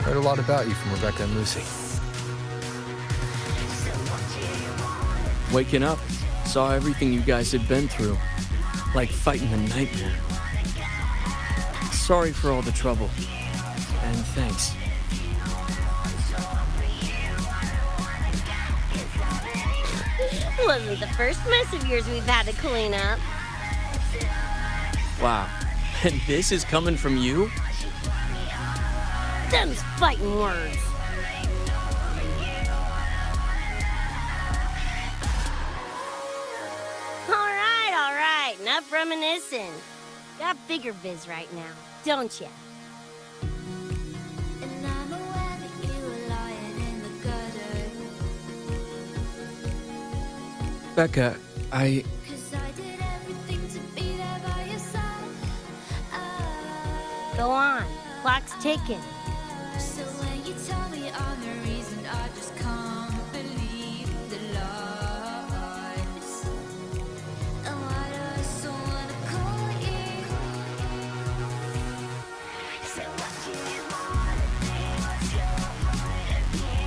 Heard a lot about you from Rebecca and Lucy. Waking up, saw everything you guys had been through. Like fighting a nightmare. Sorry for all the trouble. And thanks. Wasn't the first mess of yours we've had to clean up. Wow. And this is coming from you? Them's fighting words. All right. Enough reminiscing. Got bigger biz right now, don't ya? Becca, Go on. Clock's ticking. So when you tell me I'm the reason, I just can't believe the lies. And why do I so wanna call you? So what do you want? What's your point of view?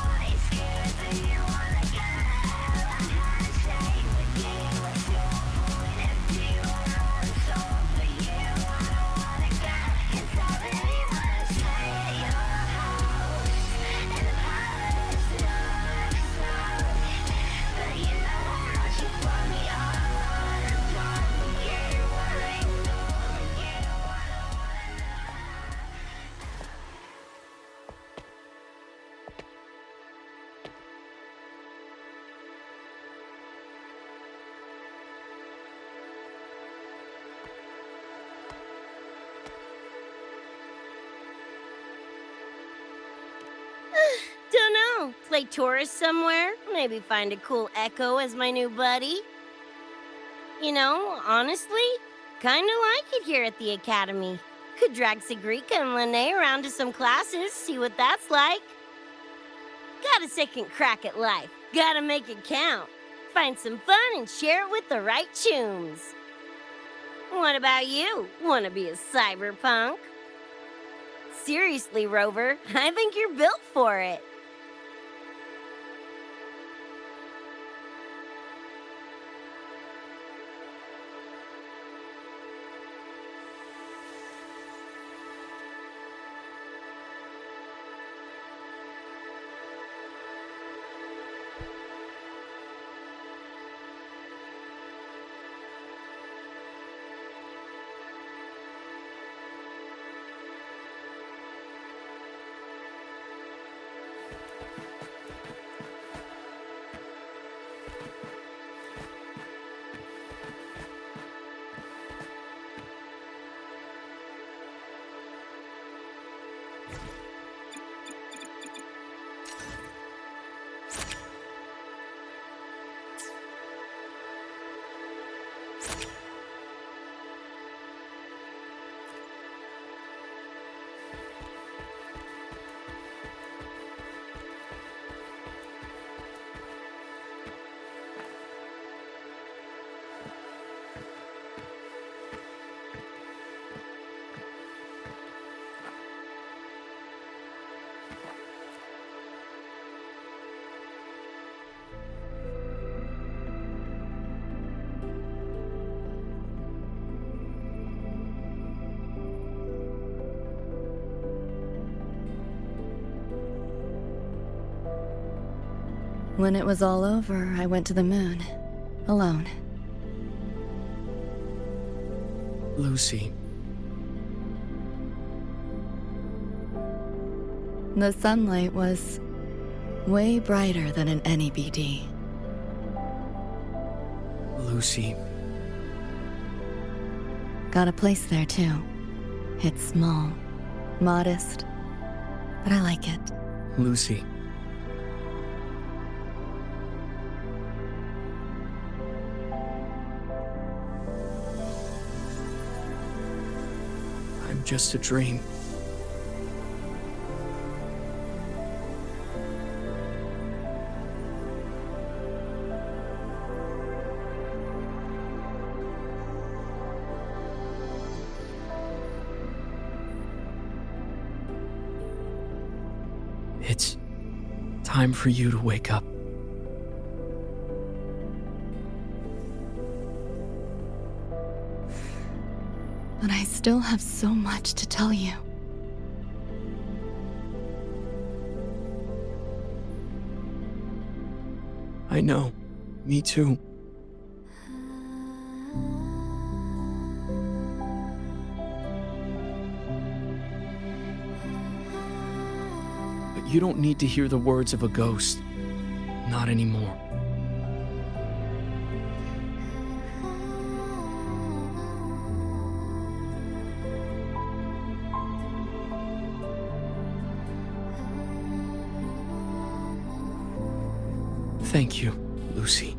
Are you scared? Do you wanna get out? I'm not staying with you. What's your point of view? I want to solve for you. I don't wanna get inside anyone. Stay at your house in the palace, but you know how much you want me. I wanna talk with you. What I know with you. Don't know. Play tourist somewhere? Maybe find a cool Echo as my new buddy? You know, honestly, kinda like it here at the Academy. Could drag Sigrika and Lene around to some classes, see what that's like. Got a second crack at life. Gotta make it count. Find some fun and share it with the right chooms. What about you? Wanna be a cyberpunk? Seriously, Rover, I think you're built for it. When it was all over, I went to the moon. Alone. Lucy. The sunlight was way brighter than in any BD. Lucy. Got a place there too. It's small, modest, but I like it. Lucy. I'm just a dream. It's time for you to wake up. But I still have so much to tell you. I know. Me too. But you don't need to hear the words of a ghost. Not anymore. Thank you, Lucy.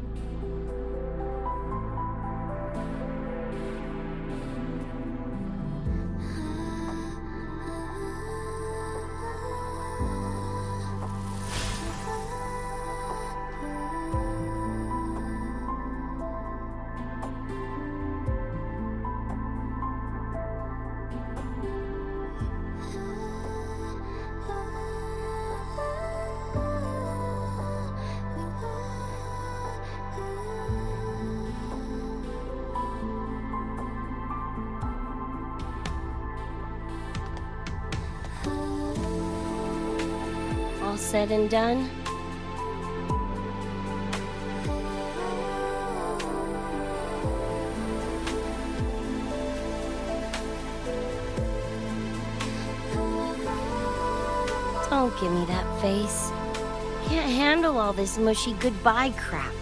All said and done? Don't give me that face. Can't handle all this mushy goodbye crap.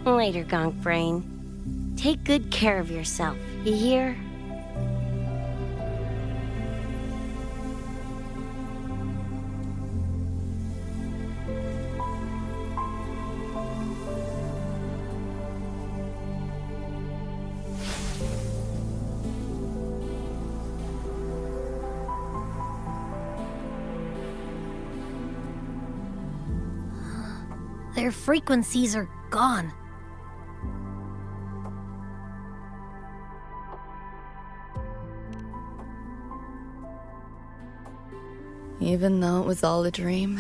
Later, Gonk Brain. Take good care of yourself. You hear? Their frequencies are gone. Even though it was all a dream,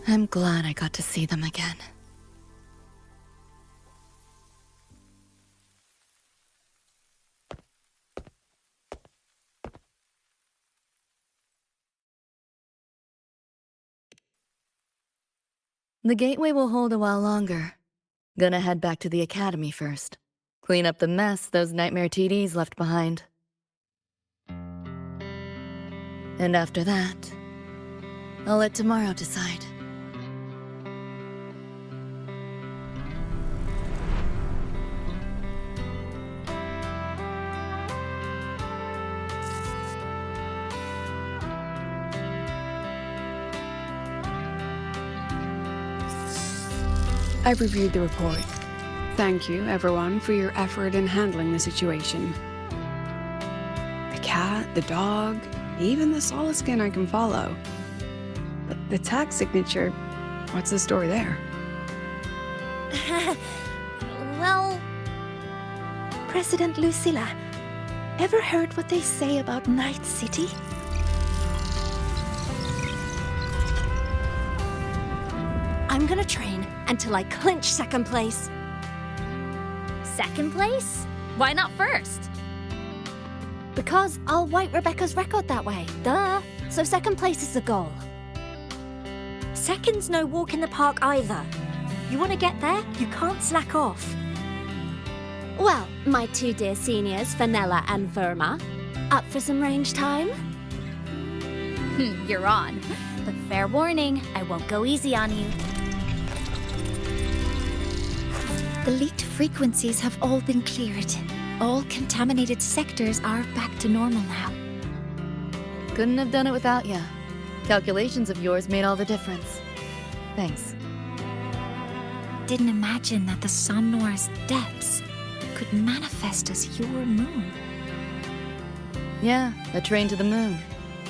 I'm glad I got to see them again. The gateway will hold a while longer. Gonna head back to the academy first. Clean up the mess those nightmare TDs left behind. And after that, I'll let tomorrow decide. I've reviewed the report. Thank you, everyone, for your effort in handling the situation. The cat, the dog, even the solid skin I can follow. But the tag signature, what's the story there? Well... President Lucilla, ever heard what they say about Night City? I'm gonna train until I clinch second place. Second place? Why not first? Because I'll wipe Rebecca's record that way. Duh. So second place is the goal. Second's no walk in the park either. You want to get there, you can't slack off. Well, my two dear seniors, Vanilla and Verma, up for some range time? You're on. But fair warning, I won't go easy on you. The leaked frequencies have all been cleared. All contaminated sectors are back to normal now. Couldn't have done it without ya. Calculations of yours made all the difference. Thanks. Didn't imagine that the Somnoir's depths could manifest as your moon. Yeah, a train to the moon.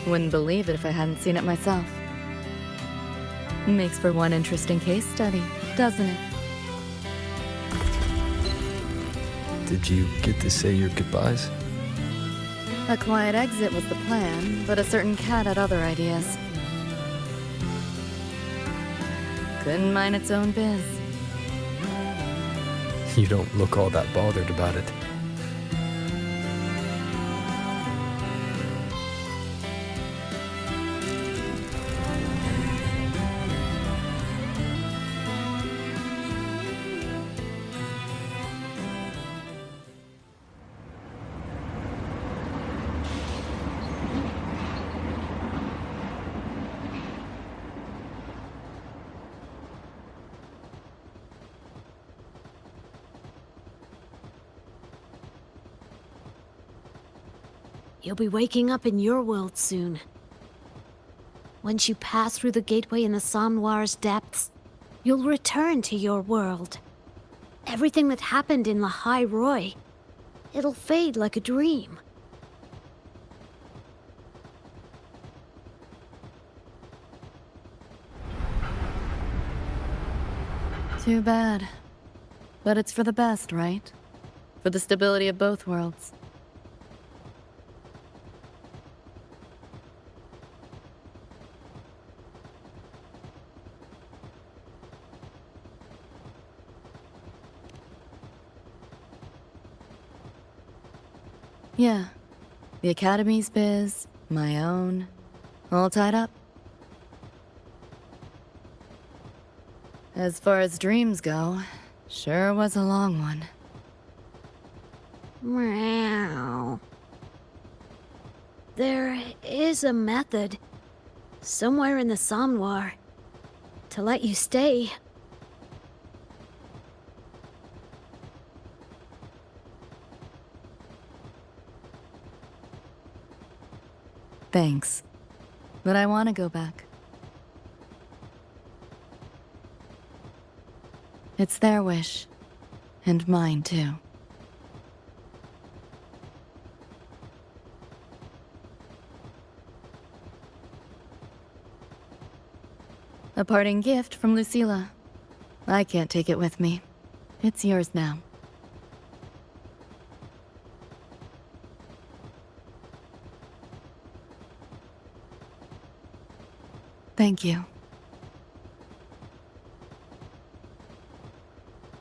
Wouldn't believe it if I hadn't seen it myself. Makes for one interesting case study, doesn't it? Did you get to say your goodbyes? A quiet exit was the plan, but a certain cat had other ideas. Couldn't mind its own biz. You don't look all that bothered about it. You'll be waking up in your world soon. Once you pass through the gateway in the Somnoir's depths, you'll return to your world. Everything that happened in La High Roy, it'll fade like a dream. Too bad. But it's for the best, right? For the stability of both worlds. Yeah. The Academy's biz, my own, all tied up. As far as dreams go, sure was a long one. Meow. There is a method, somewhere in the Somnoir, to let you stay. Thanks. But I want to go back. It's their wish. And mine, too. A parting gift from Lucilla. I can't take it with me. It's yours now. Thank you.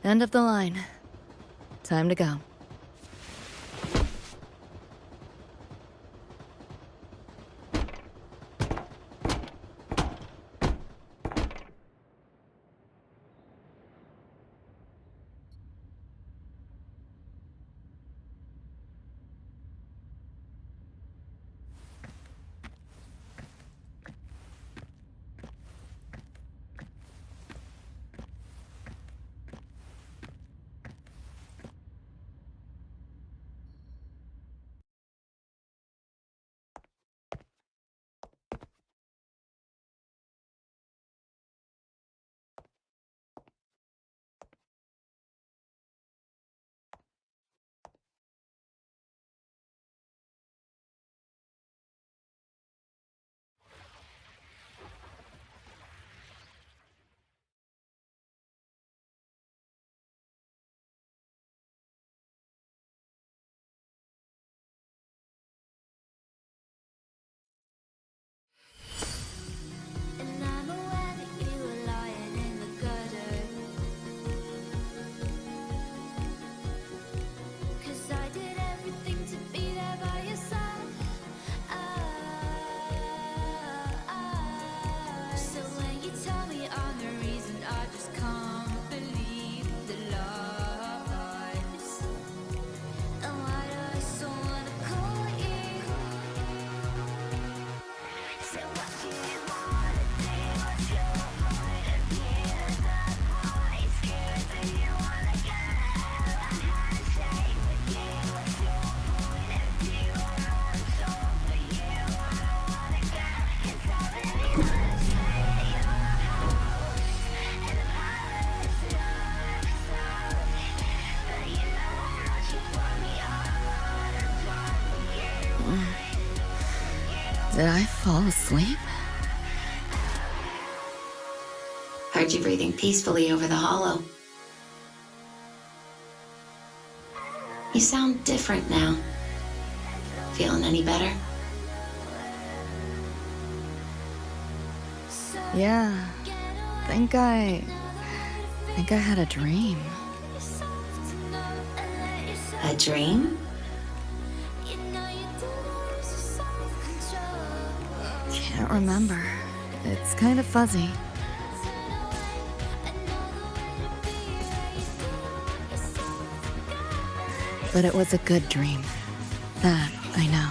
End of the line. Time to go. Did I fall asleep? Heard you breathing peacefully over the hollow. You sound different now. Feeling any better? Yeah. Think I had a dream. A dream? Can't remember. It's kind of fuzzy. But it was a good dream. That I know.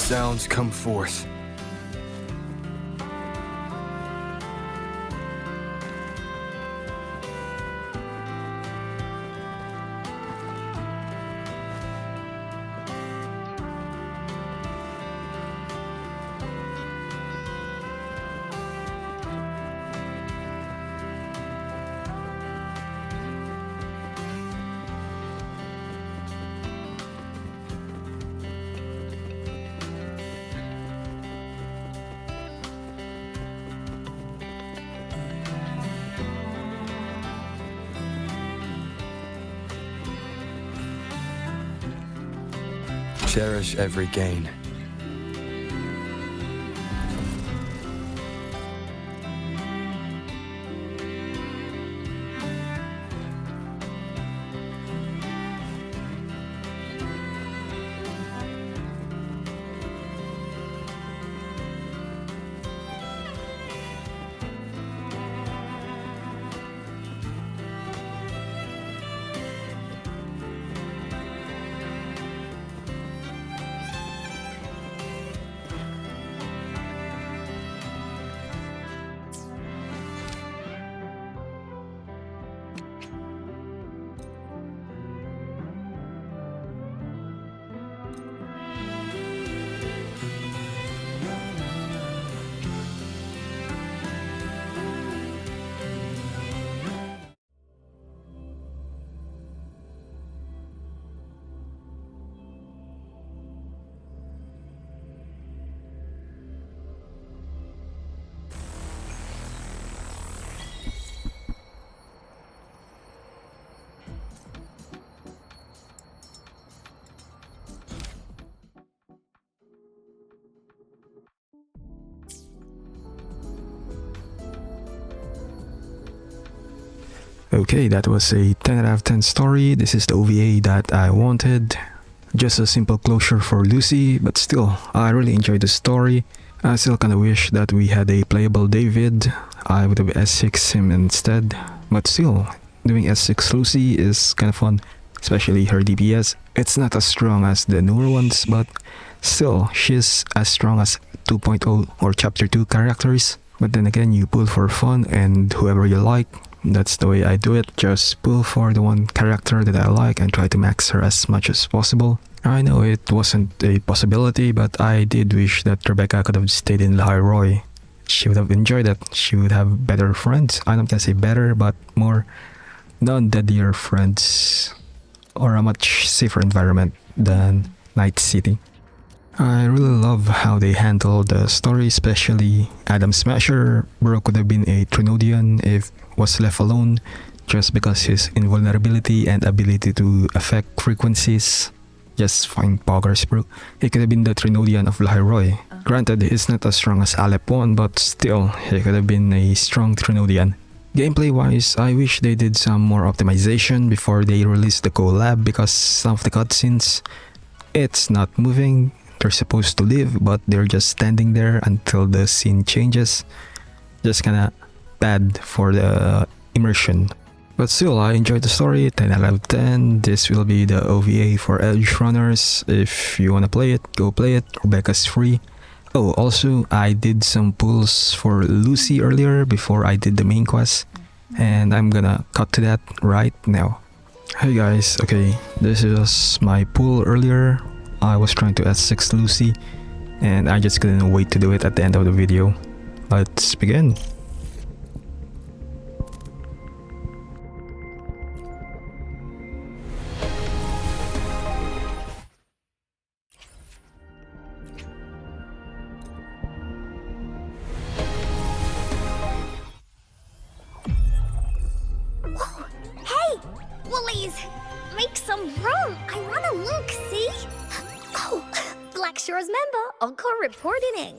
sounds come forth. Cherish every gain. Okay, that was a 10 out of 10 story. This is the OVA that I wanted. Just a simple closure for Lucy, but still, I really enjoyed the story. I still kinda wish that we had a playable David. I would have S6 him instead. But still, doing S6 Lucy is kinda fun, especially her DPS. It's not as strong as the newer ones, but still, she's as strong as 2.0 or Chapter 2 characters. But then again, you pull for fun and whoever you like. That's the way I do it. Just pull for the one character that I like and try to max her as much as possible. I know it wasn't a possibility, but I did wish that Rebecca could have stayed in Leroy. She would have enjoyed it. She would have better friends. I'm not gonna say better, but more non-deadlier friends. Or a much safer environment than Night City. I really love how they handle the story, especially Adam Smasher. Bro could have been a Trinodian if was left alone, just because his invulnerability and ability to affect frequencies. Just fine poggers, bro. He could have been the Trinodian of Leroy. Granted, he's not as strong as Alep 1, but still, he could have been a strong Trinodian. Gameplay-wise, I wish they did some more optimization before they released the collab, because some of the cutscenes, it's not moving. They're supposed to live, but they're just standing there until the scene changes. Just kinda bad for the immersion. But still, I enjoyed the story, 10 out of 10. This will be the OVA for Edgerunners. If you wanna play it, go play it. Rebecca's free. Oh, also, I did some pulls for Lucy earlier before I did the main quest. And I'm gonna cut to that right now. Hey guys, okay, this is my pull earlier. I was trying to S6 Lucy, and I just couldn't wait to do it at the end of the video. Let's begin. Hey! Woolies! Make some room! I wanna look, see? Oh, Black Shore's member, Encore reporting in.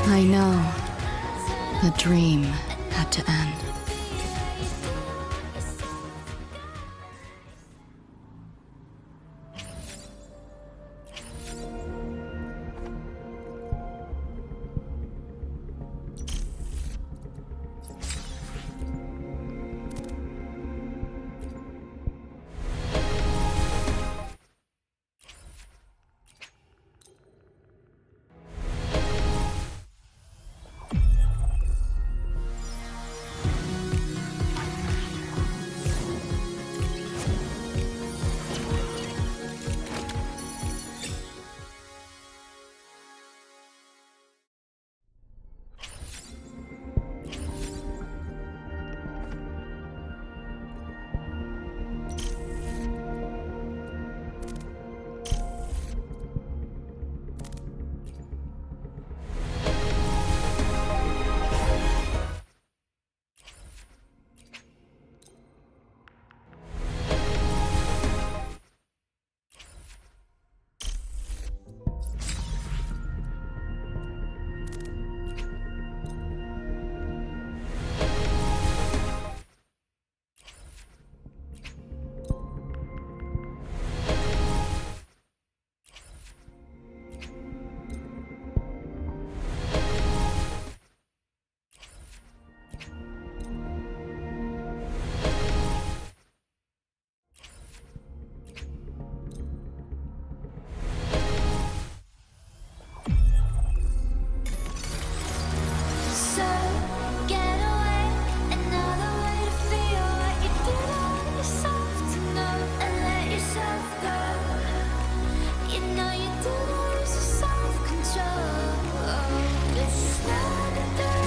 I know. The dream had to end.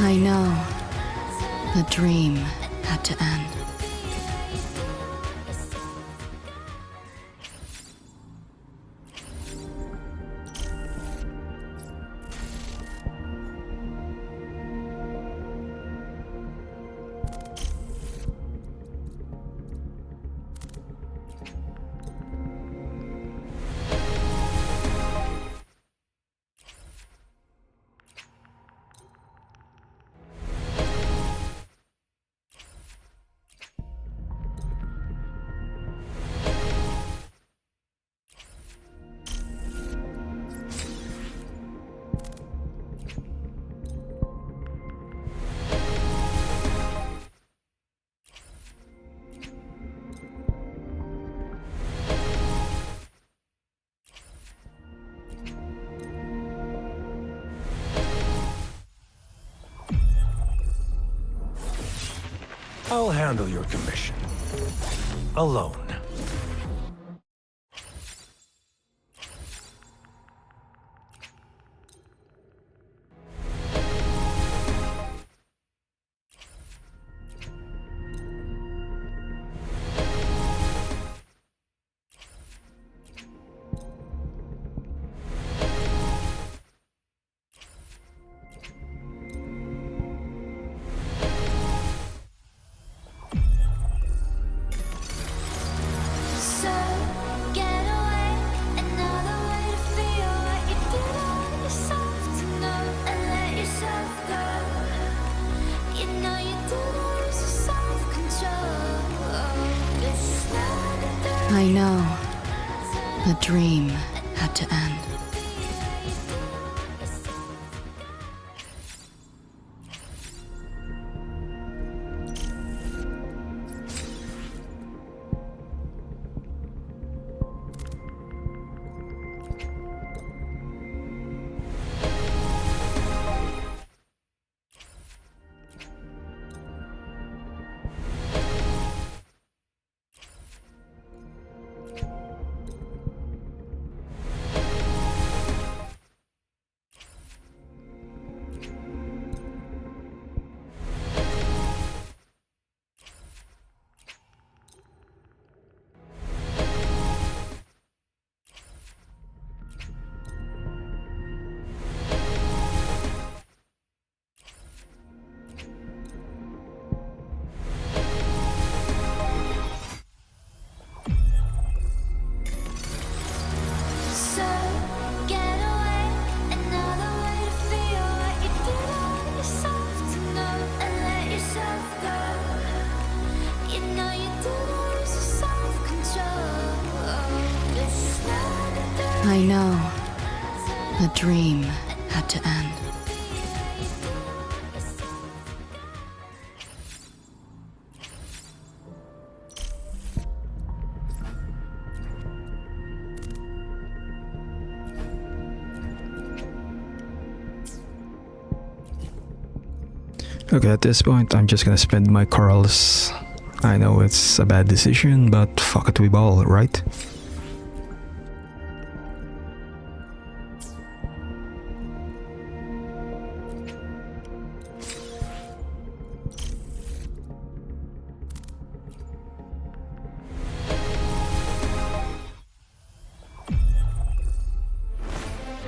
I know. The dream had to end. I'll handle your commission. Alone. I know. The dream had to end. I know. A dream had to end. Okay, at this point, I'm just gonna spend my corals. I know it's a bad decision, but fuck it, we ball, right?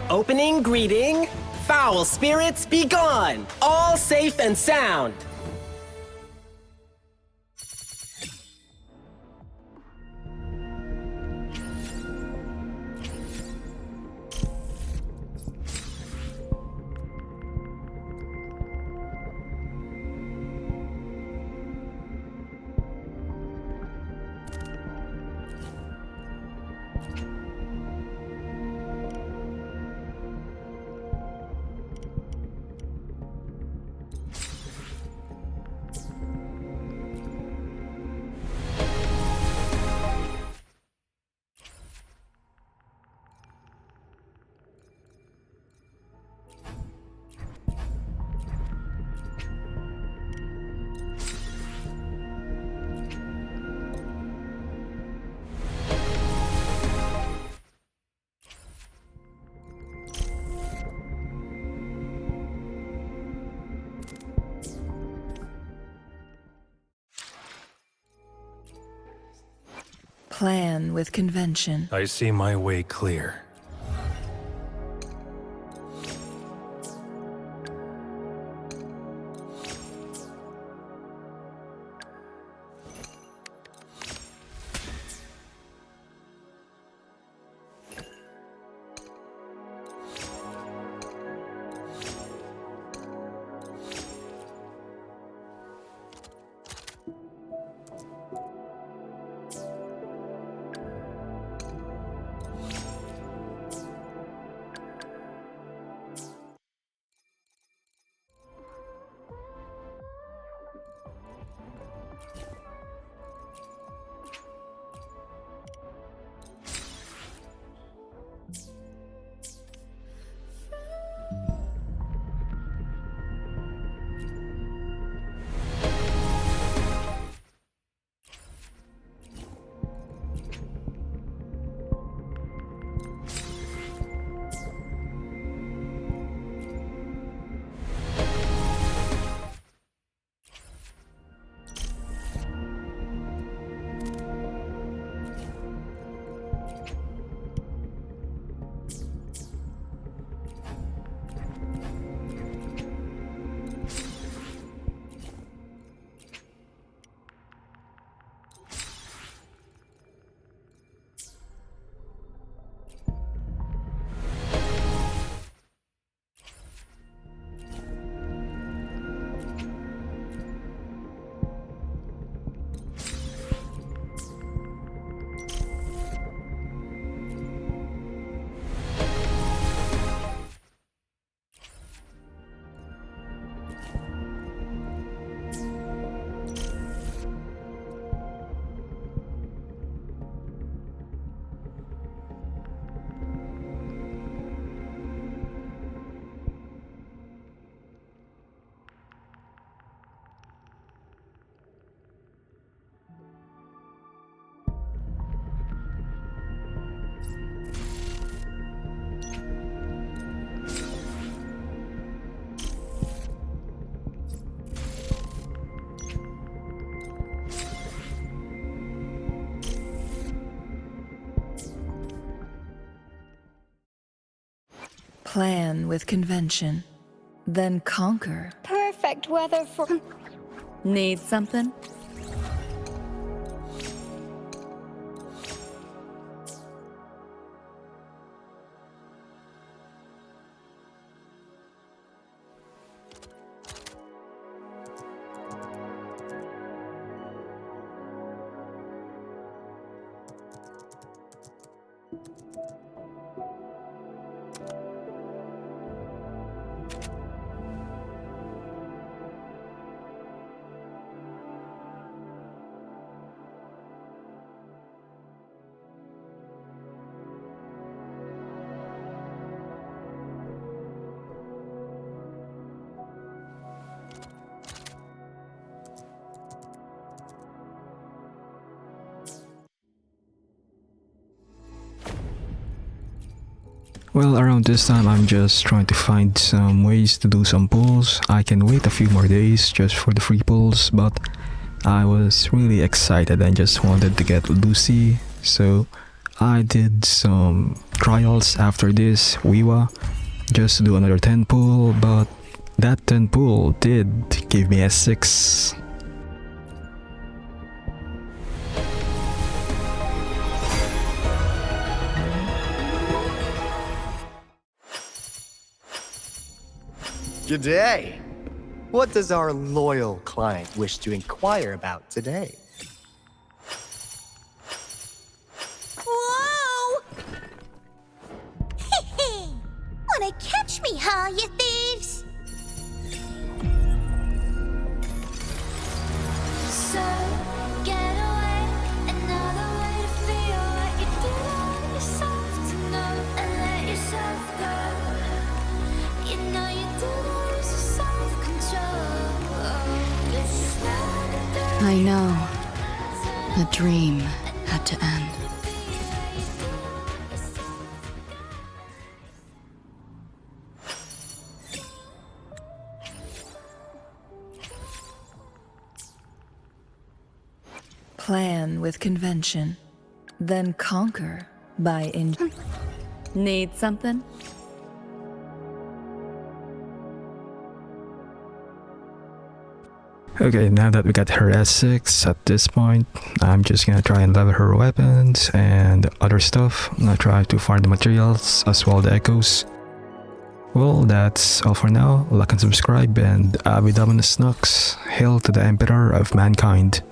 Opening greeting. Foul spirits be gone. All safe and sound. Plan with convention. I see my way clear. Plan with convention. Then conquer. Perfect weather for. Need something? Well, around this time, I'm just trying to find some ways to do some pulls. I can wait a few more days just for the free pulls, but I was really excited and just wanted to get Lucy, so I did some trials after this WIWA just to do another 10 pull, but that 10 pull did give me a 6. G'day! What does our loyal client wish to inquire about today? Whoa! Wanna catch me, huh, you thieves? So, get away, another way to feel what you do on yourself to know and let yourself go. You know you do lose your self-control. I know. The dream had to end. Plan with convention, then conquer by Need something? Okay, now that we got her S6 at this point, I'm just gonna try and level her weapons and other stuff. I'm gonna try to find the materials as well the echoes. Well, that's all for now. Like and subscribe, and Abidominus Nux. Hail to the Emperor of Mankind.